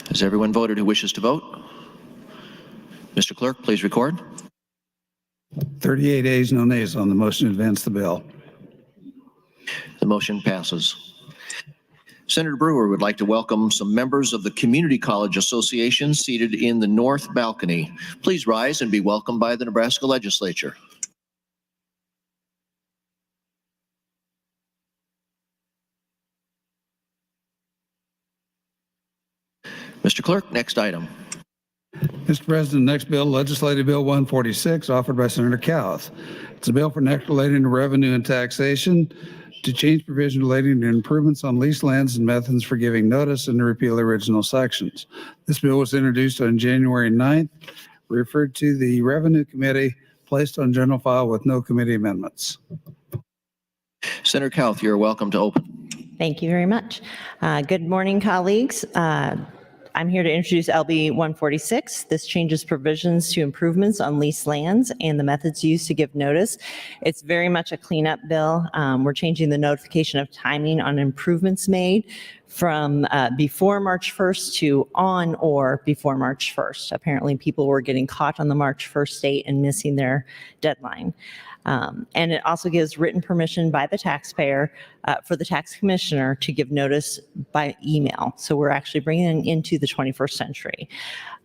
Has everyone voted who wishes to vote? Mr. Clerk, please record. 38 ayes, no nays on the motion to advance the bill. The motion passes. Senator Brewer would like to welcome some members of the Community College Association seated in the north balcony. Please rise and be welcomed by the Nebraska Legislature. Mr. Clerk, next item. Mr. President, next bill, Legislative Bill 146, offered by Senator Cowth. It's a bill for next relating to revenue and taxation to change provision relating to improvements on leased lands and methods for giving notice and to repeal original sections. This bill was introduced on January 9th, referred to the Revenue Committee, placed on general file with no committee amendments. Senator Cowth, you're welcome to open. Thank you very much. Good morning, colleagues. I'm here to introduce LB 146. This changes provisions to improvements on leased lands and the methods used to give notice. It's very much a cleanup bill. We're changing the notification of timing on improvements made from before March 1st to on or before March 1st. Apparently people were getting caught on the March 1st date and missing their deadline. And it also gives written permission by the taxpayer for the tax commissioner to give notice by email. So we're actually bringing it into the 21st century.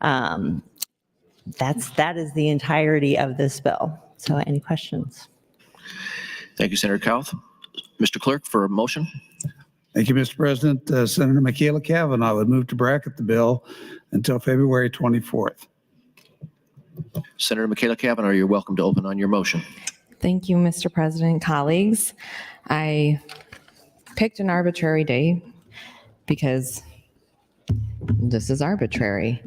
That is the entirety of this bill. So any questions? Thank you, Senator Cowth. Mr. Clerk, for a motion. Thank you, Mr. President. Senator Michaela Cavanaugh would move to bracket the bill until February 24th. Senator Michaela Cavanaugh, you're welcome to open on your motion. Thank you, Mr. President, colleagues. I picked an arbitrary day because this is arbitrary.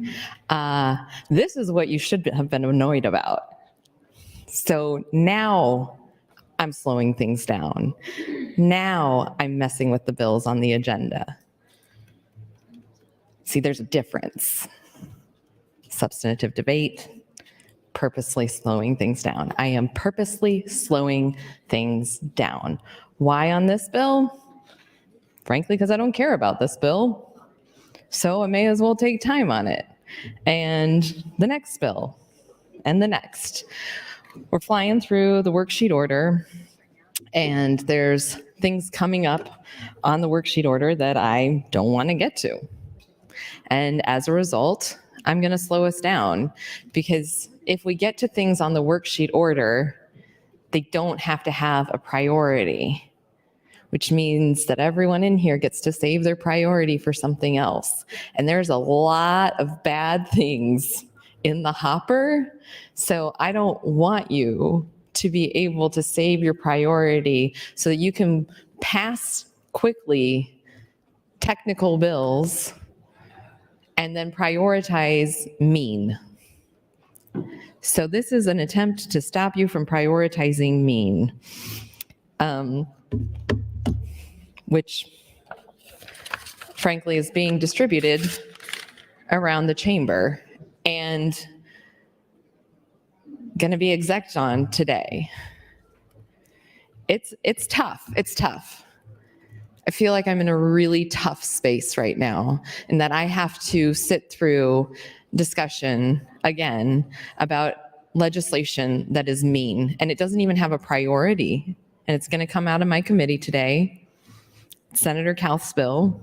This is what you should have been annoyed about. So now I'm slowing things down. Now I'm messing with the bills on the agenda. See, there's a difference. Substantive debate, purposely slowing things down. I am purposely slowing things down. Why on this bill? Frankly, because I don't care about this bill. So I may as well take time on it. And the next bill, and the next. We're flying through the worksheet order, and there's things coming up on the worksheet order that I don't want to get to. And as a result, I'm going to slow us down, because if we get to things on the worksheet order, they don't have to have a priority, which means that everyone in here gets to save their priority for something else. And there's a lot of bad things in the hopper. So I don't want you to be able to save your priority so that you can pass quickly technical bills and then prioritize mean. So this is an attempt to stop you from prioritizing mean, which frankly is being distributed around the chamber and going to be exec on today. It's tough. It's tough. I feel like I'm in a really tough space right now, and that I have to sit through discussion again about legislation that is mean, and it doesn't even have a priority. And it's going to come out of my committee today. Senator Calth's bill.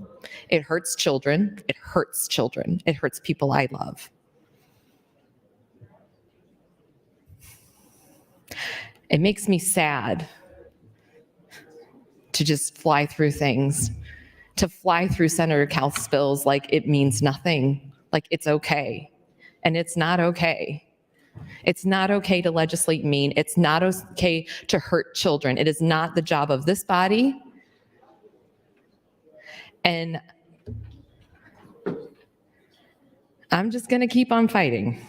It hurts children. It hurts children. It hurts people I love. It makes me sad to just fly through things, to fly through Senator Calth's bills like it means nothing, like it's okay. And it's not okay. It's not okay to legislate mean. It's not okay to hurt children. It is not the job of this body. And I'm just going to keep on fighting.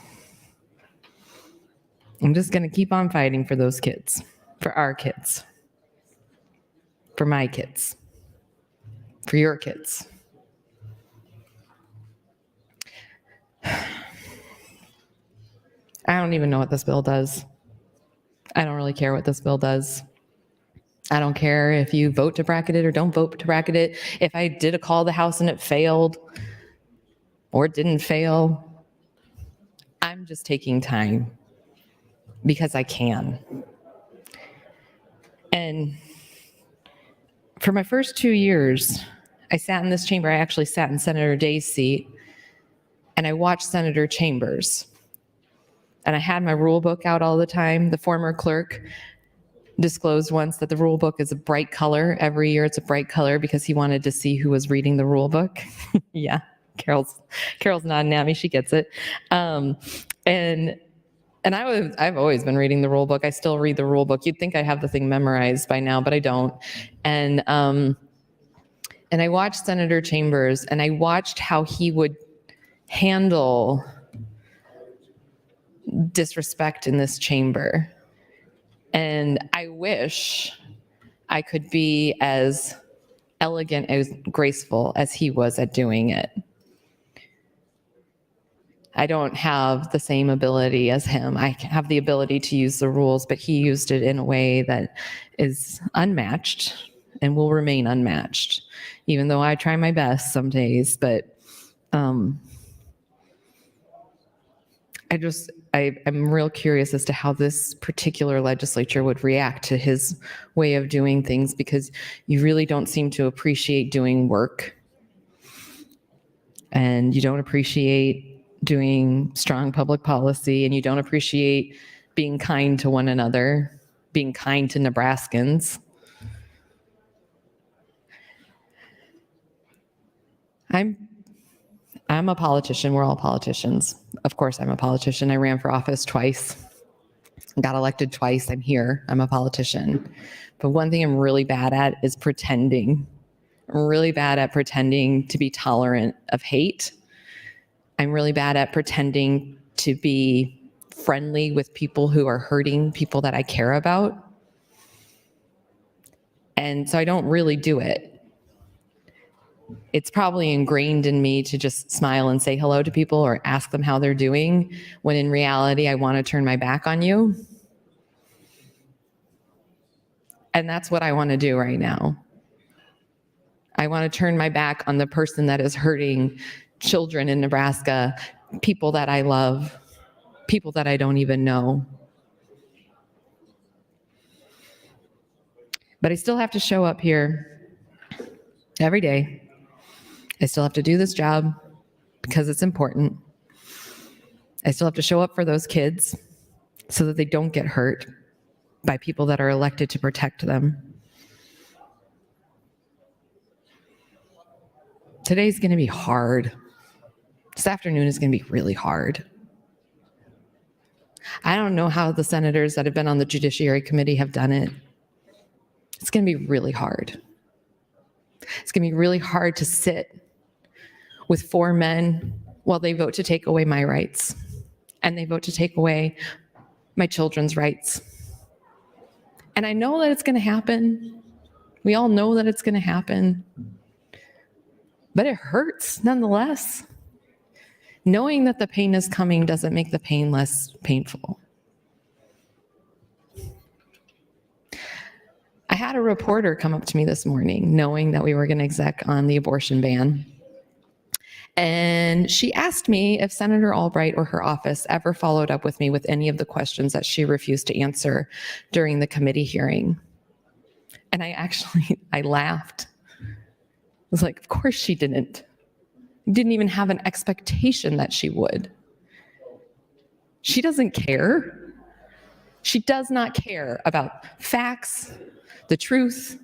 I'm just going to keep on fighting for those kids, for our kids, for my kids, for your kids. I don't even know what this bill does. I don't really care what this bill does. I don't care if you vote to bracket it or don't vote to bracket it. If I did a call to the House and it failed or it didn't fail, I'm just taking time because I can. And for my first 2 years, I sat in this chamber. I actually sat in Senator Day's seat, and I watched Senator Chambers. And I had my rule book out all the time. The former clerk disclosed once that the rule book is a bright color. Every year it's a bright color because he wanted to see who was reading the rule book. Yeah, Carol's nodding at me. She gets it. And I've always been reading the rule book. I still read the rule book. You'd think I have the thing memorized by now, but I don't. And I watched Senator Chambers, and I watched how he would handle disrespect in this chamber. And I wish I could be as elegant, as graceful as he was at doing it. I don't have the same ability as him. I have the ability to use the rules, but he used it in a way that is unmatched and will remain unmatched, even though I try my best some days. But I'm real curious as to how this particular legislature would react to his way of doing things, because you really don't seem to appreciate doing work, and you don't appreciate doing strong public policy, and you don't appreciate being kind to one another, being kind to Nebraskans. I'm a politician. We're all politicians. Of course, I'm a politician. I ran for office twice, got elected twice. I'm here. I'm a politician. But one thing I'm really bad at is pretending. I'm really bad at pretending to be tolerant of hate. I'm really bad at pretending to be friendly with people who are hurting people that I care about. And so I don't really do it. It's probably ingrained in me to just smile and say hello to people or ask them how they're doing, when in reality, I want to turn my back on you. And that's what I want to do right now. I want to turn my back on the person that is hurting children in Nebraska, people that I love, people that I don't even know. But I still have to show up here every day. I still have to do this job because it's important. I still have to show up for those kids so that they don't get hurt by people that are elected to protect them. Today's going to be hard. This afternoon is going to be really hard. I don't know how the senators that have been on the Judiciary Committee have done it. It's going to be really hard. It's going to be really hard to sit with 4 men while they vote to take away my rights, and they vote to take away my children's rights. And I know that it's going to happen. We all know that it's going to happen. But it hurts nonetheless. Knowing that the pain is coming doesn't make the pain less painful. I had a reporter come up to me this morning, knowing that we were going to exec on the abortion ban. And she asked me if Senator Albright or her office ever followed up with me with any of the questions that she refused to answer during the committee hearing. And I laughed. I was like, of course she didn't. Didn't even have an expectation that she would. She doesn't care. She does not care about facts, the truth,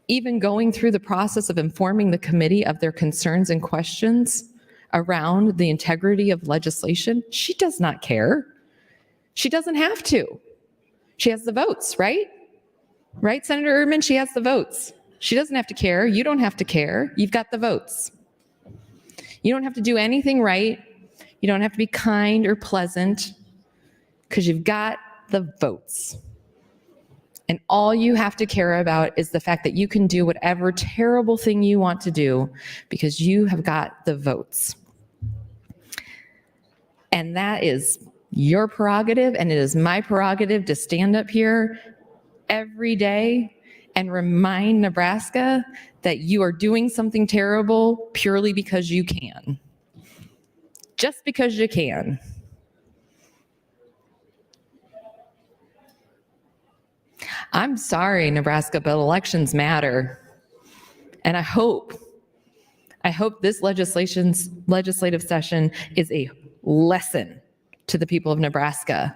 even going through the process of informing the committee of their concerns and questions around the integrity of legislation. She does not care. She doesn't have to. She has the votes, right? Right, Senator Erdman? She has the votes. She doesn't have to care. You don't have to care. You've got the votes. You don't have to do anything right. You don't have to be kind or pleasant because you've got the votes. And all you have to care about is the fact that you can do whatever terrible thing you want to do because you have got the votes. And that is your prerogative, and it is my prerogative to stand up here every day and remind Nebraska that you are doing something terrible purely because you can. Just because you can. I'm sorry, Nebraska, but elections matter. And I hope this legislative session is a lesson to the people of Nebraska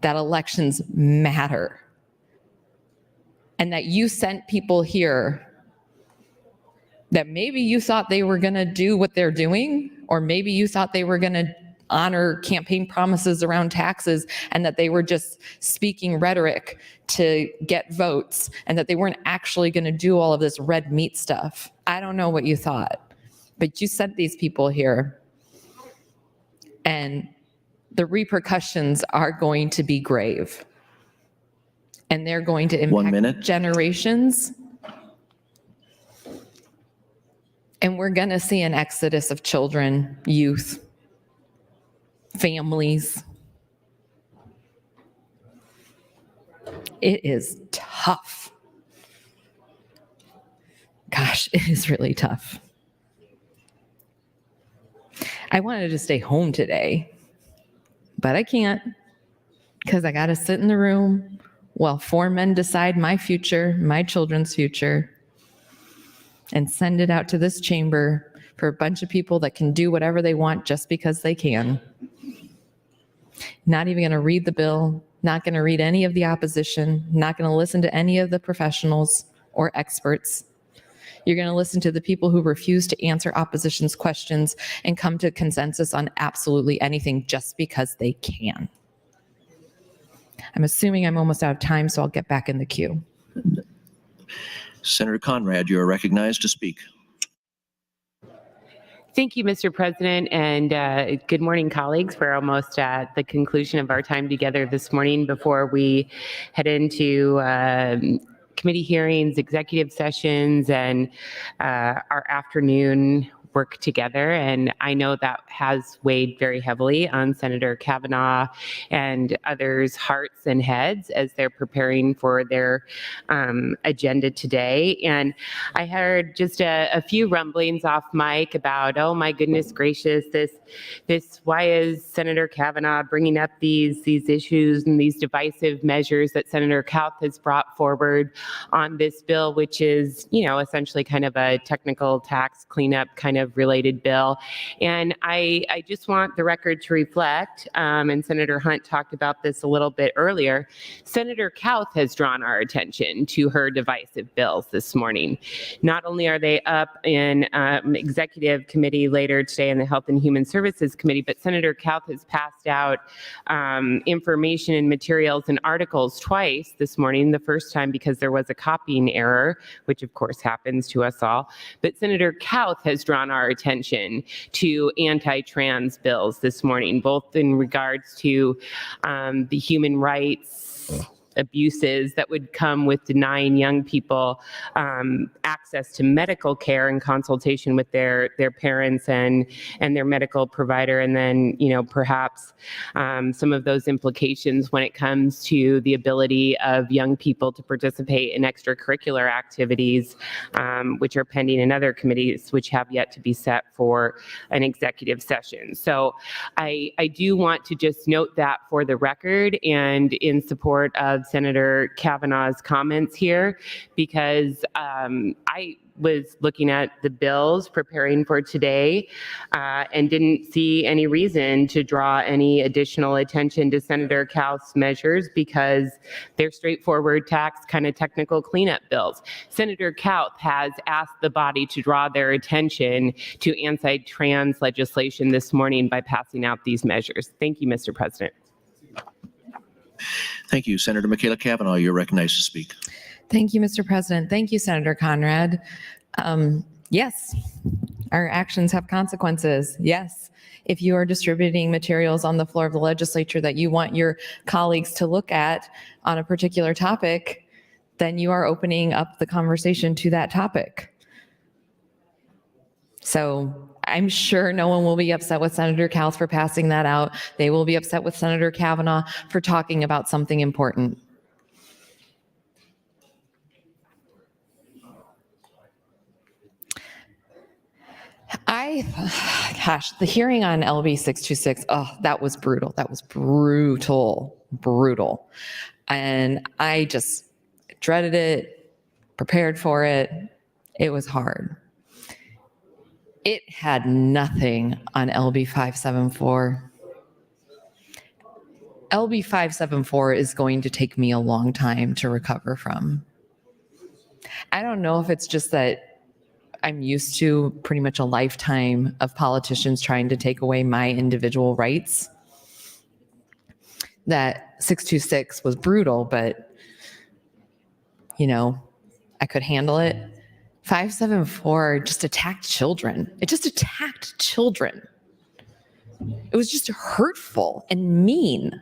that elections matter. And that you sent people here that maybe you thought they were going to do what they're doing, or maybe you thought they were going to honor campaign promises around taxes and that they were just speaking rhetoric to get votes and that they weren't actually going to do all of this red meat stuff. I don't know what you thought, but you sent these people here, and the repercussions are going to be grave, and they're going to impact generations. And we're going to see an exodus of children, youth, families. It is tough. Gosh, it is really tough. I wanted to stay home today, but I can't because I got to sit in the room while 4 men decide my future, my children's future, and send it out to this chamber for a bunch of people that can do whatever they want just because they can. Not even going to read the bill, not going to read any of the opposition, not going to listen to any of the professionals or experts. You're going to listen to the people who refuse to answer opposition's questions and come to consensus on absolutely anything just because they can. I'm assuming I'm almost out of time, so I'll get back in the queue. Senator Conrad, you are recognized to speak. Thank you, Mr. President, and good morning, colleagues. We're almost at the conclusion of our time together this morning before we head into committee hearings, executive sessions, and our afternoon work together. And I know that has weighed very heavily on Senator Kavanaugh and others' hearts and heads as they're preparing for their agenda today. And I heard just a few rumblings off mic about, oh my goodness gracious, this why is Senator Kavanaugh bringing up these issues and these divisive measures that Senator Kauth has brought forward on this bill, which is, essentially kind of a technical tax cleanup kind of related bill. And I just want the record to reflect, and Senator Hunt talked about this a little bit earlier, Senator Kauth has drawn our attention to her divisive bills this morning. Not only are they up in executive committee later today in the Health and Human Services Committee, but Senator Kauth has passed out information and materials and articles twice this morning, the first time because there was a copying error, which of course happens to us all. But Senator Kauth has drawn our attention to anti-trans bills this morning, both in regards to the human rights abuses that would come with denying young people access to medical care and consultation with their parents and their medical provider. And then, perhaps some of those implications when it comes to the ability of young people to participate in extracurricular activities, which are pending in other committees, which have yet to be set for an executive session. So I do want to just note that for the record and in support of Senator Kavanaugh's comments here, because I was looking at the bills preparing for today and didn't see any reason to draw any additional attention to Senator Kauth's measures because they're straightforward tax kind of technical cleanup bills. Senator Kauth has asked the body to draw their attention to anti-trans legislation this morning by passing out these measures. Thank you, Mr. President. Thank you. Senator Michaela Cavanaugh, you're recognized to speak. Thank you, Mr. President. Thank you, Senator Conrad. Yes, our actions have consequences. Yes, if you are distributing materials on the floor of the legislature that you want your colleagues to look at on a particular topic, then you are opening up the conversation to that topic. So I'm sure no one will be upset with Senator Kauth for passing that out. They will be upset with Senator Kavanaugh for talking about something important. Gosh, the hearing on LB 626, that was brutal. That was brutal. And I just dreaded it, prepared for it. It was hard. It had nothing on LB 574. LB 574 is going to take me a long time to recover from. I don't know if it's just that I'm used to pretty much a lifetime of politicians trying to take away my individual rights. That 626 was brutal, but, I could handle it. 574 just attacked children. It just attacked children. It was just hurtful and mean.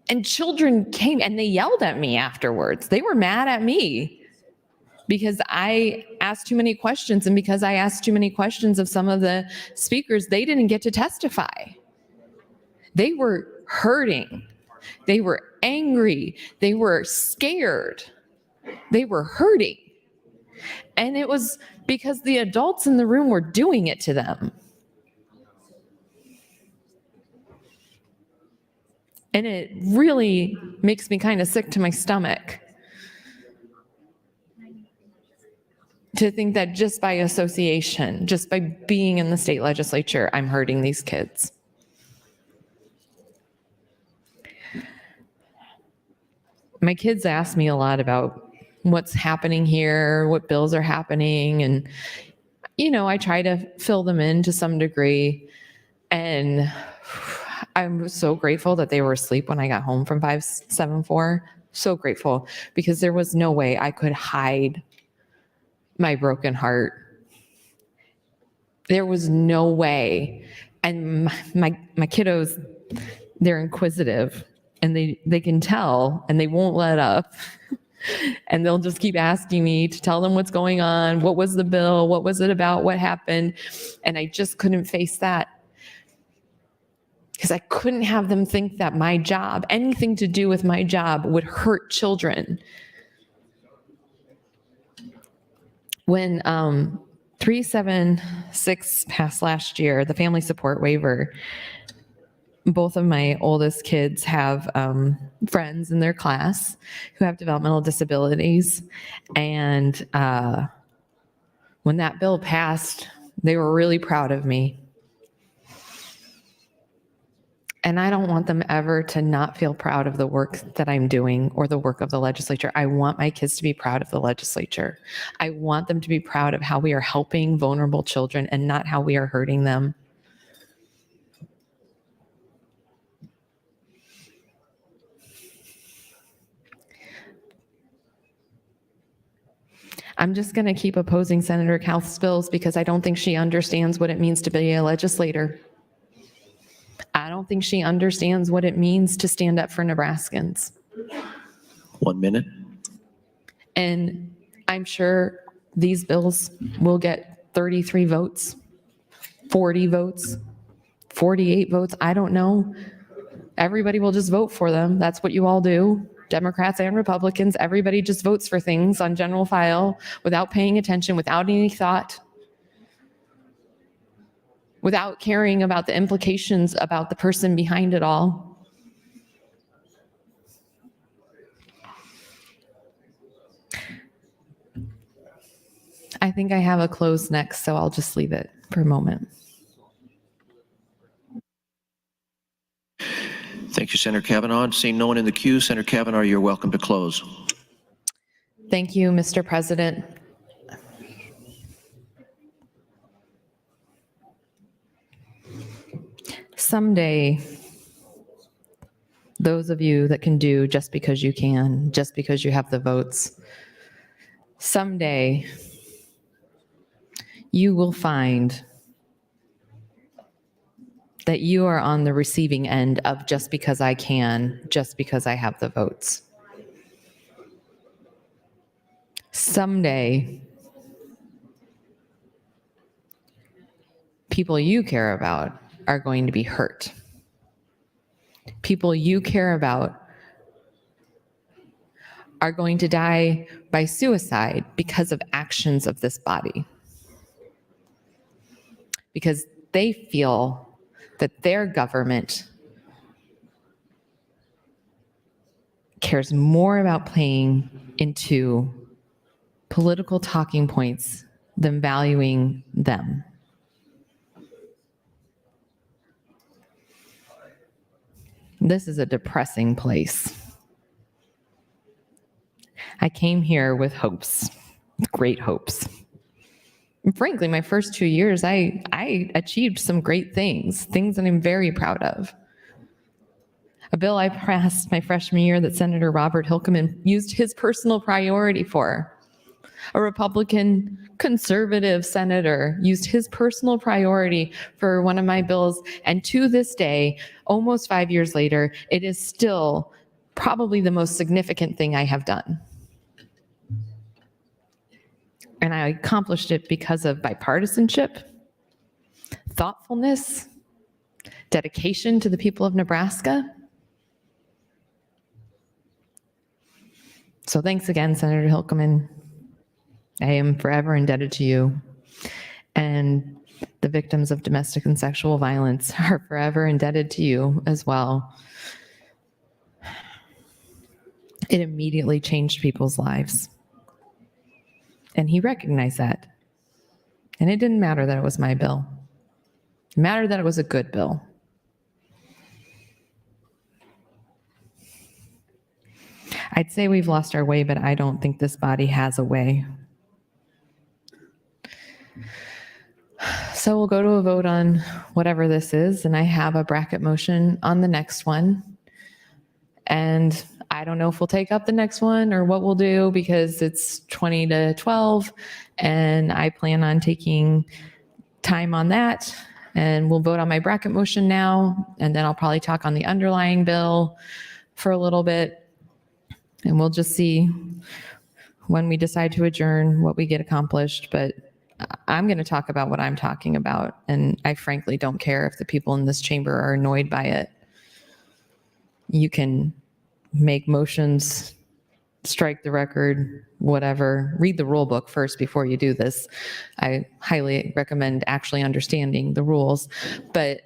And children came and they yelled at me afterwards. They were mad at me because I asked too many questions, and because I asked too many questions of some of the speakers, they didn't get to testify. They were hurting. They were angry. They were scared. They were hurting. And it was because the adults in the room were doing it to them. And it really makes me kind of sick to my stomach to think that just by association, just by being in the state legislature, I'm hurting these kids. My kids ask me a lot about what's happening here, what bills are happening, and, I try to fill them in to some degree. And I'm so grateful that they were asleep when I got home from 574. So grateful, because there was no way I could hide my broken heart. There was no way. And my kiddos, they're inquisitive, and they can tell, and they won't let up. And they'll just keep asking me to tell them what's going on. What was the bill? What was it about? What happened? And I just couldn't face that, because I couldn't have them think that my job, anything to do with my job, would hurt children. When 376 passed last year, the family support waiver, both of my oldest kids have friends in their class who have developmental disabilities. And when that bill passed, they were really proud of me. And I don't want them ever to not feel proud of the work that I'm doing or the work of the legislature. I want my kids to be proud of the legislature. I want them to be proud of how we are helping vulnerable children and not how we are hurting them. I'm just going to keep opposing Senator Kauth's bills because I don't think she understands what it means to be a legislator. I don't don't think she understands what it means to stand up for Nebraskans. 1 minute. And I'm sure these bills will get 33 votes, 40 votes, 48 votes. I don't know. Everybody will just vote for them. That's what you all do. Democrats and Republicans, everybody just votes for things on general file without paying attention, without any thought, without caring about the implications about the person behind it all. I think I have a close next, so I'll just leave it for a moment. Thank you, Senator Kavanaugh. Seeing no one in the queue, Senator Kavanaugh, you're welcome to close. Thank you, Mr. President. Someday, those of you that can do just because you can, just because you have the votes, someday you will find that you are on the receiving end of just because I can, just because I have the votes. Someday, people you care about are going to be hurt. People you care about are going to die by suicide because of actions of this body. Because they feel that their government cares more about playing into political talking points than valuing them. This is a depressing place. I came here with hopes, with great hopes. And frankly, my first 2 years, I achieved some great things that I'm very proud of. A bill I passed my freshman year that Senator Robert Hilkeman used his personal priority for. A Republican conservative senator used his personal priority for one of my bills, and to this day, almost 5 years later, it is still probably the most significant thing I have done. And I accomplished it because of bipartisanship, thoughtfulness, dedication to the people of Nebraska. So thanks again, Senator Hilkeman. I am forever indebted to you. And the victims of domestic and sexual violence are forever indebted to you as well. It immediately changed people's lives. And he recognized that. And it didn't matter that it was my bill. It mattered that it was a good bill. I'd say we've lost our way, but I don't think this body has a way. So we'll go to a vote on whatever this is, and I have a bracket motion on the next one. And I don't know if we'll take up the next one or what we'll do because it's 20 to 12, and I plan on taking time on that. And we'll vote on my bracket motion now, and then I'll probably talk on the underlying bill for a little bit. And we'll just see when we decide to adjourn what we get accomplished. But I'm going to talk about what I'm talking about, and I frankly don't care if the people in this chamber are annoyed by it. You can make motions, strike the record, whatever. Read the rule book first before you do this. I highly recommend actually understanding the rules, but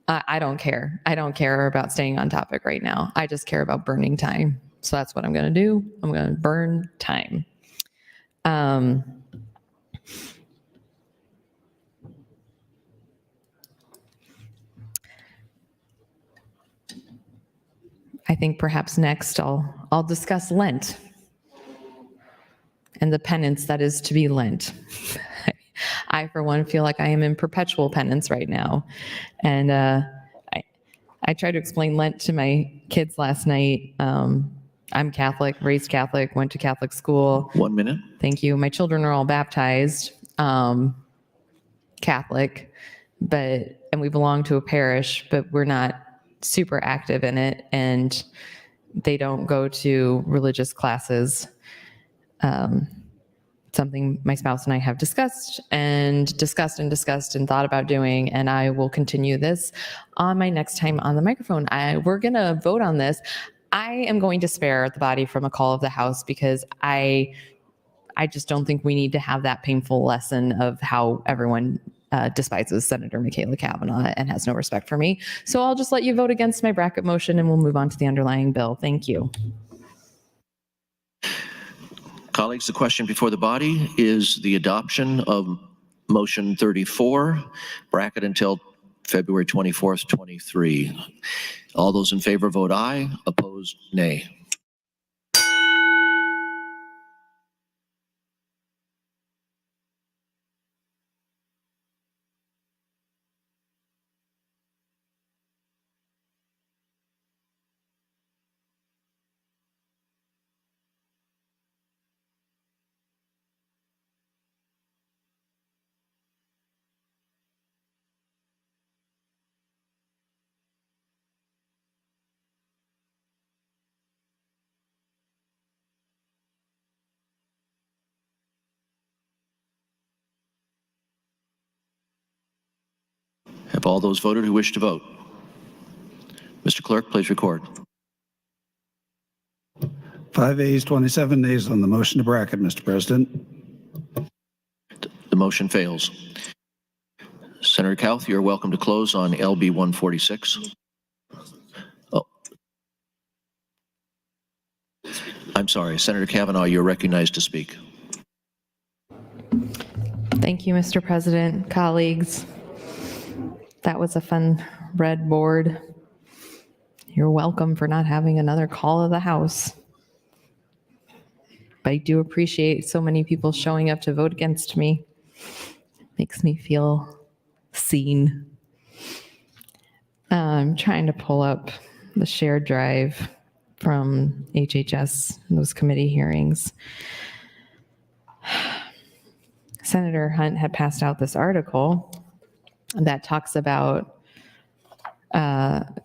I don't care. I don't care about staying on topic right now. I just care about burning time. So that's what I'm going to do. I'm going to burn time. I think perhaps next I'll discuss Lent and the penance that is to be Lent. I, for one, feel like I am in perpetual penance right now. And I tried to explain Lent to my kids last night. I'm Catholic, raised Catholic, went to Catholic school. 1 minute. Thank you. My children are all baptized Catholic, but and we belong to a parish, but we're not super active in it, and they don't go to religious classes. Something my spouse and I have discussed and thought about doing, and I will continue this on my next time on the microphone. We're going to vote on this. I am going to spare the body from a call of the House because I just don't think we need to have that painful lesson of how everyone despises Senator Michaela Cavanaugh and has no respect for me. So I'll just let you vote against my bracket motion and we'll move on to the underlying bill. Thank you. Colleagues, the question before the body is the adoption of motion 34, bracket until February 24th, 23. All those in favor vote aye, opposed nay. Have all those voted who wish to vote? Mr. Clerk, please record. 5 ayes, 27 nays on the motion to bracket, Mr. President. The motion fails. Senator Kauth, you're welcome to close on LB 146. Oh. I'm sorry, Senator Cavanaugh, you're recognized to speak. Thank you, Mr. President, colleagues. That was a fun red board. You're welcome for not having another call of the House. But I do appreciate so many people showing up to vote against me. Makes me feel seen. I'm trying to pull up the shared drive from HHS, those committee hearings. Senator Hunt had passed out this article that talks about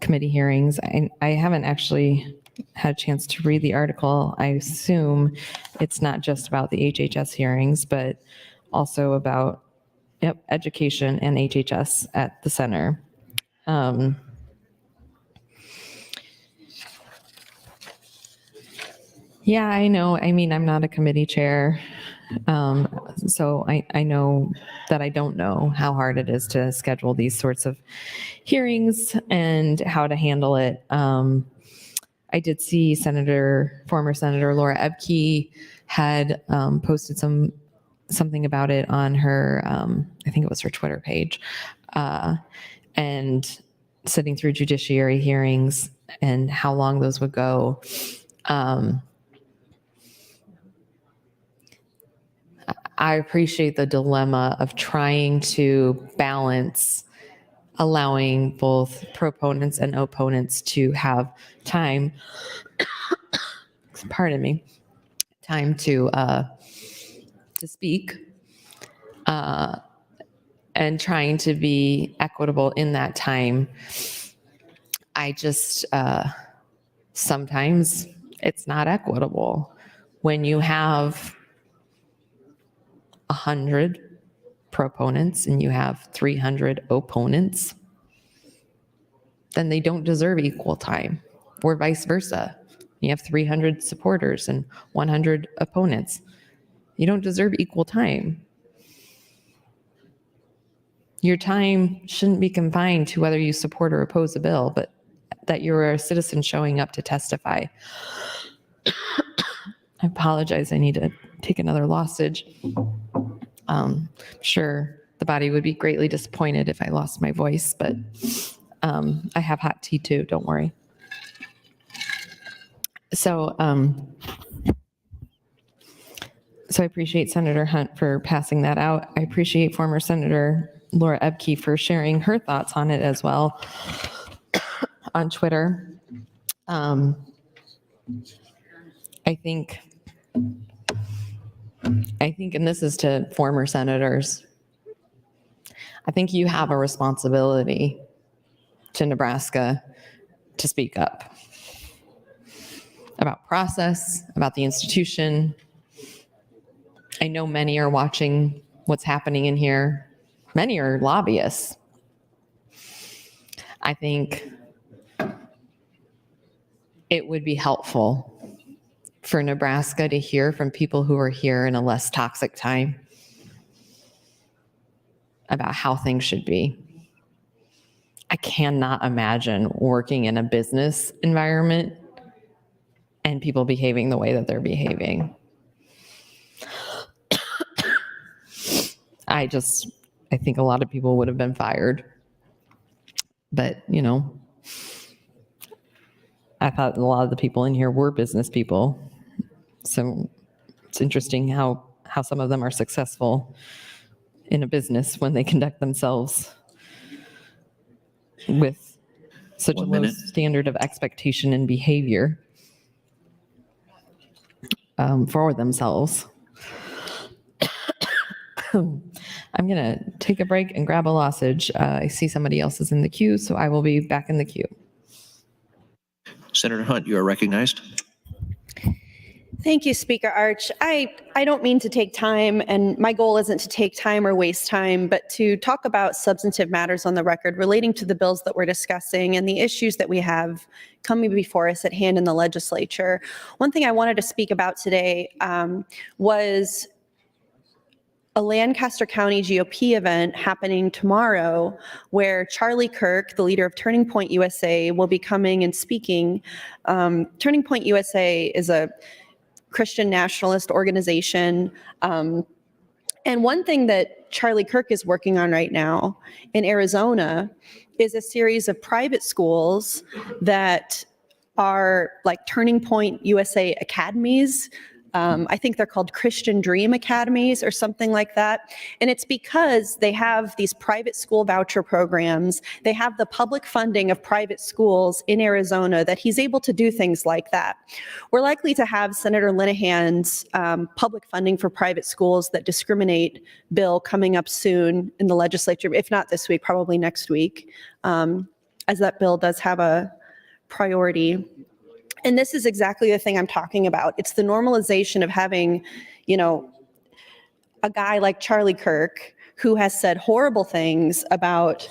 committee hearings. I haven't actually had a chance to read the article. I assume it's not just about the HHS hearings, but also about education and HHS at the center. Yeah, I know. I mean, I'm not a committee chair. So I know that I don't know how hard it is to schedule these sorts of hearings and how to handle it. I did see former Senator Laura Ebke had posted something about it on her, I think it was her Twitter page, and sitting through judiciary hearings and how long those would go. I appreciate the dilemma of trying to balance allowing both proponents and opponents to have time, pardon me, time to speak, and trying to be equitable in that time. I just, sometimes it's not equitable. When you have 100 proponents and you have 300 opponents, then they don't deserve equal time, or vice versa. You have 300 supporters and 100 opponents. You don't deserve equal time. Your time shouldn't be confined to whether you support or oppose a bill, but that you're a citizen showing up to testify. I apologize. I need to take another lozenge. Sure, the body would be greatly disappointed if I lost my voice, but I have hot tea too, don't worry. So I appreciate Senator Hunt for passing that out. I appreciate former Senator Laura Ebke for sharing her thoughts on it as well on Twitter. I think, and this is to former senators, I think you have a responsibility to Nebraska to speak up about process, about the institution. I know many are watching what's happening in here. Many are lobbyists. I think it would be helpful for Nebraska to hear from people who are here in a less toxic time about how things should be. I cannot imagine working in a business environment and people behaving the way that they're behaving. I think a lot of people would have been fired. But, I thought a lot of the people in here were business people. So it's interesting how some of them are successful in a business when they conduct themselves with such a low standard of expectation and behavior for themselves. I'm going to take a break and grab a lozenge. I see somebody else is in the queue, so I will be back in the queue. Senator Hunt, you are recognized. Thank you, Speaker Arch. I don't mean to take time, and my goal isn't to take time or waste time, but to talk about substantive matters on the record relating to the bills that we're discussing and the issues that we have coming before us at hand in the legislature. One thing I wanted to speak about today was a Lancaster County GOP event happening tomorrow where Charlie Kirk, the leader of Turning Point USA, will be coming and speaking. Turning Point USA is a Christian nationalist organization. And one thing that Charlie Kirk is working on right now in Arizona is a series of private schools that are like Turning Point USA academies. I think they're called Christian Dream Academies or something like that. And it's because they have these private school voucher programs. They have the public funding of private schools in Arizona that he's able to do things like that. We're likely to have Senator Linehan's public funding for private schools that discriminate bill coming up soon in the legislature, if not this week, probably next week, as that bill does have a priority. And this is exactly the thing I'm talking about. It's the normalization of having, a guy like Charlie Kirk who has said horrible things about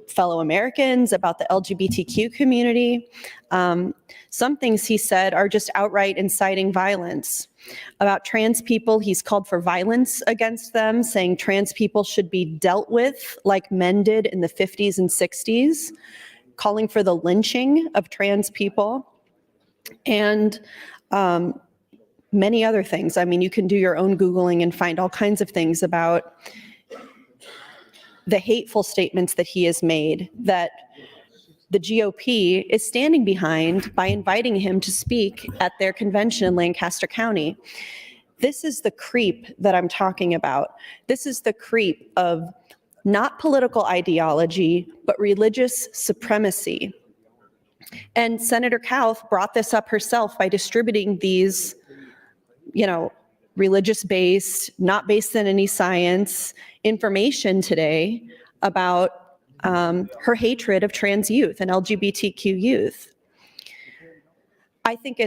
fellow Americans, about the LGBTQ community. Some things he said are just outright inciting violence. About trans people, he's called for violence against them, saying trans people should be dealt with like men did in the 50s and 60s. Calling for the lynching of trans people, and many other things. I mean, you can do your own Googling and find all kinds of things about the hateful statements that he has made that the GOP is standing behind by inviting him to speak at their convention in Lancaster County. This is the creep that I'm talking about. This is the creep of not political ideology, but religious supremacy. And Senator Kauth brought this up herself by distributing these, religious-based, not based in any science, information today about her hatred of trans youth and LGBTQ youth. I think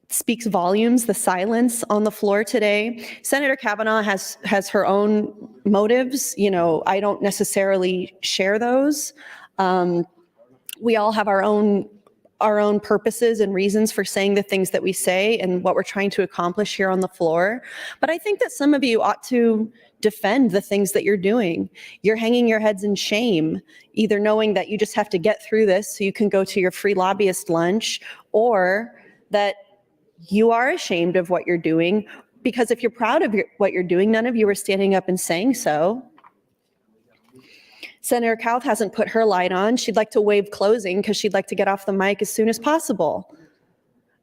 speaks volumes, the silence on the floor today. Senator Kavanaugh has her own motives. I don't necessarily share those. We all have our own purposes and reasons for saying the things that we say and what we're trying to accomplish here on the floor. But I think that some of you ought to defend the things that you're doing. You're hanging your heads in shame, either knowing that you just have to get through this so you can go to your free lobbyist lunch, or that you are ashamed of what you're doing, because if you're proud of what you're doing, none of you are standing up and saying so. Senator Kauth hasn't put her light on. She'd like to waive closing because she'd like to get off the mic as soon as possible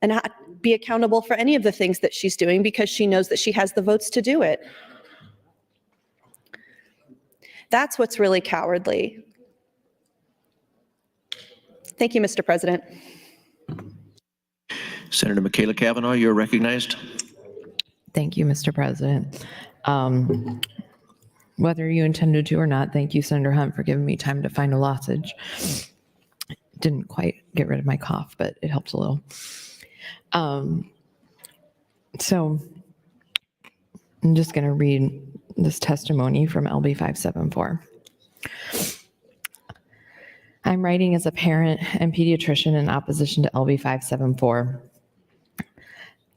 and not be accountable for any of the things that she's doing because she knows that she has the votes to do it. That's what's really cowardly. Thank you, Mr. President. Senator Michaela Cavanaugh, you're recognized. Thank you, Mr. President. whether you intended to or not. Thank you, Senator Hunt, for giving me time to find a lozenge. Didn't quite get rid of my cough, but it helped a little. So I'm just going to read this testimony from LB 574. I'm writing as a parent and pediatrician in opposition to LB 574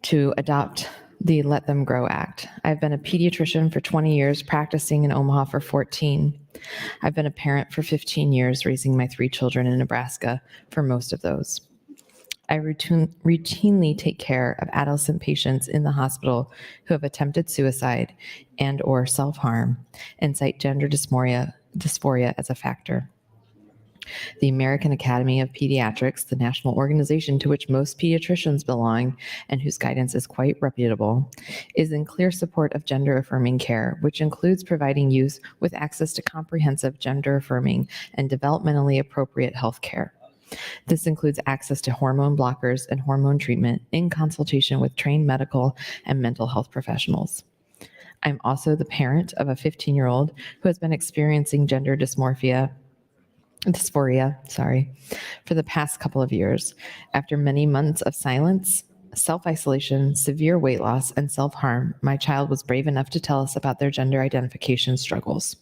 to adopt the Let Them Grow Act. I've been a pediatrician for 20 years, practicing in Omaha for 14. I've been a parent for 15 years, raising my 3 children in Nebraska for most of those. I routinely take care of adolescent patients in the hospital who have attempted suicide and or self-harm and cite gender dysphoria as a factor. The American Academy of Pediatrics, the national organization to which most pediatricians belong and whose guidance is quite reputable, is in clear support of gender-affirming care, which includes providing youth with access to comprehensive gender-affirming and developmentally appropriate health care. This includes access to hormone blockers and hormone treatment in consultation with trained medical and mental health professionals. I'm also the parent of a 15-year-old who has been experiencing gender dysphoria, for the past couple of years. After many months of silence, self-isolation, severe weight loss, and self-harm, my child was brave enough to tell us about their gender identification struggles.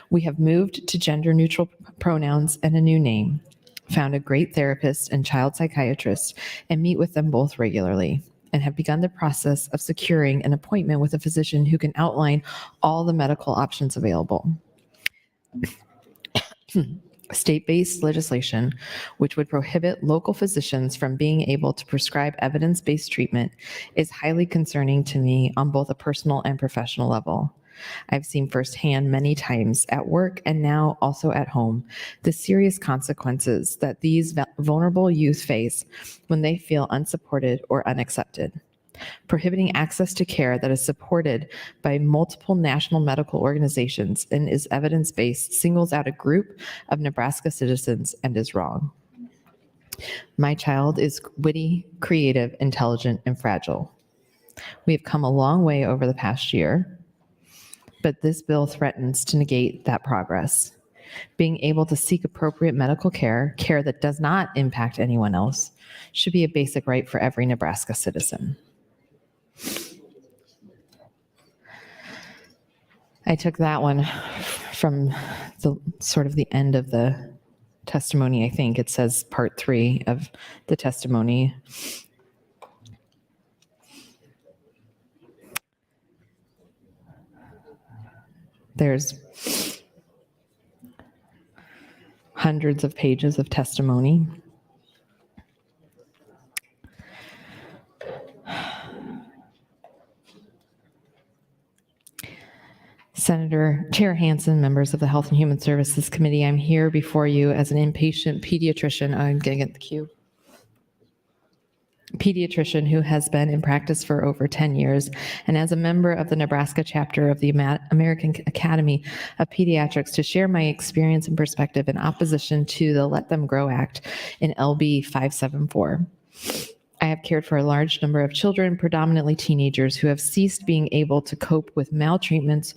We have moved to gender-neutral pronouns and a new name, found a great therapist and child psychiatrist, and meet with them both regularly, and have begun the process of securing an appointment with a physician who can outline all the medical options available. State-based legislation, which would prohibit local physicians from being able to prescribe evidence-based treatment, is highly concerning to me on both a personal and professional level. I've seen firsthand many times at work and now also at home the serious consequences that these vulnerable youth face when they feel unsupported or unaccepted. Prohibiting access to care that is supported by multiple national medical organizations and is evidence-based singles out a group of Nebraska citizens and is wrong. My child is witty, creative, intelligent, and fragile. We have come a long way over the past year, but this bill threatens to negate that progress. Being able to seek appropriate medical care that does not impact anyone else, should be a basic right for every Nebraska citizen. I took that one from the sort of the end of the testimony. I think it says part 3 of the testimony. There's hundreds of pages of testimony. Senator Chair Hansen, members of the Health and Human Services Committee, I'm here before you as an inpatient pediatrician. I'm going to get the cue. Pediatrician who has been in practice for over 10 years, and as a member of the Nebraska chapter of the American Academy of Pediatrics, to share my experience and perspective in opposition to the Let Them Grow Act in LB 574. I have cared for a large number of children, predominantly teenagers, who have ceased being able to cope with maltreatments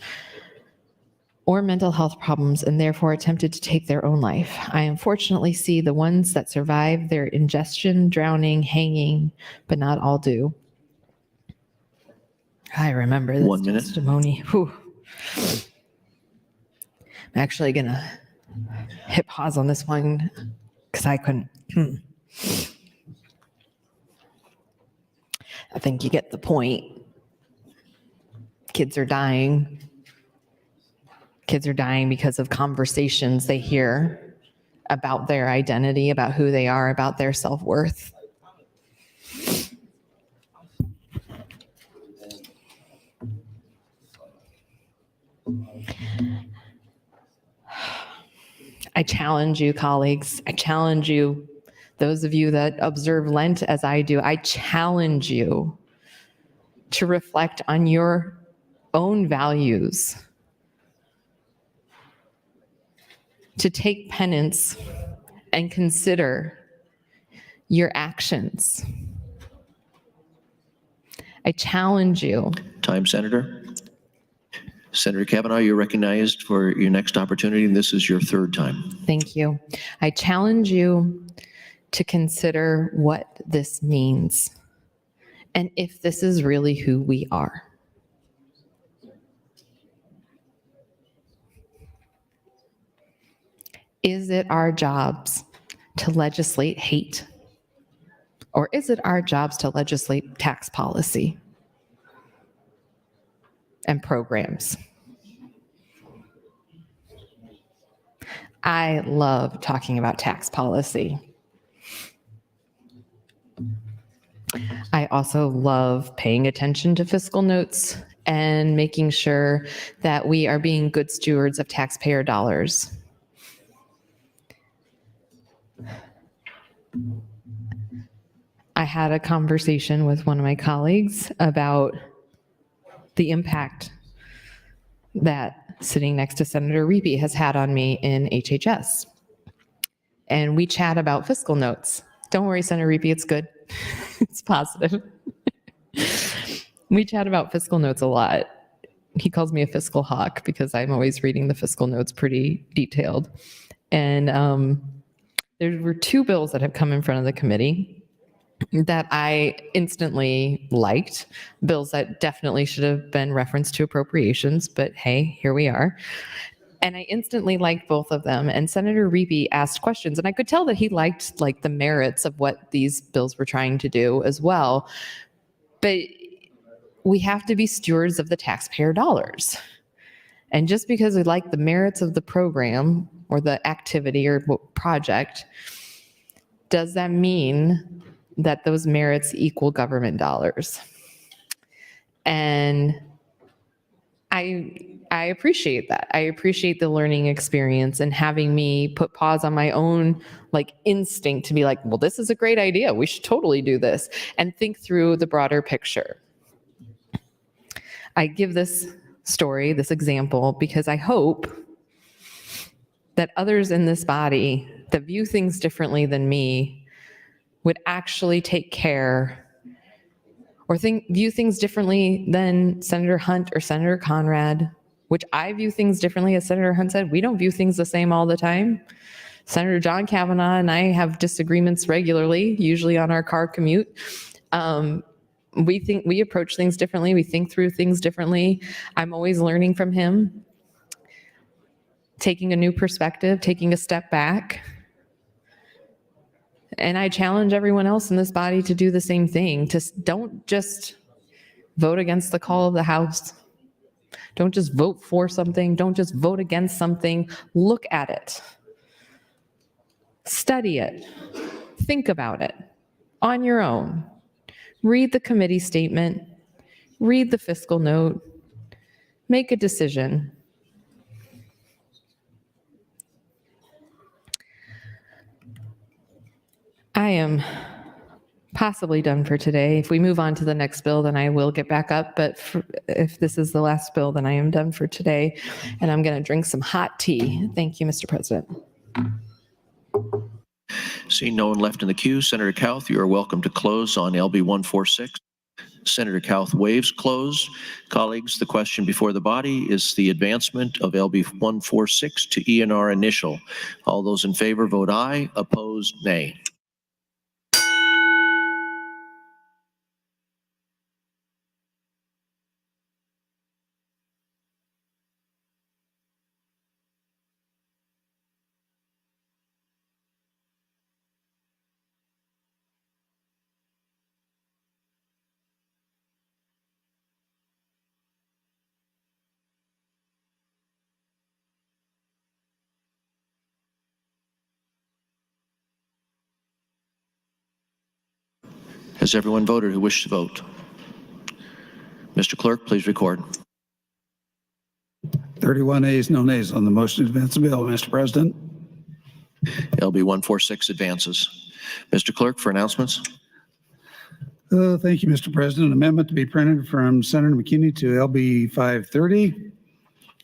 or mental health problems and therefore attempted to take their own life. I unfortunately see the ones that survive their ingestion, drowning, hanging, but not all do. I remember this 1 minute. testimony. Whew. I'm actually going to hit pause on this one because I couldn't. I think you get the point. Kids are dying. Kids are dying because of conversations they hear about their identity, about who they are, about their self-worth. I challenge you, colleagues. I challenge you, those of you that observe Lent as I do, I challenge you to reflect on your own values, to take penance and consider your actions. I challenge you. Time, Senator. Senator Kavanaugh, you're recognized for your next opportunity, and this is your third time. Thank you. I challenge you to consider what this means and if this is really who we are. Is it our jobs to legislate hate? Or is it our jobs to legislate tax policy and programs? I love talking about tax policy. I also love paying attention to fiscal notes and making sure that we are being good stewards of taxpayer dollars. I had a conversation with one of my colleagues about the impact that sitting next to Senator Reapy has had on me in HHS. And we chat about fiscal notes. Don't worry, Senator Reapy, it's good. It's positive. We chat about fiscal notes a lot. He calls me a fiscal hawk because I'm always reading the fiscal notes pretty detailed. And there were two bills that have come in front of the committee that I instantly liked, bills that definitely should have been referenced to appropriations, but hey, here we are. And I instantly liked both of them. And Senator Reapy asked questions, and I could tell that he liked the merits of what these bills were trying to do as well. But we have to be stewards of the taxpayer dollars. And just because we like the merits of the program or the activity or project, does that mean that those merits equal government dollars? And I appreciate that. I appreciate the learning experience and having me put pause on my own instinct to be like, well, this is a great idea. We should totally do this, and think through the broader picture. I give this story, this example, because I hope that others in this body that view things differently than me would actually take care or view things differently than Senator Hunt or Senator Conrad, which I view things differently. As Senator Hunt said, we don't view things the same all the time. Senator John Kavanaugh and I have disagreements regularly, usually on our car commute. We approach things differently. We think through things differently. I'm always learning from him, taking a new perspective, taking a step back. And I challenge everyone else in this body to do the same thing. Don't just vote against the call of the House. Don't just vote for something. Don't just vote against something. Look at it. Study it. Think about it on your own. Read the committee statement. Read the fiscal note. Make a decision. I am possibly done for today. If we move on to the next bill, then I will get back up. But if this is the last bill, then I am done for today. And I'm going to drink some hot tea. Thank you, Mr. President. Seeing no one left in the queue, Senator Kauth, you are welcome to close on LB 146. Senator Kauth waives close. Colleagues, the question before the body is the advancement of LB 146 to ENR initial. All those in favor vote aye. Opposed, nay. Has everyone voted who wished to vote? Mr. Clerk, please record. 31 ayes, no nays on the motion to advance the bill, Mr. President. LB 146 advances. Mr. Clerk, for announcements. Thank you, Mr. President. An amendment to be printed from Senator McKinney to LB 530.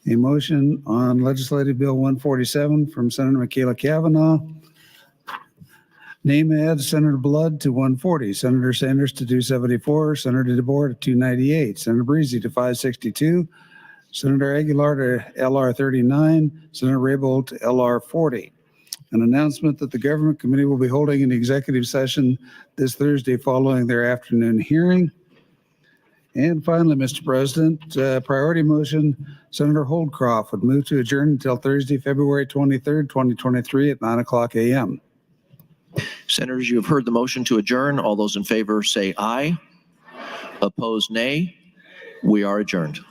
A motion on Legislative Bill 147 from Senator Michaela Kavanaugh. Name add Senator Blood to 140, Senator Sanders to 274, Senator DeBoer to 298, Senator Breezy to 562, Senator Aguilar to LR 39, Senator Raybold to LR 40. An announcement that the Government Committee will be holding an executive session this Thursday following their afternoon hearing. And finally, Mr. President, priority motion, Senator Holdcroft would move to adjourn until Thursday, February 23rd, 2023 at 9:00 a.m. Senators, you have heard the motion to adjourn. All those in favor say aye. Opposed, nay. We are adjourned.